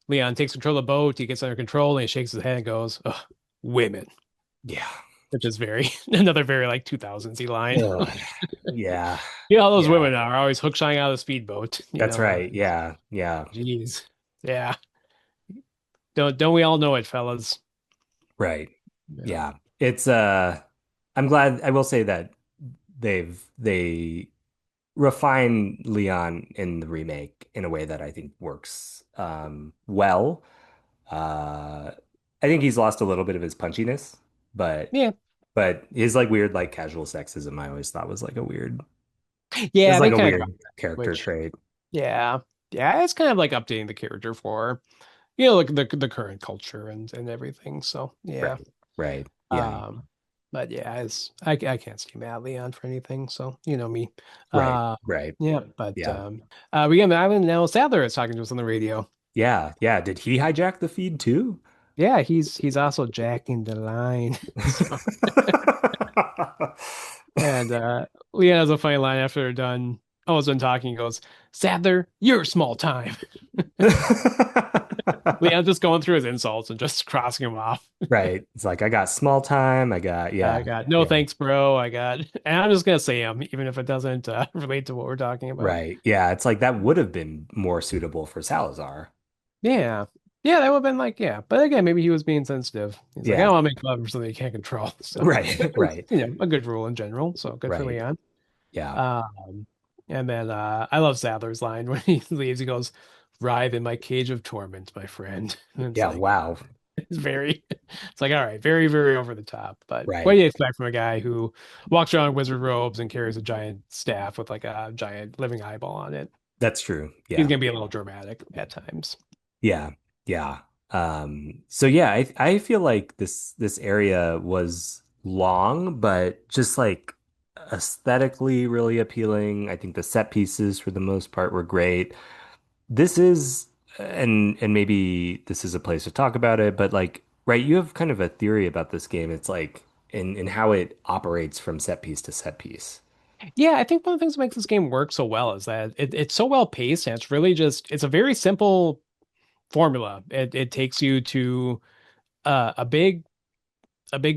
Leon takes control of the boat, he gets under control, and he shakes his head and goes, "Ugh, women," Yeah. which is very another very like 2000s line. Ugh. Yeah. You know, how those Yeah. women are always hookshotting out of the speedboat, That's right. Yeah. Yeah. jeez. Yeah. Don't we all know it, fellas? Right. Yeah. Yeah. It's I'm glad I will say that they refine Leon in the remake in a way that I think works well. Uh I think he's lost a little bit of his punchiness, but Yeah. his like weird like casual sexism I always thought was like a weird is Yeah, like they a kind of got weird that, character which trait. yeah. Yeah, it's kind of like updating the character for, you know, like the current culture and everything. So yeah. Right. Right. Yeah. Um, but yeah, I can't see Matt Leon for anything, so you know me. Right. Uh, Right. yeah, but Yeah. we get an island now. Sadler is talking to us on the radio. Yeah. Yeah. Did he hijack the feed too? Yeah, he's also jacking the line. So and Leon has a funny line after they're done. Almost done talking. He goes, Sadler, you're small time. Leon's just going through his insults and just crossing him off. Right. It's like I got small time. I got I yeah. got no Yeah. thanks, bro. And I'm just gonna say him, even if it doesn't relate to what we're talking about. Right. Yeah. It's like that would have been more suitable for Salazar. Yeah. Yeah, that would have been like, yeah. But again, maybe he was being sensitive. He's like, I Yeah. don't want to make fun of something you can't control. So, Right. which is, Right. you know, a good rule in general. So good for Right. Leon. Yeah. Um, and then I love Sadler's line when he leaves. He goes, "Writhe in my cage of torment, my friend." And it's Yeah. like, Wow. it's very, it's like, all right, very, very over the top. But what do Right. you expect from a guy who walks around in wizard robes and carries a giant staff with like a giant living eyeball on it? That's true. He's Yeah. gonna be a little dramatic at times. Yeah. Yeah. So yeah, I feel like this area was long, but just like aesthetically really appealing. I think the set pieces for the most part were great. This is and maybe this is a place to talk about it, but like right, you have kind of a theory about this game. It's like in how it operates from set piece to set piece. Yeah, I think one of the things that makes this game work so well is that it's so well paced and it's really just it's a very simple formula. It takes you to a big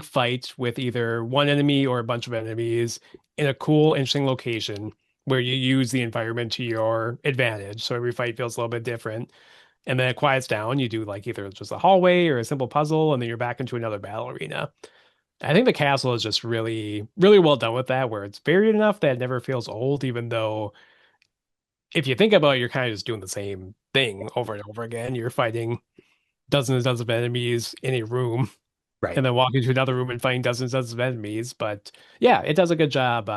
fight with either one enemy or a bunch of enemies in a cool, interesting location where you use the environment to your advantage. So every fight feels a little bit different. And then it quiets down. You do like either just a hallway or a simple puzzle, and then you're back into another battle arena. I think the castle is just really, really well done with that, where it's varied enough that it never feels old, even though if you think about it, you're kind of just doing the same thing over and over again. You're fighting dozens and dozens of enemies in a room Right. and then walking to another room and fighting dozens and dozens of enemies. But yeah, it does a good job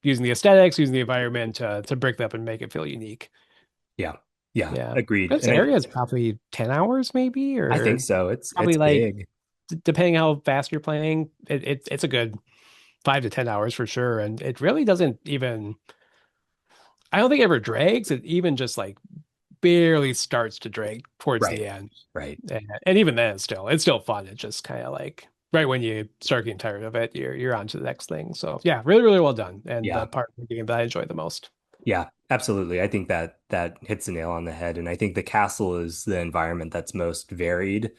using the aesthetics, using the environment to break that up and make it feel unique. Yeah. Yeah. Yeah. Agreed. This And I area is probably 10 hours maybe, I think or so. It's probably like big. depending how fast you're playing, it's a good 5 to 10 hours for sure. And it really doesn't even I don't think it ever drags. It even just like barely starts to drag towards Right. the end. Right. And even then it's still fun. It's just kind of like right when you start getting tired of it, you're on to the next thing. So yeah, really, really well done. And the Yeah. part of the game that I enjoy the most. Yeah, absolutely. I think that that hits the nail on the head. And I think the castle is the environment that's most varied,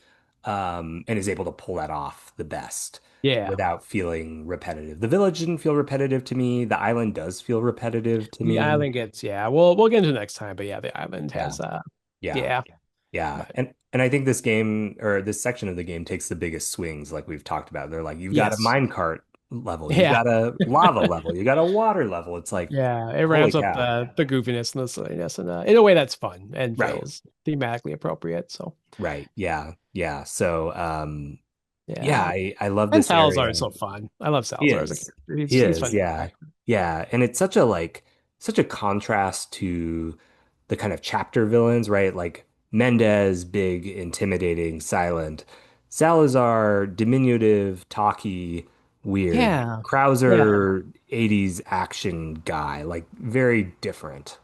and is able to pull that off the best Yeah. without feeling repetitive. The village didn't feel repetitive to me. The island does feel repetitive to The me. island gets, yeah, we'll get into it next time, but yeah, the island Yeah. has Yeah. yeah. Yeah. But And I think this game or this section of the game takes the biggest swings, like we've talked about. They're like, you've got a yes. minecart level, you've Yeah. got a lava level, you got a water level. It's like, Yeah. It holy ramps up cow. the goofiness and the silliness and in a way that's fun and Right. feels thematically appropriate. So Right. Yeah. Yeah. So yeah, yeah. I love And this Salazar area. is so fun. I love He Salazar as a is. character. He He's is. fun to Yeah. interact Yeah. And it's such a such a contrast to the kind of chapter villains, right? Like Mendez, big, intimidating, silent. Salazar, diminutive, talky, weird. Yeah. Yeah. Krauser, 80s action guy, like very different.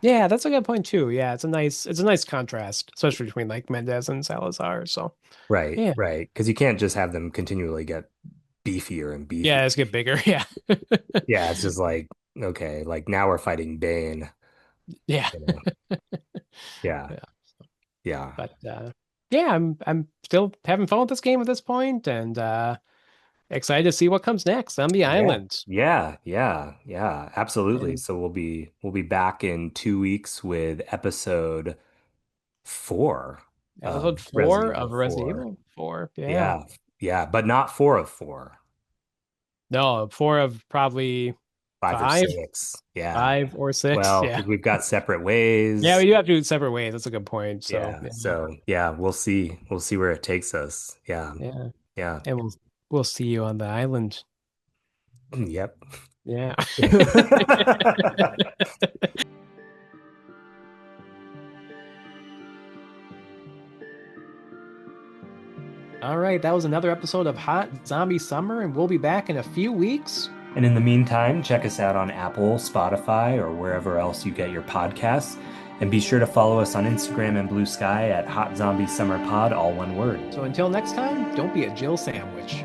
Yeah, that's a good point too. Yeah, it's a nice contrast, especially between like Mendez and Salazar. So Right, yeah. right. Because you can't just have them continually get beefier and Yeah, beefier. let's get bigger. Yeah. Yeah, it's just like, okay, like now we're fighting Bane, Yeah. you know. Yeah, Yeah. yeah, But yeah, I'm still having fun with this game at this point and excited to see what comes next on the yeah, island. yeah, yeah, yeah, absolutely. And So we'll be back in 2 weeks with episode 4 of episode Resident four Evil of Resident 4. Evil 4. Yeah. Yeah, yeah, but not 4 of 4, No, four of probably 5 or five, 6. Yeah. 5 or 6. Well, Yeah. because we've got separate Yeah, we ways. do have to do it separate ways. That's a good point. So Yeah. yeah. So yeah, we'll see. We'll see where it takes us. Yeah. Yeah. Yeah. And we'll see you on the island. Yep. Yeah. All right, that was another episode of Hot Zombie Summer, and we'll be back in a few weeks. And in the meantime, check us out on Apple, Spotify, or wherever else you get your podcasts. And be sure to follow us on Instagram and Blue Sky at Hot Zombie Summer Pod, all one word. So until next time, don't be a Jill sandwich.